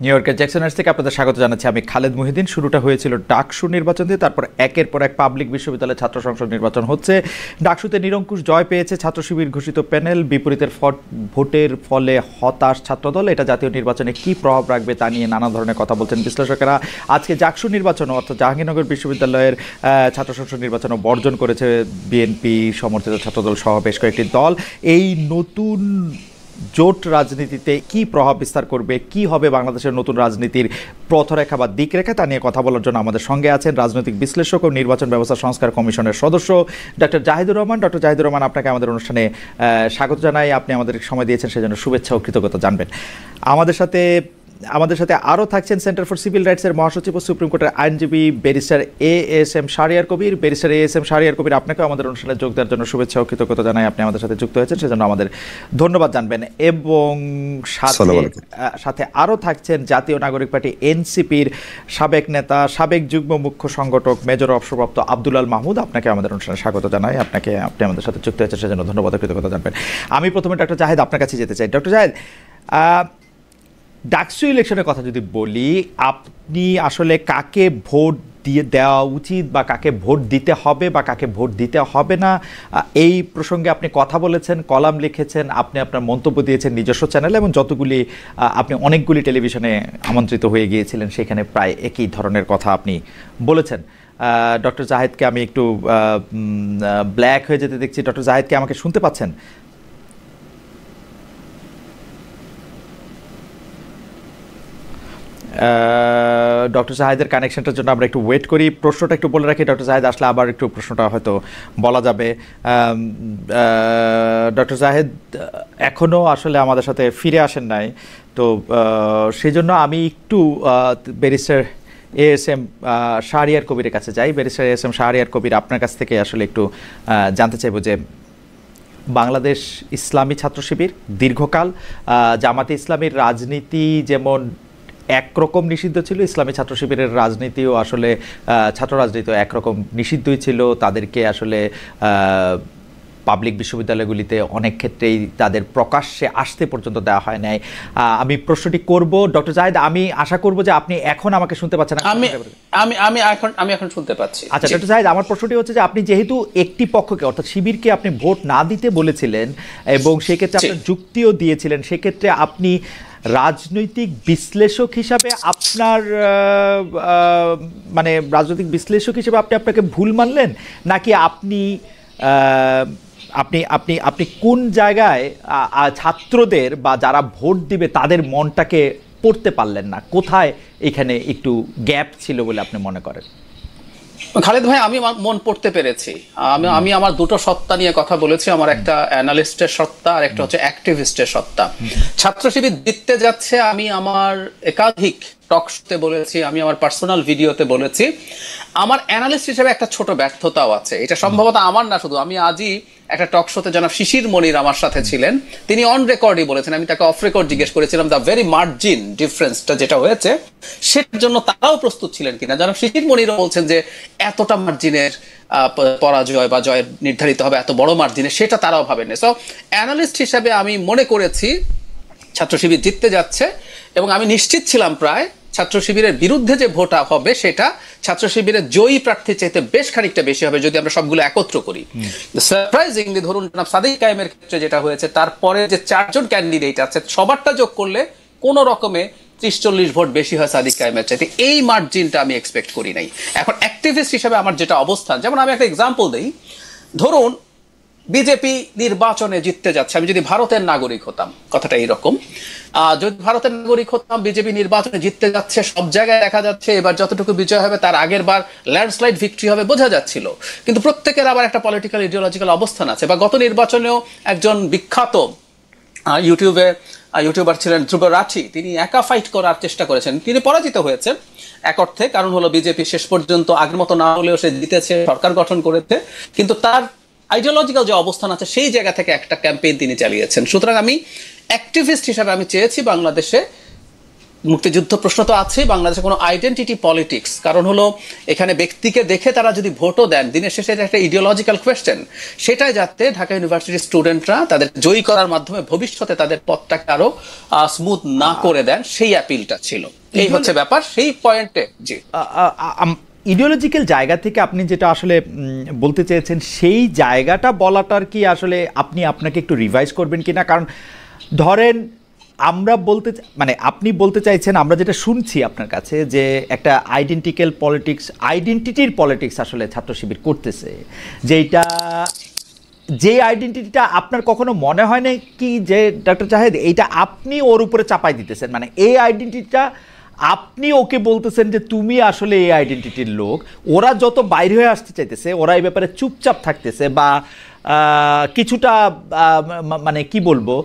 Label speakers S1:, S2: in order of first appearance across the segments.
S1: New ইয়র্কের জ্যাকসনহাইটস থেকে আপনাদের স্বাগত জানাচ্ছি। আমি খালেদ মুহিউদ্দিন। শুরুটা হয়েছিল ডাকসু নির্বাচন দিয়ে, তারপর একের পর এক পাবলিক বিশ্ববিদ্যালয় ছাত্র সংসদ নির্বাচন হচ্ছে। ডাকসুতে নিরঙ্কুশ জয় পেয়েছে ছাত্র শিবির ঘোষিত প্যানেল। বিপরীতের ভোটের ফলে হতাশ ছাত্রদল। এটা জাতীয় নির্বাচনে কি প্রভাব রাখবে তা নিয়ে নানা ধরনের কথা বলছেন বিশ্লেষকেরা। আজকে জাকসু নির্বাচন অর্থাৎ জাহাঙ্গীরনগর বিশ্ববিদ্যালয়ের ছাত্র সংসদ নির্বাচনও বর্জন করেছে বিএনপি সমর্থিত ছাত্রদল সহ বেশ কয়েকটি দল। এই নতুন জোট রাজনীতিতে কি প্রভাব বিস্তার করবে, কি হবে বাংলাদেশের নতুন রাজনীতির পথরেখা বা দিকরেখা, তা নিয়ে কথা বলার জন্য আমাদের সঙ্গে আছেন রাজনৈতিক বিশ্লেষক ও নির্বাচন ব্যবস্থা সংস্কার কমিশনের সদস্য ডক্টর জাহিদুর রহমান। ডক্টর জাহিদুর রহমান, আপনাকে আমাদের অনুষ্ঠানে স্বাগত জানাই। আপনি আমাদের সময় দিয়েছেন, সেজন্য শুভেচ্ছা ও কৃতজ্ঞতা জানবেন। আমাদের সাথে আরও থাকছেন সেন্টার ফর সিভিল রাইটসের মহাসচিব ও সুপ্রিম কোর্টের আইনজীবী barrister ASM Shahriar Kabir. Barrister ASM Shahriar Kabir, আপনাকেও আমাদের অনুষ্ঠানে যোগ দেওয়ার জন্য শুভেচ্ছা ও কৃতজ্ঞতা জানাই। আপনি আমাদের সাথে যুক্ত হয়েছেন, সেজন্য আমাদের ধন্যবাদ জানবেন। এবং সাথে আরও থাকছেন জাতীয় নাগরিক পার্টি এনসিপির সাবেক নেতা, সাবেক যুগ্ম মুখ্য সংগঠক মেজর অবসরপ্রাপ্ত আব্দুল আল মাহমুদ। আপনাকে আমাদের অনুষ্ঠানে স্বাগত জানাই। আপনি আমাদের সাথে যুক্ত হয়েছেন, সেজন্য ধন্যবাদ ও কৃতজ্ঞতা জানবেন। আমি প্রথমে ডক্টর জাহেদ আপনার কাছে যেতে চাই। ডক্টর জাহেদ, ডাকসু ইলেকশনের কথা যদি বলি, আপনি আসলে কাকে ভোট দেওয়া উচিত বা কাকে ভোট দিতে হবে বা কাকে ভোট দিতে হবে না, এই প্রসঙ্গে আপনি কথা বলেছেন, কলাম লিখেছেন, আপনি আপনার মন্তব্য দিয়েছেন নিজস্ব চ্যানেলে, এবং আপনি অনেকগুলি টেলিভিশনে আমন্ত্রিত হয়ে গিয়েছিলেন, সেখানে প্রায় একই ধরনের কথা আপনি বলেছেন। ডক্টর জাহেদকে আমি একটু ব্ল্যাক হয়ে যেতে দেখছি। ডক্টর জাহেদকে আমাকে শুনতে পাচ্ছেন? ডক্টর জাহেদের কানেকশনটার জন্য আমরা একটু ওয়েট করি। প্রশ্নটা একটু বলে রাখি, ডক্টর জাহেদ আসলে আবার একটু প্রশ্নটা হয়তো বলা যাবে। ডক্টর জাহেদ এখনও আসলে আমাদের সাথে ফিরে আসেন নাই, তো সেই জন্য আমি একটু ব্যারিস্টার এএসএম শাহরিয়ার কবিরের কাছে যাই। ব্যারিস্টার এএসএম শাহরিয়ার কবির, আপনার কাছ থেকে আসলে একটু জানতে চাইব যে বাংলাদেশ ইসলামী ছাত্র শিবির দীর্ঘকাল জামাতে ইসলামীর রাজনীতি যেমন একরকম নিষিদ্ধ ছিল, ইসলামী ছাত্র শিবিরের রাজনীতিও আসলে ছাত্র রাজনীতিও একরকম নিষিদ্ধই ছিল। তাদেরকে আসলে পাবলিক বিশ্ববিদ্যালয়গুলিতে অনেক ক্ষেত্রেই তাদের প্রকাশ্যে আসতে পর্যন্ত দেওয়া হয় নাই। আমি প্রশ্নটি করব ডক্টর জাহেদ, আমি আশা করব যে আপনি এখন আমাকে শুনতে পাচ্ছেন।
S2: আমি এখন শুনতে পাচ্ছি।
S1: আচ্ছা ডক্টর জাহেদ, আমার প্রশ্নটি হচ্ছে যে আপনি যেহেতু একটি পক্ষকে অর্থাৎ শিবিরকে আপনি ভোট না দিতে বলেছিলেন এবং সেক্ষেত্রে আপনার যুক্তিও দিয়েছিলেন, সেক্ষেত্রে আপনি রাজনৈতিক বিশ্লেষক হিসাবে আপনাকে ভুল মানলেন, নাকি আপনি কোন জায়গায় ছাত্রদের বা যারা ভোট দিবে তাদের মনটাকে পড়তে পারলেন না? কোথায় এখানে একটু গ্যাপ ছিল বলে আপনি মনে করেন?
S2: খালেদ ভাই, আমি মন পড়তে পেরেছি। আমি আমার দুটো সত্তা নিয়ে কথা বলেছি। আমার একটা অ্যানালিস্টের সত্তা আর একটা হচ্ছে অ্যাক্টিভিস্টের সত্তা। ছাত্র শিবির জিততে যাচ্ছে, আমি আমার একাধিক টক শোতে বলেছি, আমি আমার পার্সোনাল ভিডিওতে বলেছি। আমার অ্যানালিস্ট হিসেবে একটা ছোট ব্যর্থতাও আছে। এটা সম্ভবত আমার না, শুধু আমি আজই একটা টক শোতে জনাব শিশির মনির আমার সাথে ছিলেন, তিনি অন রেকর্ডই বলেছেন। আমি তাকে অফ রেকর্ড জিজ্ঞেস করেছিলাম দ্য ভেরি মার্জিন ডিফারেন্সটা যেটা হয়েছে সেটার জন্য তারাও প্রস্তুত ছিলেন কিনা। জনাব শিশির মনিরও বলছেন যে এতটা মার্জিনের পরাজয় বা জয় নির্ধারিত হবে এত বড় মার্জিনে, সেটা তারাও ভাবেনি। সো অ্যানালিস্ট হিসাবে আমি মনে করেছি ছাত্র শিবির জিততে যাচ্ছে, এবং আমি নিশ্চিত ছিলাম প্রায় ছাত্র শিবিরের বিরুদ্ধে যে ভোট হবে সেটা ছাত্র শিবিরের জয়ী প্রার্থীর চাইতে বেশ খানিকটা বেশি হবে যদি আমরা সবগুলো একত্র করি। সারপ্রাইজিংলি ধরুন জনাব সাদিক কায়েমের ক্ষেত্রে যেটা হয়েছে, তারপরে যে চারজন ক্যান্ডিডেট আছে সবারটা যোগ করলে কোন রকমে 30-40 ভোট বেশি হয় সাদিক কায়েমের চাইতে। এই মার্জিনটা আমি এক্সপেক্ট করি নাই। এখন অ্যাক্টিভিস্ট হিসেবে আমার যেটা অবস্থান, যেমন আমি একটা এক্সাম্পল দিই, ধরুন বিজেপি নির্বাচনে জিততে যাচ্ছে, আমি যদি ভারতের নাগরিক হতাম, কথাটা এইরকম, যদি ভারতের নাগরিক হতাম, বিজেপি নির্বাচনে জিততে যাচ্ছে, সব জায়গায় দেখা যাচ্ছে এবার যতটুকু বিজয় হবে তার আগের বার ল্যান্ডস্লাইড ভিক্টরি হবে বোঝা যাচ্ছিল, কিন্তু প্রত্যেকের আবার একটা পলিটিক্যাল ইডিওলজিক্যাল অবস্থান আছে। বা গত নির্বাচনেও একজন বিখ্যাত ইউটিউবার ছিলেন ধ্রুব রাঠি, তিনি একা ফাইট করার চেষ্টা করেছেন, তিনি পরাজিত হয়েছেন এক অর্থে। কারণ হলো বিজেপি শেষ পর্যন্ত আগের মতো না হলেও সে জিতেছে, সরকার গঠন করেছে, কিন্তু তার আইডিওলজিক্যাল যে অবস্থান আছে সেই জায়গা থেকে একটা ক্যাম্পেইন তিনি চালিয়েছেন। সুতরাং আমি অ্যাক্টিভিস্ট হিসাবে আমি চেয়েছি বাংলাদেশে মুক্তিযুদ্ধ প্রশ্ন তো আছেই, বাংলাদেশে কোনো আইডেন্টিটি পলিটিক্স, কারণ হলো এখানে ব্যক্তিকে দেখে তারা যদি ভোটও দেন, দিনের শেষে এটা একটা ইডিওলজিক্যাল কোয়েশ্চেন, সেটাই যাতে ঢাকা ইউনিভার্সিটির স্টুডেন্টরা তাদের জয়ী করার মাধ্যমে ভবিষ্যতে তাদের পথটাকে আরো স্মুথ না করে দেন, সেই অ্যাপিলটা ছিল। এই হচ্ছে ব্যাপার, সেই পয়েন্টে। জি,
S1: ইডিওলজিক্যাল জায়গা থেকে আপনি যেটা আসলে বলতে চেয়েছেন, সেই জায়গাটা বলাটার কি আসলে আপনি আপনাকে একটু রিভাইজ করবেন কিনা? কারণ ধরেন আমরা আপনি বলতে চাইছেন, আমরা যেটা শুনছি আপনার কাছে, যে একটা আইডেন্টিটির পলিটিক্স আসলে ছাত্র শিবির করতেছে, যে আইডেন্টিটিটা আপনার কখনো মনে হয় না কি যে ডক্টর জাহেদ এইটা আপনি ওর উপরে চাপাই দিতেছেন? মানে এই আইডেন্টিটিটা আপনি ওকে বলতেছেন যে তুমি আসলে এই আইডেন্টিটির লোক, ওরা যত বাইরে হয়ে আসতে চাইতেছে, ওরা এই ব্যাপারে চুপচাপ থাকতেছে বা কিছুটা মানে কি বলবো,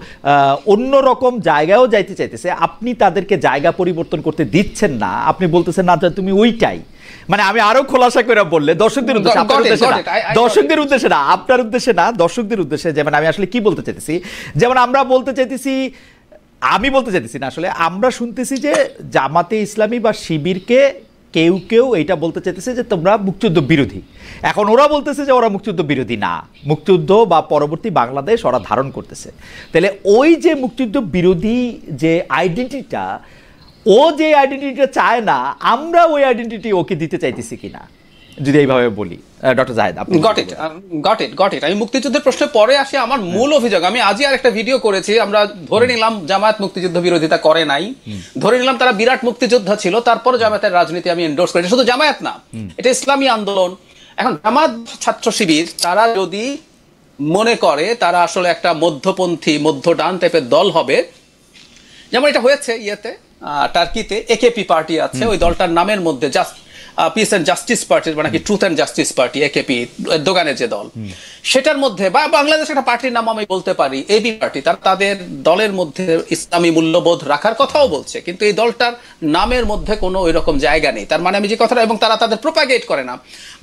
S1: অন্য রকম জায়গায়ও যাইতে চাইতেছে, আপনি তাদেরকে জায়গা পরিবর্তন করতে দিচ্ছেন না, আপনি বলতেছেন না যে তুমি ওইটাই। মানে আমি আরো খোলাসা করে বললে দর্শকদের উদ্দেশ্যে, আপনার উদ্দেশ্যে না, দর্শকদের উদ্দেশ্যে না, আপনার উদ্দেশ্যে না, দর্শকদের উদ্দেশ্যে, যেমন আমি আসলে কি বলতে চাইতেছি, যেমন আমরা বলতে চাইতেছি, আমি বলতে চাইতেছি না, আসলে আমরা শুনতেছি যে জামাতে ইসলামী বা শিবিরকে কেউ কেউ এইটা বলতে চাইতেছে যে তোমরা মুক্তিযুদ্ধ বিরোধী। এখন ওরা বলতেছে যে ওরা মুক্তিযুদ্ধ বিরোধী না, মুক্তিযুদ্ধ বা পরবর্তী বাংলাদেশ ওরা ধারণ করতেছে। তাহলে ওই যে মুক্তিযুদ্ধ বিরোধী যে আইডেন্টিটিটা, ও যে আইডেন্টিটিটা চায় না, আমরা ওই আইডেন্টিটি ওকে দিতে চাইতেছি কিনা, যদি এইভাবে বলি। ডক্টর জাহেদ, আপনি
S2: গট ইট। আমি মুক্তিযুদ্ধের প্রশ্নে পরে আসি। আমার মূল অভিযোগ, আমি আজই আরেকটা ভিডিও করেছি, আমরা ধরে নিলাম জামায়াত মুক্তিযুদ্ধ বিরোধিতা করে নাই, ধরে নিলাম তারা বিরাট মুক্তিযোদ্ধা ছিল, তারপর জামায়াতের রাজনীতি আমি এন্ডোর্স করি। শুধু জামায়াত না, এটা ইসলামী আন্দোলন। এখন জামাত ছাত্র শিবির তারা যদি মনে করে তারা আসলে একটা মধ্যপন্থী, মধ্য ডান টাইপের দল হবে, যেমন এটা হয়েছে টার্কিতে একেপি পার্টি আছে, ওই দলটার নামের মধ্যে just piece and justice party, মানে কি truth and justice party, AKP দোকানের যে দল, সেটার মধ্যে, বা বাংলাদেশ একটা পার্টির নাম আমি বলতে পারি এবি পার্টি, তাদের দলের মধ্যে ইসলামী মূল্যবোধ রাখার কথাও বলছে, কিন্তু এই দলটার নামের মধ্যে কোনো ওই রকম জায়গা নেই। তার মানে আমি যে কথাটা, এবং তারা তাদের প্রোপাগেট করে না।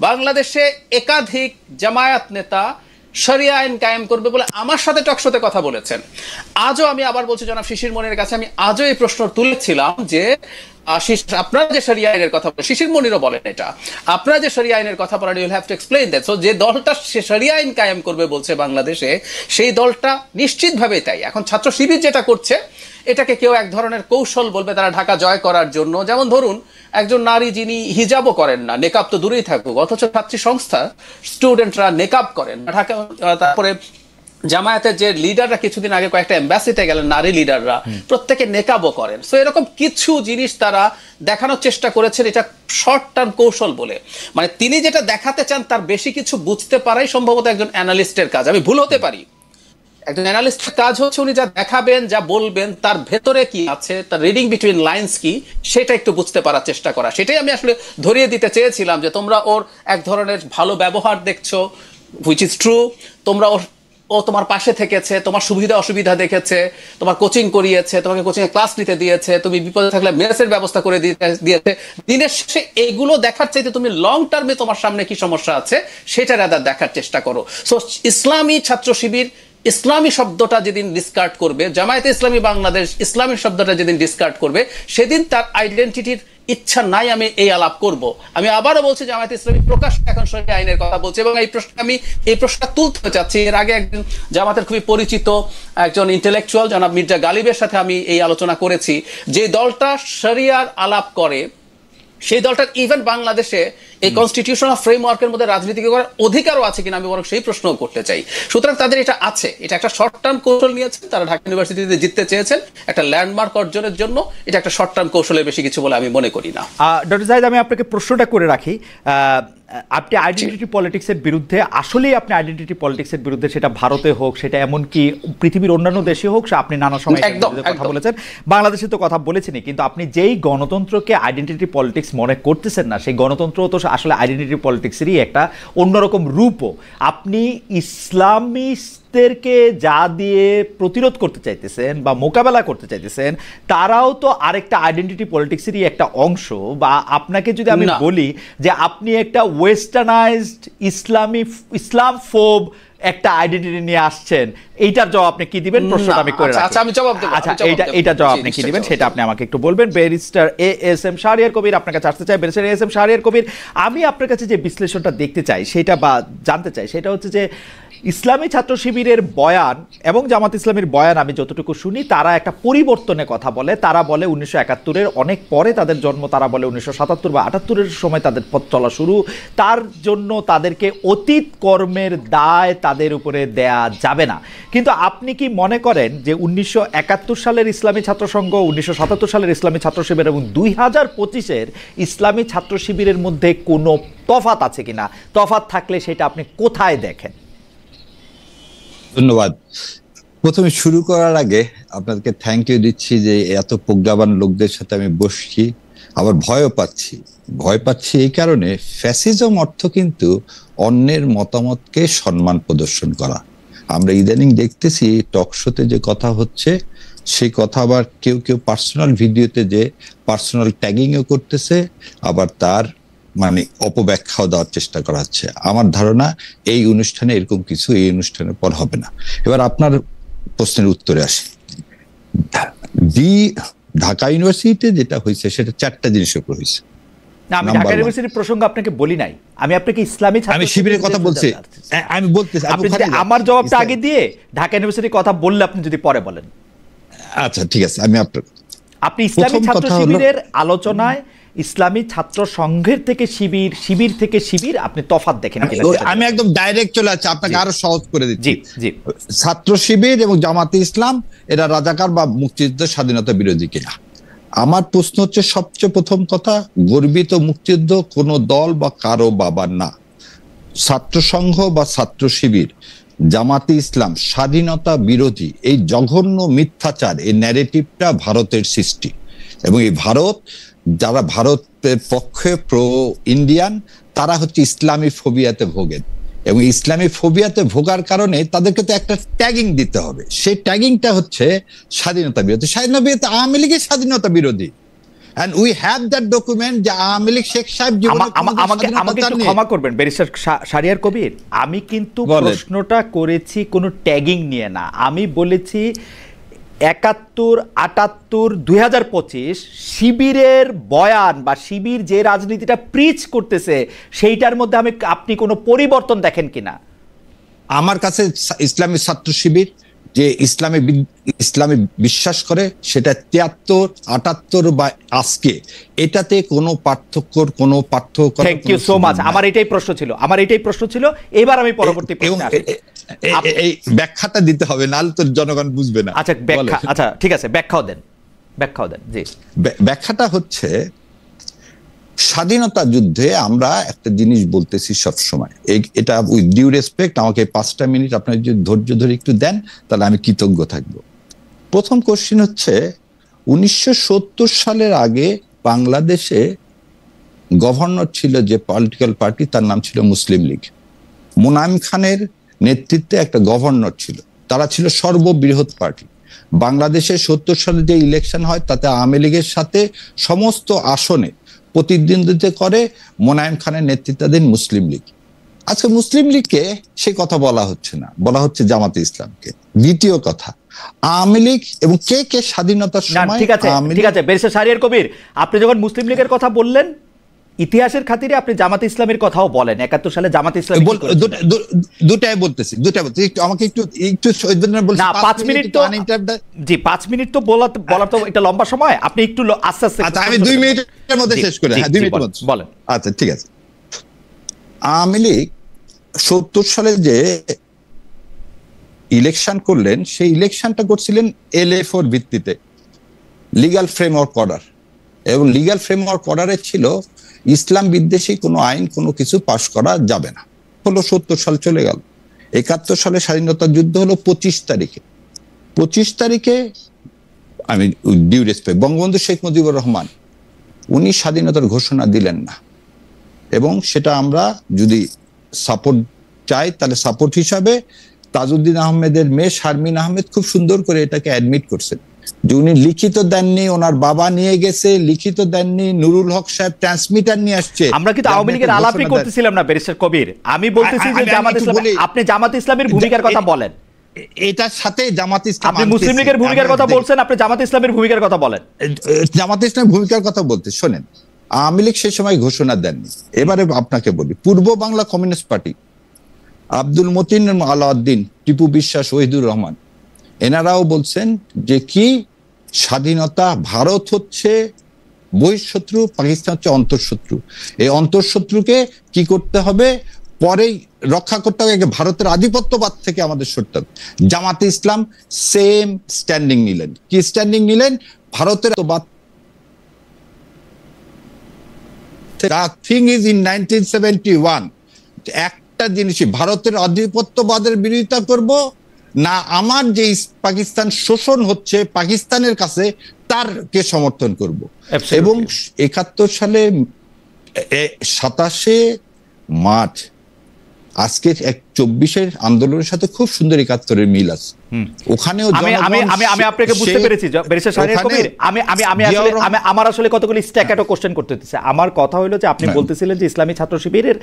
S2: বাংলাদেশে একাধিক জামায়াত নেতা শরিয়া আইন কায়েম করবে বলে আমার সাথে টকশোতে কথা বলেছেন। আজও আমি আবার বলছি, জনাব শিশির মনিরের কাছে আমি আজও এই প্রশ্ন তুলেছিলাম যে আপনারা যে শরিয়া আইনের কথা বলেন, শিশির মনিরও বলেন এটা, আপনারা যে শরিয়া আইনের কথা বলেন, you'll have to explain that. So যে দলটা শরিয়া আইন কায়েম করবে বলছে বাংলাদেশে, সেই দলটা নিশ্চিতভাবে তাই। এখন ছাত্র শিবির যেটা করছে, এটাকে কেউ এক ধরনের কৌশল বলবে তারা ঢাকা জয় করার জন্য। যেমন ধরুন, একজন নারী যিনি হিজাবও করেন না, নেকাব তো দূরেই থাকুক, অথচ ছাত্রী সংস্থা স্টুডেন্টরা নেকাব করেন ঢাকা। তারপরে জামায়াতের যে লিডাররা কিছুদিন আগে কয়েকটা এম্বাসিতে গেলেন, নারী লিডাররা প্রত্যেকে নেকাবও করেন। সো এরকম কিছু জিনিস তারা দেখানোর চেষ্টা করেছেন, এটা শর্ট টার্ম কৌশল বলে। মানে তিনি যেটা দেখাতে চান তার বেশি কিছু বুঝতে পারাই সম্ভবত একজন অ্যানালিস্টের কাজ। আমি ভুল হতে পারি, একজন অ্যানালিস্টের কাজ হচ্ছে উনি যা দেখাবেন, যা বলবেন, তার ভেতরে কি আছে, তার রিডিং বিটুইন লাইন্স কি, সেটা একটু বুঝতে পারার চেষ্টা করা। সেটাই আমি আসলে ধরিয়ে দিতে চেয়েছিলাম যে তোমরা ওর এক ধরনের ভালো ব্যবহার দেখছো, হুইচ ইজ ট্রু। তোমরা ও তোমার পাশে থেকেছে, তোমার সুবিধা অসুবিধা দেখেছে, তোমার কোচিং করিয়েছে, তোমাকে কোচিং এ ক্লাস নিতে দিয়েছে, তুমি বিপদে থাকলে মেসের ব্যবস্থা করে দিয়েছে। দিনের শেষে এগুলো দেখার চাইতে তুমি লং টার্মে তোমার সামনে কি সমস্যা আছে সেটা রাদার দেখার চেষ্টা করো। সো ইসলামী ছাত্র শিবির ইসলামী শব্দটা যেদিন ডিসকার্ড করবে, জামায়াতে ইসলামী বাংলাদেশ ইসলামী শব্দটা যেদিন ডিসকার্ড করবে, সেদিন তার আইডেন্টিটির ইচ্ছা নাই আমি এই আলাপ করব। আমি আবারও বলছি, জামায়াতে ইসলামী প্রকাশ এখন শরিয়া আইনের কথা বলছে, এবং এই প্রশ্নটা তুলতে চাচ্ছি। এর আগে একজন জামাতের খুবই পরিচিত একজন ইন্টেলেকচুয়াল জনাব মির্জা গালিবের সাথে আমি এই আলোচনা করেছি, যে দলটা শরিয়ার আলাপ করে, সেই দলটার ইভেন বাংলাদেশে এই কনস্টিটিউশনাল ফ্রেমওয়ার্কের মধ্যে রাজনীতি করার অধিকারও আছে কিনা আমি বরং সেই প্রশ্নও করতে চাই। সুতরাং তাদের এটা আছে, এটা একটা শর্ট টার্ম কৌশল নিয়েছেন, তারা ঢাকা ইউনিভার্সিটিতে জিততে চেয়েছেন একটা ল্যান্ডমার্ক অর্জনের জন্য। এটা একটা শর্ট টার্ম কৌশলের বেশি কিছু বলে আমি মনে করি না।
S1: ডক্টর জাহিদ, আমি আপনাকে প্রশ্নটা করে রাখি, আপনি আইডেন্টিটি পলিটিক্সের বিরুদ্ধে, আসলেই আপনি আইডেন্টিটি পলিটিক্সের বিরুদ্ধে, সেটা ভারতে হোক, সেটা এমনকি পৃথিবীর অন্যান্য দেশে হোক, আপনি নানা সময় কথা বলেছেন, বাংলাদেশে তো কথা বলেছেনই, কিন্তু আপনি যেই গণতন্ত্রকে আইডেন্টিটি পলিটিক্স মনে করতেছেন না, সেই গণতন্ত্র তো আসলে আইডেন্টিটি পলিটিক্সেরই একটা অন্যরকম রূপও। আপনি ইসলামিস্টদেরকে যা দিয়ে প্রতিরোধ করতে চাইতেছেন বা মোকাবেলা করতে চাইতেছেন, তারাও তো আরেকটা আইডেন্টিটি পলিটিক্সেরই একটা অংশ। বা আপনাকে যদি আমি বলি যে আপনি একটা ওয়েস্টার্নাইজড ইসলাম ফোব একটা আইডেন্টিটি নিয়ে আসছেন, এইটার জবাব আপনি কি দিবেন? প্রশ্নটা আমি করে রাখি।
S2: আচ্ছা, আমি জবাব দেব।
S1: আচ্ছা, এইটা জবাব আপনি কি দিবেন সেটা আপনি আমাকে একটু বলবেন। ব্যারিস্টার এএসএম শাহরিয়ার কবির, আপনার কাছে আসতে চাই। ব্যারিস্টার এএসএম শাহরিয়ার কবির, আমি আপনার কাছে যে বিশ্লেষণটা দেখতে চাই সেটা বা জানতে চাই সেটা হচ্ছে যে ইসলামী ছাত্র শিবিরের বয়ান এবং জামাত ইসলামীর বয়ান আমি যতটুকু শুনি, তারা একটা পরিবর্তনের কথা বলে। তারা বলে 1971-এর অনেক পরে তাদের জন্ম, তারা বলে 1977 বা 78-এর সময় তাদের পথ চলা শুরু, তার জন্য তাদেরকে অতীত কর্মের দায় তাদের উপরে দেয়া যাবে না। কিন্তু আপনি কি মনে করেন যে 1971 সালের ইসলামী ছাত্র সংঘ, 1977 সালের ইসলামী ছাত্র শিবির এবং 2025-এর ইসলামী ছাত্র শিবিরের মধ্যে কোনো তফাৎ আছে কিনা? তফাৎ থাকলে সেটা আপনি কোথায় দেখেন?
S3: ধন্যবাদ। প্রথমে শুরু করার আগে আপনাদেরকে থ্যাংক ইউ দিচ্ছি যে এত প্রজ্ঞাবান লোকদের সাথে আমি বসছি, আবার ভয়ও পাচ্ছি। ভয় পাচ্ছি এই কারণে, ফ্যাসিজম অর্থ কিন্তু অন্যের মতামতকে সম্মান প্রদর্শন করা। আমরা ইদানিং দেখতেছি টকশোতে যে কথা হচ্ছে, সেই কথা আবার কেউ কেউ পার্সোনাল ভিডিওতে যে পার্সোনাল ট্যাগিংও করতেছে, আবার তার মানে অপব্যাখ্যাও দেওয়ার চেষ্টা করা হচ্ছে। আমার ধারণা এই অনুষ্ঠানে এরকম কিছু এই অনুষ্ঠানের পর হবে না। এবার আপনার প্রশ্নের উত্তরে আসি। ঢাকা ইউনিভার্সিটিতে যেটা হয়েছে সেটা 4টা জিনিসের উপর হয়েছে।
S1: না, আমি ঢাকা ইউনিভার্সিটির প্রসঙ্গ আপনাকে বলি নাই, আমি আপনাকে ইসলামী ছাত্র
S3: আমি শিবিরের কথা বলছি। আমি বলতেছি
S1: আপনি যদি আমার জবাবটা আগে দিয়ে ঢাকা ইউনিভার্সিটির কথা বললে আপনি যদি পরে বলেন।
S3: আচ্ছা ঠিক আছে, আমি
S1: আপনি ইসলামী ছাত্র শিবিরের আলোচনায় ইসলামী ছাত্র সংঘের থেকে শিবির, শিবির থেকে শিবির, আপনি তফাৎ দেখেন কিনা?
S3: আমি একদম ডাইরেক্ট চলে যাচ্ছি, আপনাকে আরো সহজ করে দিচ্ছি।
S1: জি,
S3: ছাত্র শিবির এবং জামাতে ইসলাম এরা রাজাকার বা মুক্তিযুদ্ধের স্বাধীনতা বিরোধী কিনা? আমার প্রশ্ন হচ্ছে, সবচেয়ে প্রথম কথা, গর্বিত মুক্তিযুদ্ধ কোন দল বা কারো বাবার না। ছাত্র সংঘ বা ছাত্র শিবির, জামাতে ইসলাম স্বাধীনতা বিরোধী, এই জঘন্য মিথ্যাচার, এই ন্যারেটিভটা ভারতের সৃষ্টি। এবং এই ভারত, যারা ভারতের পক্ষে প্রো ইন্ডিয়ান, তারা হচ্ছে ইসলামী ফোবিয়াতে ভোগেন। এবং ইসলামী ফোবিয়াতে ভোগার কারণে তাদেরকে তো একটা ট্যাগিং দিতে হবে। সেই ট্যাগিংটা হচ্ছে স্বাধীনতা বিরোধী। স্বাধীনতা বিরোধী, আওয়ামী লীগের স্বাধীনতা বিরোধী। And we have that document যে আওয়ামী লীগ শেখ সাহেব
S1: আমাকে একটু ক্ষমা করবেন ব্যারিস্টার শাহরিয়ার কবির, আমি কিন্তু প্রশ্নটা করেছি কোনো ট্যাগিং নিয়ে না। আমি বলেছি 71, 78, 2025 শিবিরের বয়ান বা শিবির যে রাজনীতিটা প্রিচ করতেছে সেইটার মধ্যে আপনি কোনো পরিবর্তন দেখেন কিনা?
S3: আমার কাছে ইসলামী ছাত্র শিবির যে ইসলামে বিশ্বাস করে, সেটা 73, 78 বা আজকে, এটাতে কোনো পার্থক্য।
S1: Thank you so much. আমার এটাই প্রশ্ন ছিল। এবার আমি পরবর্তী প্রশ্নে আসি।
S3: এই ব্যাখ্যাটা দিতে হবে, নাহলে তো জনগণ বুঝবে না।
S1: আচ্ছা ঠিক আছে, ব্যাখ্যাও দেন। জি,
S3: ব্যাখ্যাটা হচ্ছে, স্বাধীনতা যুদ্ধে আমরা একটা জিনিস বলতেছি সব সময়, এটা উইথ ডিউ রেসপেক্ট, আমাকে 5টা মিনিট আপনার যদি ধৈর্য ধরে একটু দেন তাহলে আমি কৃতজ্ঞ থাকবো। প্রথম কোশ্চেন হচ্ছে, 1970 সালের আগে বাংলাদেশে গভর্নর ছিল যে পলিটিক্যাল পার্টি, তার নাম ছিল মুসলিম লীগ। মোনায়েম খানের নেতৃত্বে একটা গভর্নর ছিল, তারা ছিল সর্ববৃহৎ পার্টি। বাংলাদেশে 70 সালে যে ইলেকশন হয় তাতে আওয়ামী লীগের সাথে সমস্ত আসনে প্রতিদ্বন্দ্বিতা করে মোনায়েম খানের নেতৃত্বাধীন মুসলিম লীগ। আজকে মুসলিম লীগকে সে কথা বলা হচ্ছে না, বলা হচ্ছে জামাতে ইসলামকে। দ্বিতীয় কথা, আওয়ামী লীগ এবং কে স্বাধীনতার সময়,
S1: ঠিক আছে ব্যারিস্টার শাহরিয়ার কবির, আপনি যখন মুসলিম লীগের কথা বললেন, ইতিহাসের খাতিরে আপনি জামাতে ইসলামের কথাও বলেন। 71 সালে জামাতে ইসলাম,
S3: দুটাই বলতেছি, আমাকে একটু
S1: 5 মিনিট তো, জি 5 মিনিট তো বলার তো একটা লম্বা সময়, আপনি একটু আস্তে আস্তে।
S3: আচ্ছা, আমি 2 মিনিটের মধ্যে শেষ করে, 2 মিনিটের মধ্যে
S1: বলেন।
S3: আচ্ছা ঠিক আছে। আওয়ামী লীগ 70 সালে যে ইলেকশন করলেন, সেই ইলেকশনটা করছিলেন LA4 ভিত্তিতে, লিগ্যাল ফ্রেমওয়ার্ক অর্ডার। এবং লিগ্যাল ফ্রেমওয়ার্ক অর্ডারে ছিল ইসলাম বিদ্বেষী কোনো আইন কোনো কিছু পাশ করা যাবে না। হলো 70 সাল চলে গেল। 71 সালে স্বাধীনতা যুদ্ধ হলো 25 তারিখে আমি ডিউ রেসপেক্ট, বঙ্গবন্ধু শেখ মুজিবুর রহমান, উনি স্বাধীনতার ঘোষণা দিলেন না। এবং সেটা আমরা যদি সাপোর্ট চাই, তাহলে সাপোর্ট হিসাবে তাজউদ্দিন আহমেদের মেয়ে শারমিন আহমেদ খুব সুন্দর করে এটাকে অ্যাডমিট করছেন যে উনি লিখিত দেননি, ওনার বাবা নিয়ে গেছে, লিখিত দেননি, নুরুল হক সাহেব ট্রান্সমিটার নিয়ে আসছে।
S1: আমরা কিন্তু আওয়ামী লীগের আলাপই করতেছিলাম না ব্যারিস্টার কবির, আমি বলতেছি যে জামাত ইসলাম, আপনি জামাত ইসলামের ভূমিকার কথা বলেন।
S3: এটার সাথে জামাত ইসলাম,
S1: আপনি মুসলিম লীগের ভূমিকার কথা বলছেন, আপনি জামাত ইসলামের ভূমিকার কথা বলেন।
S3: জামাত ইসলামের ভূমিকার কথা বলতে শোনেন, আওয়ামী লীগ সে সময় ঘোষণা দেননি। এবারে আপনাকে বলি, পূর্ব বাংলা কমিউনিস্ট পার্টি, আব্দুল মতিন, আলাউদ্দিন, টিপু বিশ্বাস, ওহিদুর রহমান, এনারাও বলছেন যে কি স্বাধীনতা, ভারত হচ্ছে বহিঃশত্রু, পাকিস্তান হচ্ছে অন্তঃশত্রু, এই অন্তঃশত্রুকে কি করতে হবে, পরেই রক্ষা করতে হবে, ভারতের আধিপত্যবাদ থেকে আমাদের সরতে হবে। জামাতে ইসলাম সেম স্ট্যান্ডিং নিলেন। কি স্ট্যান্ডিং নিলেন? ভারতের থিং ইজ ইন 1971 একটা জিনিসই, ভারতের আধিপত্যবাদের বিরোধিতা করব না, আমার যে পাকিস্তান শোষণ হচ্ছে পাকিস্তানের কাছে তারকে সমর্থন করব। এবং 71 সালে 27 মার্চ, আজকে 24-এর আন্দোলনের সাথে খুব সুন্দর 71-এর মিল আছে। ওখানেও
S1: আমি আপনাকে বুঝতে পেরেছি ব্যারিস্টার শাহরিয়ার কবির, আমি আমার আসলে কতগুলি স্ট্যাকেটো কোশ্চেন করতে হচ্ছে। আমার কথা হলো যে আপনি বলতেছিলেন যে ইসলামী ছাত্র শিবিরের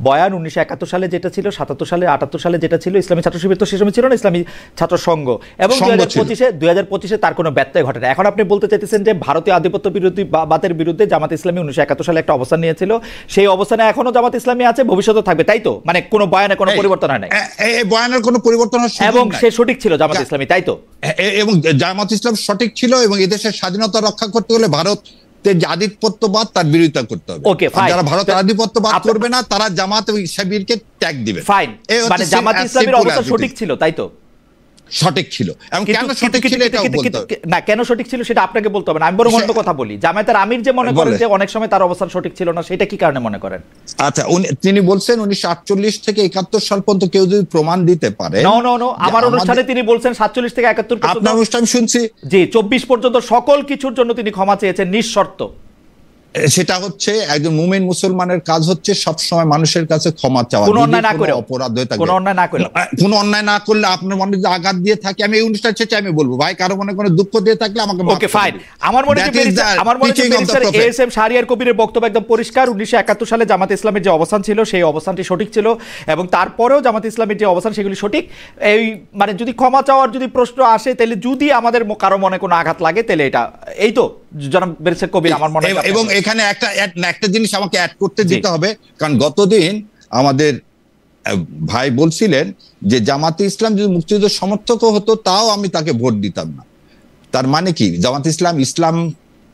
S1: বয়ান 1971 সালে যেটা ছিল, 77 সালে, 78 সালে যেটা ছিল, ইসলামী ছাত্র শিবির তো সে সময় ছিল না, ইসলামী ছাত্র সংঘ, এবং 2025-এ তার কোনো ব্যত্যয় ঘটে না। এখন আপনি বলতে চাইতেছেন যে ভারতীয় আধিপত্য বিরোধী বাদের বিরুদ্ধে জামাত ইসলামী 1971 সালে একটা অবস্থান নিয়েছিল, সেই অবস্থানে এখনো জামাত ইসলামী আছে, ভবিষ্যতে থাকবে, তাই তো? মানে কোনো বয়ানে কোনো পরিবর্তন হয় না,
S3: বয়ানের কোনো পরিবর্তন হয়,
S1: এবং সে সঠিক ছিল জামাত ইসলামী, তাই তো?
S3: এবং জামাত ইসলাম সঠিক ছিল, এবং এদেশের স্বাধীনতা রক্ষা করতে হলে ভারতের যে আধিপত্যবাদ তার বিরোধিতা করতে হবে। যারা ভারতের আধিপত্যবাদ করবে না তারা জামাত এবং শিবিরকে ট্যাগ দিবে।
S1: ফাইন, মানে জামাত ইসলামের অবস্থা সঠিক ছিল, তাই তো?
S3: সঠিক ছিল। এবং কেন সঠিক ছিল এটাও বলতে হবে।
S1: না, কেন সঠিক ছিল সেটা আপনাকে বলতে হবে না, আমি বরং অন্য কথা বলি। জামায়াতের আমির যে মনে করেন যে অনেক সময় তার অবস্থান সঠিক ছিল না, সেটা কি কারণে মনে করেন?
S3: আচ্ছা, তিনি বলছেন 1948 থেকে 71 সাল পর্যন্ত কেউ যদি প্রমাণ দিতে পারে।
S1: নো, আমার অনুষ্ঠানে তিনি বলছেন 47 থেকে 71 পর্যন্ত।
S3: আপনার অনুষ্ঠান শুনছি,
S1: জি, 24 পর্যন্ত সকল কিছুর জন্য তিনি ক্ষমা চেয়েছেন নিঃশর্ত।
S3: সেটা হচ্ছে একজন মুমিন মুসলমানের কাজ হচ্ছে সব সময় মানুষের কাছে ক্ষমা চাওয়া,
S1: কোনো অন্যায় না করে,
S3: অপরাধ হয়ে থাকে,
S1: কোনো অন্যায় না করে,
S3: কোনো অন্যায় না করলে আপনার মনে যদি আঘাত দিয়ে থাকে, আমি এই অনুষ্ঠান শেষে আমি বলবো ভাই, কারো মনে কোনো দুঃখ দিয়ে থাকলে আমাকে
S1: ওকে ফাইন। আমার মনে হয় এএসএম শাহরিয়ার কবিরের বক্তব্য একদম পরিষ্কার। 1971 সালে জামাত ইসলামের যে অবস্থান ছিল সেই অবস্থানটি সঠিক ছিল, এবং তারপরেও জামাত ইসলামের যে অবস্থান সেগুলি সঠিক। এই মানে যদি ক্ষমা চাওয়ার যদি প্রশ্ন আসে, তাহলে যদি আমাদের কারো মনে কোনো আঘাত লাগে, তাহলে এটা এই তো জনাব ব্যারিস্টার কবির আমার মনে হয়।
S3: এবং এখানে একটা জিনিস আমাকে অ্যাড করতে দিতে হবে, কারণ গতদিন আমাদের ভাই বলছিলেন যে জামাতে ইসলাম যদি মুক্তিযুদ্ধের সমর্থকও হতো তাও আমি তাকে ভোট দিতাম না। তার মানে কি? জামাতে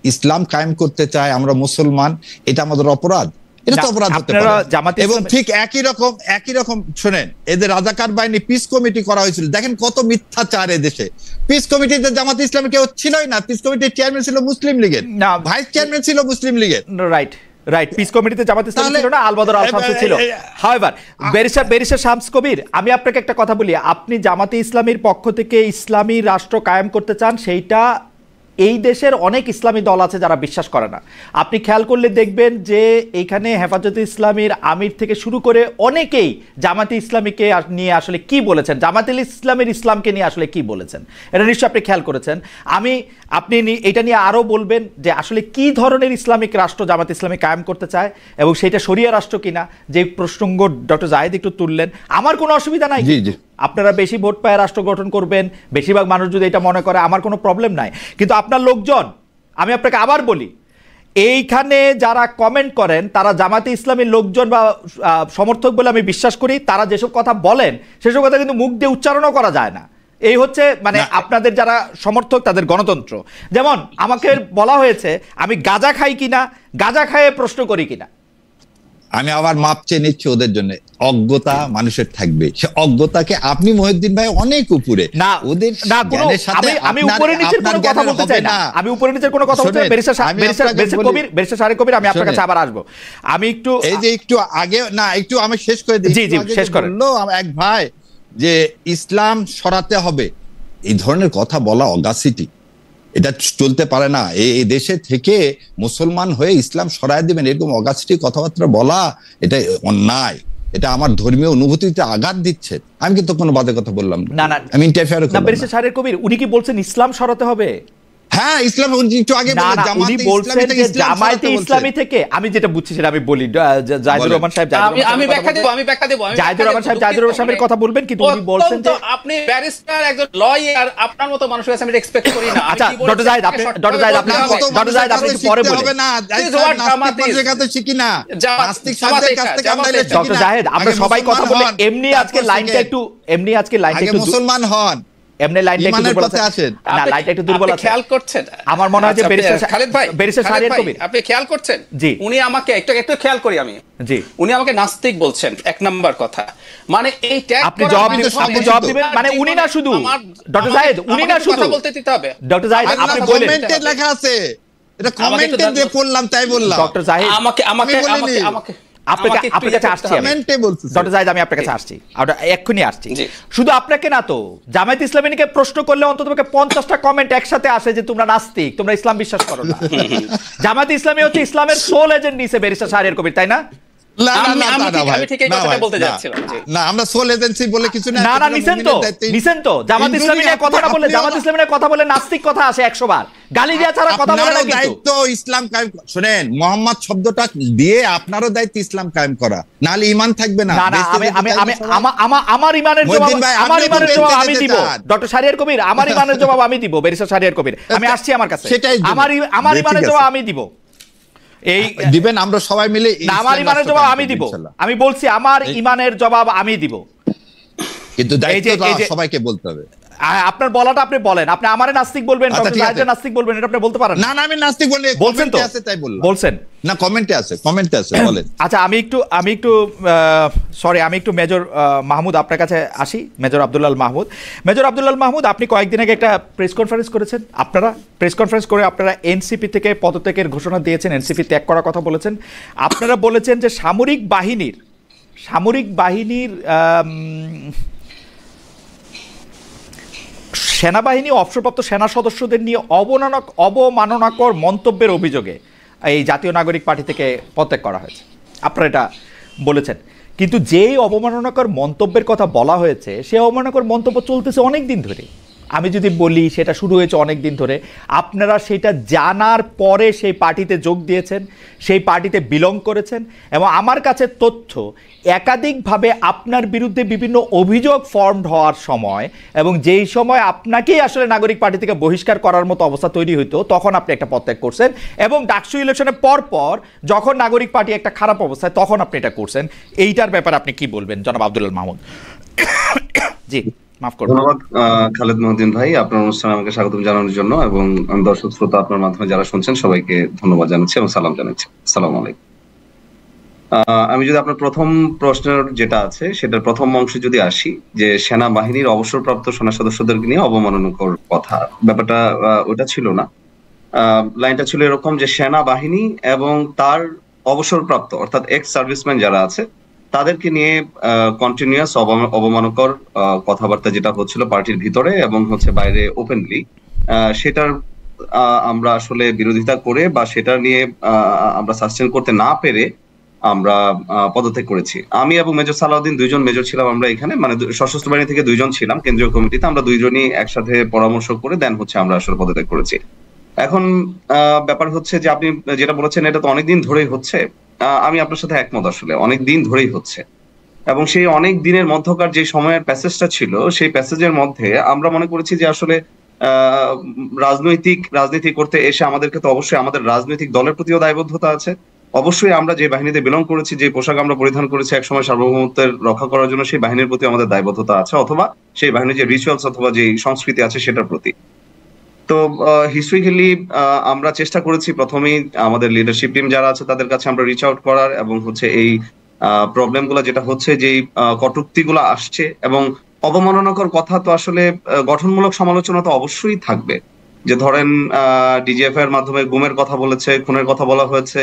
S3: ইসলাম কায়েম করতে চায়, আমরা মুসলমান, এটা আমাদের অপরাধ? এটা তো অপরাধ হতে পারে। এবং ঠিক একই রকম শোনেন, এদের রাজাকার বাহিনী পিস কমিটি করা হয়েছিল, দেখেন কত মিথ্যাচার এদেশে। পিস কমিটিতে জামাত ইসলামী কেউ ছিলই না, পিস কমিটির চেয়ারম্যান ছিল মুসলিম লীগের, ভাইস চেয়ারম্যান ছিল মুসলিম লীগের।
S1: রাইট, পিস কমিটিতে জামাত ইসলামী ছিল না, আলবদর আল শামস ছিল। হাওয়েভার ব্যারিস্টার শামস কবির, আমি আপনাকে একটা কথা বলি, আপনি জামাতে ইসলামীর পক্ষ থেকে ইসলামী রাষ্ট্র কায়েম করতে চান, সেইটা এই দেশের অনেক ইসলামী দল আছে যারা বিশ্বাস করে না। আপনি খেয়াল করলে দেখবেন যে এইখানে হেফাজতে ইসলামীর আমির থেকে শুরু করে অনেকেই জামাতে ইসলামীকে নিয়ে আসলে কি বলেছেন, জামাতে ইসলামের ইসলামকে নিয়ে আসলে কি বলেছেন, এটা নিশ্চয়ই আপনি খেয়াল করেছেন। আপনি এটা নিয়ে আরও বলবেন যে আসলে কি ধরনের ইসলামিক রাষ্ট্র জামাতে ইসলামী কায়েম করতে চায়, এবং সেটা শরিয়া রাষ্ট্র কিনা, যে প্রসঙ্গ ডক্টর জায়েদ একটু তুললেন। আমার কোনো অসুবিধা নাই, আপনারা বেশি ভোট পায় রাষ্ট্র গঠন করবেন, বেশিরভাগ মানুষ যদি এটা মনে করে, আমার কোনো প্রবলেম নাই। কিন্তু আপনার লোকজন, আমি আপনাকে আবার বলি, এইখানে যারা কমেন্ট করেন তারা জামাতে ইসলামীর লোকজন বা সমর্থক বলে আমি বিশ্বাস করি। তারা যেসব কথা বলেন সেসব কথা কিন্তু মুখ দিয়ে উচ্চারণও করা যায় না। এই হচ্ছে মানে আপনাদের যারা সমর্থক তাদের গণতন্ত্র। যেমন আমাকে বলা হয়েছে আমি গাঁজা খাই কিনা, গাঁজা খাইয়ে প্রশ্ন করি কিনা।
S3: আমি আবার মাপ চেয়ে নিচ্ছি ওদের জন্য। অজ্ঞতা মানুষের থাকবে, সে অজ্ঞতাকে আপনি মহিউদ্দিন ভাই অনেক উপরে
S1: না, ওদের আমি উপরে নিচের কোনো কথা বলতে চাই না, আমি উপরে নিচের কোনো কথা বলতে চাই। ব্যারিস্টার শাহরিয়ার কবির, আমি আপনার কাছে আবার আসবো। আমি একটু
S3: আগে না, একটু আমি শেষ করে দিই।
S1: জি শেষ করেন।
S3: এক ভাই যে ইসলাম সরাতে হবে, এই ধরনের কথা বলা অগাসিটি, এটা চলতে পারে না। এই দেশে থেকে মুসলমান হয়ে ইসলাম সরায় দিবেন এরকম অগাস্টি কথাবার্তা বলা, এটা অন্যায়। এটা আমার ধর্মীয় অনুভূতিতে আঘাত দিচ্ছে। আমি কিন্তু কোনো বাজে কথা বললাম
S1: না,
S3: আমি ইন্টারফেয়ার করলাম না।
S1: ব্যারিস্টার শাহরিয়ার কবির, উনি কি বলছেন ইসলাম সরাতে হবে?
S3: হ্যাঁ ইসলাম একটু আগে
S1: না
S3: বলে
S1: না, উনি বলছেন যে জামায়াতে ইসলামী থেকে, আমি যেটা বুঝছি সেটা আমি বলি, জাহিদুর রহমান সাহেব,
S2: আমি ব্যাখ্যা দেব
S1: জাহিদুর রহমান সাহেবের কথা বলবেন, কিন্তু উনি বলছেন যে
S2: আপনি ব্যারিস্টার, একজন লয়ার, আপনার মতো মানুষের কাছে আমি এক্সপেক্ট করি না।
S1: আচ্ছা ডক্টর জাহিদ, আপনি একটু পরে বলেন।
S3: হবে না, নাস্তিক কাছে শিখি না, নাস্তিক সাহেবের কাছ থেকে আমরা শিখি না।
S1: ডক্টর জাহিদ, আমরা সবাই কথা বলে এমনি আজকে লাইনটা একটু
S3: মুসলমান হন,
S1: এমনি লাইনটা একটু দুর্বল আছে না, লাইনটা একটু দুর্বল আছে,
S2: খেয়াল করছেন?
S1: আমার মনে হয় যে
S2: খালেদ ভাই,
S1: শাহরিয়ার কবির,
S2: আপনি খেয়াল করছেন?
S1: জি,
S2: উনি আমাকে একটু খেয়াল করি আমি,
S1: জি,
S2: উনি আমাকে নাস্তিক বলছেন, এক নাম্বার কথা। মানে এই ট্যাগ
S1: আপনি জবাব দিবেন, মানে উনি না শুধু ডক্টর জাহিদ, উনি না শুধু
S2: বলতে দিতে হবে।
S3: ডক্টর জাহিদ আপনি বলেন, কমেন্টে লেখা আছে, এটা কমেন্টে দিয়ে পড়লাম তাই বললাম।
S1: ডক্টর জাহিদ আপনার কাছে আসছি, ডক্টর জাহিদ আমি আপনার কাছে আসছি, এক্ষুনি আসছি। শুধু আপনাকে না তো, জামায়াত ইসলামীকে প্রশ্ন করলে অন্তত 50টা কমেন্ট একসাথে আসে যে তোমরা নাস্তিক, তোমরা ইসলাম বিশ্বাস করো না। জামায়াত ইসলামী হচ্ছে ইসলামের সোল এজেন্ট নিছে ব্যারিস্টার শাহরিয়ার কবির, তাই না? জামাত ইসলামী কথা বলে নাস্তিক কথা আসে 100 বার, গালি দেওয়া ছাড়া কথা বলে না।
S3: দায়িত্ব ইসলাম কায়েম, শুনেন মোহাম্মদ শব্দটা দিয়ে আপনারও দায়িত্ব ইসলাম কায়েম করা, নাহলে ঈমান থাকবে না।
S1: আমার ঈমানের জবাব আমি দিব, ডক্টর শাহরিয়ার কবির, আমার ঈমানের জবাব আমি দিব, ব্যারিস্টার শাহরিয়ার কবির, আমি আসছি আমার কাছে, আমার ঈমানের জবাব আমি দিব। এই
S3: দিবেন, আমরা সবাই মিলে
S1: আমার ঈমানের জবাব আমি দিব, আমি বলছি আমার ঈমানের জবাব আমি দিব,
S3: কিন্তু দায়িত্ব সবাইকে বলতে হবে।
S1: আপনার বলাটা আপনি বলেন, আপনি আমারে নাস্তিক বলবেন, ডক্টর জাহিদ নাস্তিক বলবেন, এটা আপনি বলতে পারেন
S3: না? না আমি নাস্তিক বলি,
S1: বলছেন তো,
S3: তাই বললাম,
S1: বলছেন
S3: না কমেন্টে আছে বলেন।
S1: আচ্ছা আমি একটু সরি, আমি একটু মেজর মাহমুদ আপনার কাছে আসি। মেজর আব্দুল্লাহ মাহমুদ, আপনি কয়েকদিন আগে একটা প্রেস কনফারেন্স করেছেন, আপনারা এনসিপি থেকে পদত্যাগের ঘোষণা দিয়েছেন, এনসিপি ত্যাগ করার কথা বলেছেন। আপনারা বলেছেন যে সামরিক বাহিনীর সেনাবাহিনী অবসরপ্রাপ্ত সেনা সদস্যদের নিয়ে অবমাননাকর মন্তব্যের অভিযোগে এই জাতীয় নাগরিক পার্টি থেকে পদত্যাগ করা হয়েছে, আপনারা এটা বলেছেন। কিন্তু যেই অবমাননাকর মন্তব্যের কথা বলা হয়েছে, সেই অবমাননাকর মন্তব্য চলতেছে অনেক দিন ধরে। আমি যদি বলি সেটা শুরু হয়েছে অনেক দিন ধরে, আপনারা সেটা জানার পরে সেই পার্টিতে যোগ দিয়েছেন, সেই পার্টিতে বিলং করেছেন, এবং আমার কাছে তথ্য একাধিকভাবে আপনার বিরুদ্ধে বিভিন্ন অভিযোগ ফর্মড হওয়ার সময়, এবং যেই সময় আপনাকেই আসলে নাগরিক পার্টি থেকে বহিষ্কার করার মতো অবস্থা তৈরি হইতো, তখন আপনি একটা পদত্যাগ করছেন, এবং ডাকসু ইলেকশনের পর যখন নাগরিক পার্টি একটা খারাপ অবস্থায়, তখন আপনি এটা করছেন। এইটার ব্যাপারে আপনি কি বলবেন জনাব আব্দুল্লাহ মাহমুদ? জি
S4: ধন্যবাদ খালেদ মহিউদ্দিন ভাই, আপনার অনুষ্ঠানে আমাকে স্বাগতম জানানোর জন্য, এবং দর্শক শ্রোতা আপনার মাধ্যমে যারা শুনছেন সবাইকে ধন্যবাদ জানাচ্ছি এবং সালাম জানাচ্ছি। আসসালামু আলাইকুম। আমি যদি আপনার প্রথম প্রশ্নের যেটা আছে সেটার প্রথম অংশে যদি আসি, যে সেনাবাহিনীর অবসরপ্রাপ্ত সেনা সদস্যদেরকে নিয়ে অবমাননাকর কথা, ব্যাপারটা ওটা ছিল না। লাইনটা ছিল এরকম যে সেনাবাহিনী এবং তার অবসরপ্রাপ্ত অর্থাৎ এক্স সার্ভিসম্যান যারা আছে তাদেরকে নিয়ে কন্টিনিউয়াস অবমাননাকর কথাবার্তা যেটা হচ্ছিল পার্টির ভিতরে এবং হচ্ছে বাইরে ওপেনলি, সেটার আমরা আসলে বিরোধিতা করে বা সেটা নিয়ে আমরা সাস্টেন করতে না পেরে আমরা পদত্যাগ করেছি। আমি এবং মেজর সালাউদ্দিন দুইজন মেজর ছিলাম আমরা এখানে, মানে সশস্ত্র বাহিনী থেকে দুইজন ছিলাম কেন্দ্রীয় কমিটিতে, আমরা দুইজনই একসাথে পরামর্শ করে দেন হচ্ছে আমরা আসলে পদত্যাগ করেছি। এখন ব্যাপার হচ্ছে যে আপনি যেটা বলেছেন এটা তো অনেকদিন ধরেই হচ্ছে, আমি আপনার সাথে একমত, আসলে অনেক দিন ধরেই হচ্ছে, এবং সেই অনেক দিনের মধ্যকার যে সময়ের প্যাসেজটা ছিল সেই প্যাসেজের মধ্যে আমরা মনে করেছি যে আসলে রাজনীতি করতে এসে আমাদেরকে তো অবশ্যই আমাদের রাজনৈতিক দলের প্রতিও দায়বদ্ধতা আছে। অবশ্যই আমরা যে বাহিনীতে বিলং করেছি, যে পোশাক আমরা পরিধান করেছি একসময় সার্বভৌমত্বের রক্ষা করার জন্য, সেই বাহিনীর প্রতি আমাদের দায়বদ্ধতা আছে, অথবা সেই বাহিনীর যে রিচুয়ালস অথবা যে সংস্কৃতি আছে সেটার প্রতি। তো হিস্ট্রিক্যালি আমরা চেষ্টা করেছি প্রথমেই আমাদের লিডারশিপ টিম যারা আছে তাদের কাছে আমরা রিচ আউট করার, এবং হচ্ছে এই প্রবলেম গুলা যেটা হচ্ছে যে কটূক্তি গুলা আসছে এবং অবমাননাকর কথা, তো আসলে গঠনমূলক সমালোচনা তো অবশ্যই থাকবে। যে ধরেন ডিজিএফ এর মাধ্যমে গুমের কথা বলেছে, খুনের কথা বলা হয়েছে,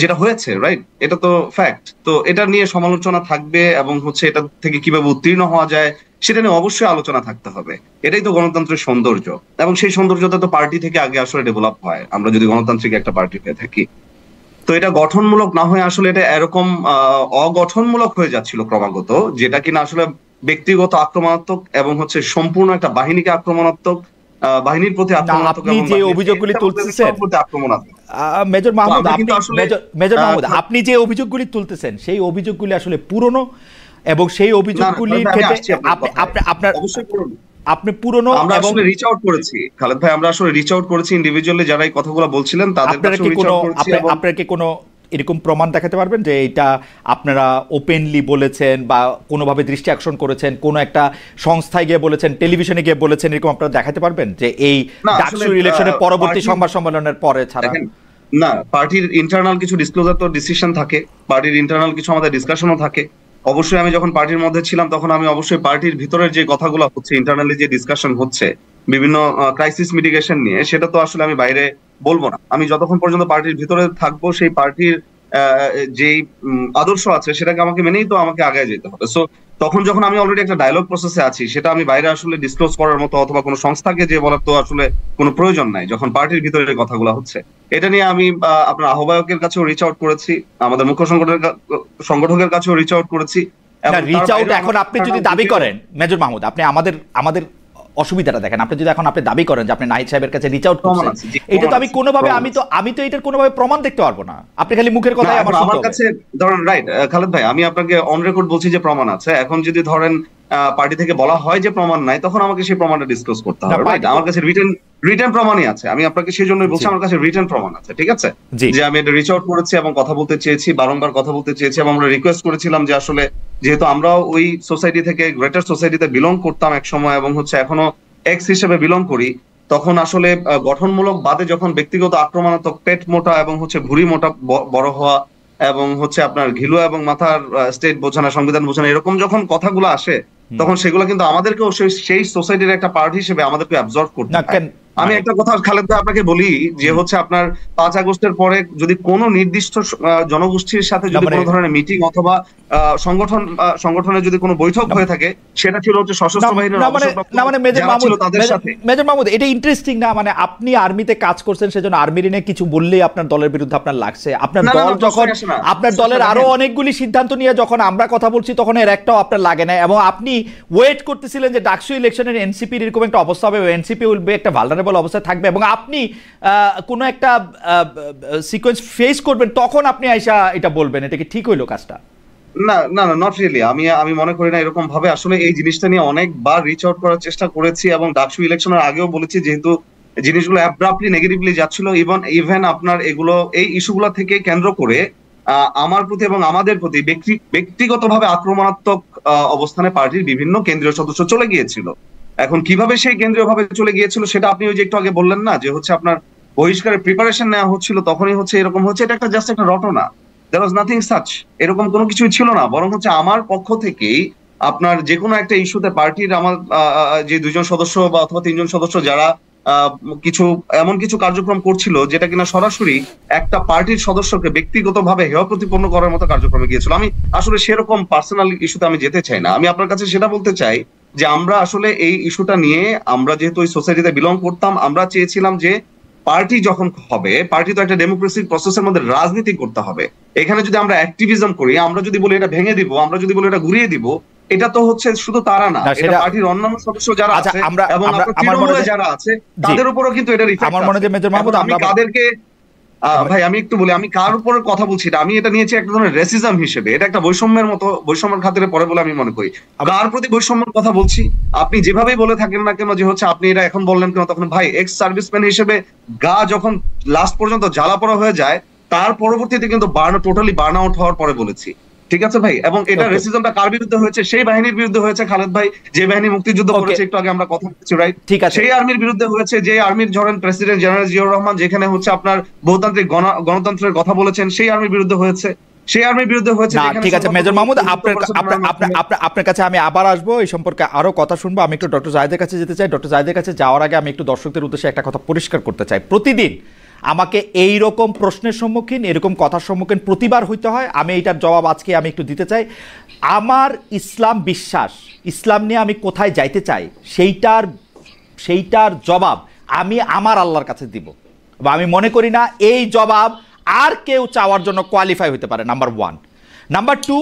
S4: যেটা হয়েছে রাইট, এটা তো ফ্যাক্ট। তো এটা নিয়ে সমালোচনা থাকবে এবং হচ্ছে এটা থেকে কিভাবে উত্তীর্ণ হওয়া যায় সেটা নিয়ে অবশ্যই আলোচনা থাকতে হবে। এটাই তো গণতন্ত্রের সৌন্দর্য, এবং সেই সৌন্দর্যটা তো পার্টি থেকে আগে আসলে ডেভেলপ হয়, আমরা যদি গণতান্ত্রিক একটা পার্টি হয়ে থাকি। তো এটা গঠনমূলক না হয়ে আসলে এটা এরকম অগঠনমূলক হয়ে যাচ্ছিল ক্রমাগত, যেটা কিনা আসলে ব্যক্তিগত আক্রমণাত্মক এবং হচ্ছে সম্পূর্ণ একটা বাহিনীকে আক্রমণাত্মক বাহিনীর প্রতি আক্রমণাত্মক
S1: আপনি যে অভিযোগগুলি তুলতেছেন মেজর মাহমুদ, মেজর মাহমুদ, আপনি যে অভিযোগগুলি তুলতেছেন সেই অভিযোগগুলি আসলে পুরনো, এবং সেই অভিযোগগুলির ক্ষেত্রে আপনার আপনি পুরনো,
S4: আমরা আসলে রিচ আউট করেছি খালেদ ভাই, আমরা আসলে রিচ আউট করেছি ইন্ডিভিজুয়ালি যারা এই কথাগুলো বলছিলেন তাদের কাছে রিচ আউট করেছি।
S1: আপনারা কি কোনো এরকম প্রমাণ দেখাতে পারবেন যে এটা আপনারা ওপেনলি বলেছেন বা কোনোভাবে দৃষ্টি আকর্ষণ করেছেন, কোনো একটা সংস্থায় গিয়ে বলেছেন, টেলিভিশনে গিয়ে বলেছেন, এরকম আপনারা দেখাতে পারবেন যে এই ডাকসু ইলেকশনের পরবর্তী সংবাদ সম্মেলনের পরে ছাড়া?
S4: না, পার্টির ইন্টারনাল কিছু ডিসক্লোজার তো ডিসিশন থাকে, পার্টির ইন্টারনাল কিছু আমাদের ডিসকাশনও থাকে। অবশ্যই আমি যখন পার্টির মধ্যে ছিলাম তখন আমি অবশ্যই পার্টির ভিতরের যে কথাগুলো হচ্ছে, ইন্টারনালি যে ডিসকাশন হচ্ছে বিভিন্ন ক্রাইসিস মিটিগেশন নিয়ে, সেটা তো আসলে আমি বাইরে বলবো না। আমি যতক্ষণ পর্যন্ত পার্টির ভিতরে থাকবো সেই পার্টির যেই আদর্শ আছে সেটাকে আমাকে মেনেই তো আমাকে আগে যেতে হবে। সো তখন যখন আমি অলরেডি একটা ডায়লগ প্রসেসে আছি, সেটা আমি বাইরে আসলে ডিসক্লোজ করার মতো অথবা কোনো সংস্থাকে যে বলার তো আসলে কোনো প্রয়োজন নাই যখন পার্টির ভিতরে কথাগুলো হচ্ছে। এটা নিয়ে আমি আপনার আহ্বায়কের কাছেও রিচ আউট করেছি, আমাদের মুখ্য সংগঠকের কাছেও রিচ আউট করেছি।
S1: রিচ আউট এখন আপনি যদি দাবি করেন মেজর মাহমুদ, আপনি আমাদের অসুবিধাটা দেখেন, আপনি যদি এখন আপনি দাবি করেন যে আপনি নাহিদ সাহেবের কাছে রিচ আউট করছেন, এটা তো আমি কোনোভাবে আমি তো এটার কোনোভাবে প্রমাণ দেখতে পারবো না। আপনি খালি মুখের কথাই
S4: আমার কাছে ধরেন, রাইট খালেদ ভাই, আমি আপনাকে অন রেকর্ড বলছি যে প্রমাণ আছে। এখন যদি ধরেন পার্টি থেকে বলা হয় যে প্রমাণ নাই, তখন আমাকে সেই প্রমাণটা ডিসক্লোজ করতে হবে। রাইট, আমার কাছে রিটেন প্রমাণই আছে, আমি আপনাকে সেই জন্যই বলছি আমার কাছে রিটেন প্রমাণ আছে। ঠিক আছে, যে আমি এটা রিচ আউট করেছি এবং কথা বলতে চেয়েছি, বারংবার কথা বলতে চেয়েছি, এবং আমরা রিকোয়েস্ট করেছিলাম যে আসলে যেহেতু আমরাও ওই সোসাইটি থেকে গ্রেটার সোসাইটিতে বিলং করতাম এক সময়, এবং হচ্ছে এখনো এক্স হিসেবে বিলং করি, তখন আসলে গঠনমূলক বাদে যখন ব্যক্তিগত আক্রমণাত্মক, পেট মোটা এবং হচ্ছে ভুঁড়ি মোটা বড় হওয়া, এবং হচ্ছে আপনার ঘিলুয়া এবং মাথার স্টেট বোঝানো, সংবিধান বোঝানো, এরকম যখন কথাগুলো আসে, তখন সেগুলো কিন্তু আমাদেরকেও সেই সোসাইটির একটা পার্ট হিসেবে আমাদেরকে অ্যাবজর্ব করতে হয়। আমি একটা কথা খালেদ ভাই আপনাকে বলি, যে হচ্ছে আপনার 5 আগস্টের পরে যদি কোনো নির্দিষ্ট জনগোষ্ঠীর সাথে যদি কোনো ধরনের মিটিং অথবা সংগঠনের যদি কোনো বৈঠক হয়ে থাকে, সেটা ছিল হচ্ছে সশস্ত্র বাহিনীর
S1: মেজর মাহমুদ। এটা ইন্টারেস্টিং না, মানে আপনি আর্মিতে কাজ করছেন সেজন্য আর্মির নিয়ে কিছু বললেই আপনার দলের বিরুদ্ধে আপনার লাগছে। আপনার দল যখন আপনার দলের আরো অনেকগুলি সিদ্ধান্ত নিয়ে যখন আমরা কথা বলছি, তখন এর একটাও আপনার লাগে না, এবং আপনি ওয়েট করতেছিলেন যে ডাকসু ইলেকশনের এনসিপির এরকম একটা অবস্থা হবে, এনসিপি উইল বি একটা ভালনারেবল অবস্থায় থাকবে, এবং আপনি কোনো একটা সিকোয়েন্স ফেস করবেন, তখন আপনি আইসা এটা বলবেন। এটা কি ঠিক হইলো কাজটা?
S4: না না না, নট রিয়েলি। আমি মনে করি না এরকম ভাবে। আসলে এই জিনিসটা নিয়ে অনেকবার রিচ আউট করার চেষ্টা করেছি, এবং ডাকসু ইলেকশনের আগেও বলেছি, যেহেতু জিনিসগুলো অ্যাব্রাপ্টলি নেগেটিভলি যাচ্ছিল, ইভেন আপনার এগুলো এই ইস্যুগুলো থেকে কেন্দ্র করে আমার প্রতি এবং আমাদের প্রতি ব্যক্তিগতভাবে আক্রমণাত্মক অবস্থানে পার্টির বিভিন্ন কেন্দ্রীয় সদস্য চলে গিয়েছিল। এখন কিভাবে সেই কেন্দ্রীয় ভাবে চলে গিয়েছিল সেটা আপনি ওই যে একটু আগে বললেন না, যে হচ্ছে আপনার বহিষ্কারের প্রিপারেশন নেওয়া হচ্ছিল, তখনই হচ্ছে এরকম হচ্ছে। এটা একটা জাস্ট একটা রটনা, there was nothing such, এরকম কোনো কিছুই ছিল না। বরং হচ্ছে আমার পক্ষ থেকেই আপনার যে কোনো একটা ইস্যুতে পার্টির আমার যে 2 জন সদস্য বা অথবা 3 জন সদস্য যারা এমন কিছু কার্যক্রম করছিল যেটা কিনা সরাসরি একটা পার্টির সদস্যকে ব্যক্তিগতভাবে হেয় প্রতিপন্ন করার মতো কার্যক্রমে গিয়েছিল। আমি আসলে সেরকম পার্সোনাল ইস্যুতে আমি যেতে চাই না। আমি আপনার কাছে সেটা বলতে চাই যে আমরা আসলে এই ইস্যুটা নিয়ে, আমরা যেহেতু ওই সোসাইটিতে বিলং করতাম, আমরা চেয়েছিলাম যে পার্টি যখন হবে, পার্টি তো একটা ডেমোক্রেসিক প্রসেসের মধ্যে রাজনীতি করতে হবে। এখানে যদি আমরা অ্যাক্টিভিজম করি, আমরা যদি বলি এটা ভেঙে দিব, আমরা যদি বলি এটা ঘুরিয়ে দিব, এটা তো হচ্ছে শুধু তারা না, এটা পার্টির অন্যান্য সদস্য যারা আছে এবং তৃণমূলে যারা আছে তাদের উপরও কিন্তু এটা রিফ্লেক্ট আছে। আমি কাদেরকে ভাই আমি একটু বলি, আমি কার উপর কথা বলছি, আমি এটা নিয়েছি একটা ধরনের রেসিজম হিসেবে। এটা একটা বৈষম্যের মতো, বৈষম্যের খাতিরে পড়ে বলে আমি মনে করি। কার প্রতি বৈষম্যের কথা বলছি, আপনি যেভাবেই বলে থাকেন না কেন যে হচ্ছে আপনি এটা এখন বললেন কেন, তখন ভাই এক্স সার্ভিসম্যান হিসেবে গা যখন লাস্ট পর্যন্ত জ্বালা পড়া হয়ে যায়, তার পরবর্তীতে কিন্তু টোটালি বার্ন আউট হওয়ার পরে বলেছি। ঠিক আছে ভাই, এবং এটা রেসিজমটা কার বিরুদ্ধে হয়েছে? সেই বাহিনীর বিরুদ্ধে হয়েছে খালেদ ভাই, যে বাহিনী মুক্তিযুদ্ধ করেছে, একটু আগে আমরা কথা বলছি, রাইট? ঠিক আছে, সেই আর্মির বিরুদ্ধে হয়েছে, যে আর্মির ধরেন প্রেসিডেন্ট জেনারেল জিয়াউর রহমান যেখানে হচ্ছে আপনার বহুতান্ত্রিক গণতন্ত্রের কথা বলেছেন, সেই আর্মির বিরুদ্ধে হয়েছে, সেই আর্মির বিরুদ্ধে হয়েছে। ঠিক আছে মেজর মাহমুদ,
S1: আপনার কাছে আমি আবার আসবো, এই সম্পর্কে আরো কথা শুনবো। আমি একটু ডক্টর জাহিদের কাছে যেতে চাই। ডক্টর জাহিদের কাছে যাওয়ার আগে আমি একটু দর্শকদের উদ্দেশ্যে একটা কথা পরিষ্কার করতে চাই। প্রতিদিন আমাকে এই রকম প্রশ্নের সম্মুখীন, এরকম কথার সম্মুখীন প্রতিবার হইতে হয়। আমি এইটার জবাব আজকে আমি একটু দিতে চাই। আমার ইসলাম বিশ্বাস, ইসলাম নিয়ে আমি কোথায় যাইতে চাই, সেইটার জবাব আমি আমার আল্লাহর কাছে দিব, বা আমি মনে করি না এই জবাব আর কেউ চাওয়ার জন্য কোয়ালিফাই হতে পারে, নাম্বার 1। নাম্বার 2,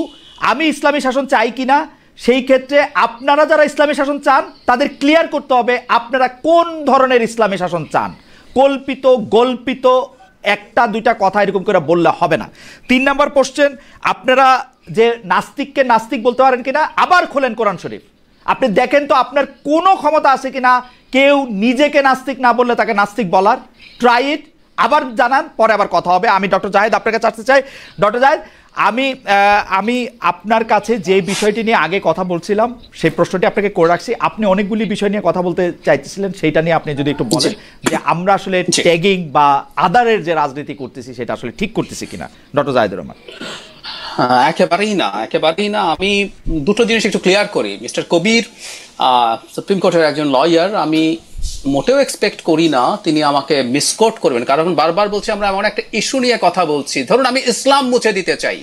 S1: আমি ইসলামী শাসন চাই কিনা সেই ক্ষেত্রে আপনারা যারা ইসলামী শাসন চান তাদের ক্লিয়ার করতে হবে আপনারা কোন ধরনের ইসলামী শাসন চান। কল্পিত গল্পিত একটা দুইটা কথা এরকম করে বললে হবে না। 3 নম্বর কোশ্চেন, আপনারা যে নাস্তিককে নাস্তিক বলতে পারেন কিনা, আবার খোলেন কোরআন শরীফ, আপনি দেখেন তো আপনার কোনো ক্ষমতা আছে কিনা কেউ নিজেকে নাস্তিক না বললে তাকে নাস্তিক বলার। ট্রাই ইট, আবার জানান, পরে আবার কথা হবে। আমি ডক্টর জাহেদ আপনার কাছে আসতে চাই। ডক্টর জাহেদ, আমি আপনার কাছে যে বিষয়টি নিয়ে আগে কথা বলছিলাম সেই প্রশ্নটি আপনাকে করে রাখছি। আপনি অনেকগুলি বিষয় নিয়ে কথা বলতে চাইতেছিলেন, সেইটা নিয়ে আপনি যদি একটু বলেন যে আমরা আসলে ট্যাগিং বা আদারের যে রাজনীতি করতেছি সেটা আসলে ঠিক করতেছি কিনা। ডক্টর জাহেদুর রহমান।
S2: একেবারেই না। আমি দুটো জিনিস একটু ক্লিয়ার করি। মিস্টার কবির সুপ্রিম কোর্টের একজন লয়ার, আমি মোটেও এক্সপেক্ট করি না তিনি আমাকে মিসকোট করবেন, কারণ বারবার বলছি আমরা এমন একটা ইস্যু নিয়ে কথা বলছি, ধরুন আমি ইসলাম মুছে দিতে চাই,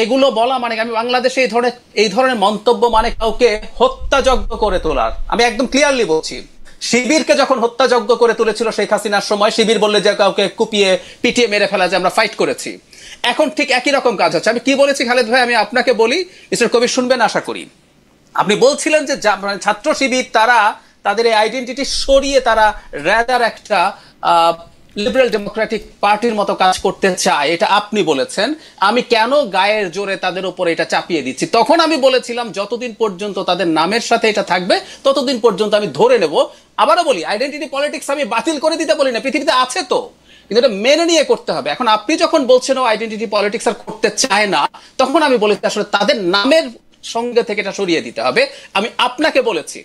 S2: এগুলো বলা মানে আমি বাংলাদেশে এই ধরনের মন্তব্য মানে কাউকে হত্যাযজ্ঞ করে তোলার। আমি একদম ক্লিয়ারলি বলছি, শিবিরকে যখন হত্যাযজ্ঞ করে তুলেছিল শেখ হাসিনার সময়, শিবির বললে যে কাউকে কুপিয়ে পিটিয়ে মেরে ফেলা যে আমরা ফাইট করেছি, এখন ঠিক একই রকম কাজ হচ্ছে। আমি কি বলেছি খালেদ ভাই, আমি আপনাকে বলি, মিস্টার কবির শুনবেন আশা করি। আপনি বলছিলেন যে ছাত্র শিবির তারা তাদের এই আইডেন্টিটি সরিয়ে তারা রাদার একটা লিবারেল ডেমোক্রেটিক পার্টির মতো কাজ করতে চায়, এটা আপনি বলেছেন। আমি কেন গায়ের জোরে তাদের উপর এটা চাপিয়ে দিচ্ছি, তখন আমি বলেছিলাম যতদিন পর্যন্ত তাদের নামের সাথে এটা থাকবে ততদিন পর্যন্ত আমি ধরে নেব। আবারও বলি, আইডেন্টিটি পলিটিক্স আমি বাতিল করে দিতে বলি না, পৃথিবীতে আছে তো, কিন্তু এটা মেনে নিয়ে করতে হবে। এখন আপনি যখন বলছেন আইডেন্টিটি পলিটিক্স আর করতে চায় না, তখন আমি বলেছি আসলে তাদের নামের সঙ্গে থেকে এটা সরিয়ে দিতে হবে। আমি আপনাকে বলেছি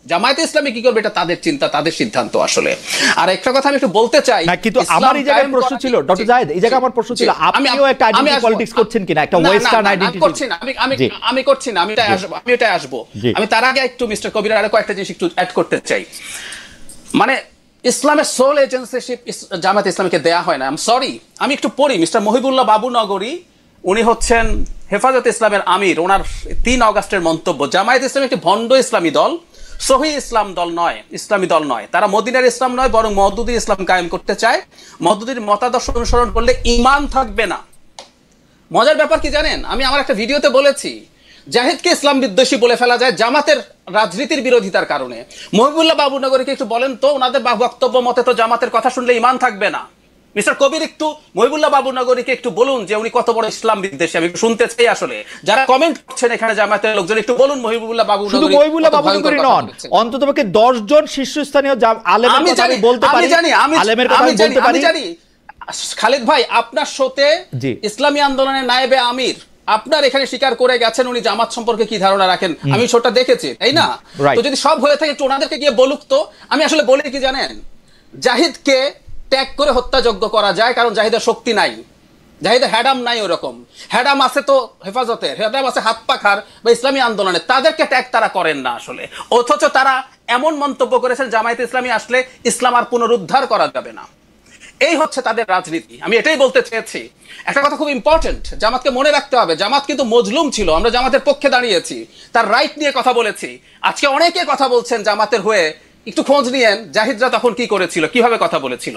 S2: জামায়াতে ইসলামী কি করবে এটা তাদের চিন্তা, তাদের সিদ্ধান্ত আসলে। আর একটা কথা আমি একটু বলতে চাই
S1: না, কিন্তু আমার এই জায়গায় প্রশ্ন ছিল ডক্টর জাহেদ, এই জায়গায় আমার প্রশ্ন ছিল আপনিও একটা আইডেন্টিটি পলিটিক্স করছেন কিনা, একটা ওয়েস্টার্ন আইডেন্টিটি করছি না।
S2: আমি করছি না, আমি এটাই আসবো। আমি তার আগে একটু মিস্টার কবির আরো কয়েকটা জিনিস একটু অ্যাড করতে চাই। মানে ইসলামের সোল এজেন্সিশিপ জামায়াতে ইসলামীকে দেয়া হয় না। আই এম সরি, আমি একটু পড়ি। মিস্টার মহিবুল্লাহ বাবু নগরী, উনি হচ্ছেন হেফাজতে ইসলামের আমির, ওনার 3 অগাস্টের মন্তব্য, জামায়াত ইসলামী একটি ভণ্ড ইসলামী দল, সহি ইসলাম দল নয়, ইসলামী দল নয়। তারা মদিনার ইসলাম নয়, বরং মওদুদি ইসলাম কায়েম করতে চায়। মওদুদির মতাদর্শ অনুসরণ করলে ঈমান থাকবে না। মজার ব্যাপার কি জানেন, আমি আমার একটা ভিডিওতে বলেছি জাহিদকে ইসলাম বিদ্বেষী বলে ফেলা যায় জামাতের রাজনীতির বিরোধিতার কারণে। মহিবুল্লাহ বাবুনগরীকে একটু বলেন তো, ওনাদের বক্তব্য মতে তো জামাতের কথা শুনলে ঈমান থাকবে না। মিস্টার কবির একটু মহিবুল্লাহ বাবুনগরীকে একটু বলুন যে উনি কত বড় ইসলাম বিদ্বেষী। আমি একটু শুনতে চাই আসলে, যারা কমেন্ট করছেন এখানে জামায়াতের লোকজন, একটু বলুন মহিবুল্লাহ বাবুনগরী।
S1: শুধু মহিবুল্লাহ বাবুনগরী নন, অন্ততপক্ষে 10 জন শীর্ষস্থানীয় আলেমের কথা আমি বলতে পারি। আলেমের কথা বলতে পারি।
S2: খালেদ ভাই, আপনার শোতে ইসলামী আন্দোলনের নায়েবে আমির আপনার এখানে স্বীকার করে গেছেন উনি জামাত সম্পর্কে কি ধারণা রাখেন, আমি শোটা দেখেছি, তাই না? তো যদি সব হয়ে থাকে একটু ওনাদেরকে গিয়ে বলুক তো। আমি আসলে বলি কি জানেন, জাহিদকে ট্যাগ করে হত্যাযজ্ঞ করা যায়, কারণ জাহিদের শক্তি নাই, জাহিদের হ্যাডাম নাই। ওরকম হ্যাডাম আছে তো হেফাজতের, হ্যাডাম আছে হাত পাখার বা ইসলামী আন্দোলনের, তাদেরকে ট্যাগ তারা করেন না আসলে। অথচ তারা এমন মন্তব্য করেছেন জামায়াতে ইসলামী আসলে ইসলাম আর পুনরুদ্ধার করা যাবে না। এই হচ্ছে তাদের রাজনীতি। আমি এটাই বলতে চেয়েছি। একটা কথা খুব ইম্পর্টেন্ট, জামাতকে মনে রাখতে হবে, জামাত কিন্তু মজলুম ছিল, আমরা জামাতের পক্ষে দাঁড়িয়েছি, তার রাইট নিয়ে কথা বলেছি। আজকে অনেকে কথা বলছেন জামাতের হয়ে, একটু খোঁজ নিয়েন জাহিদরা তখন কি করেছিল, কিভাবে কথা বলেছিল।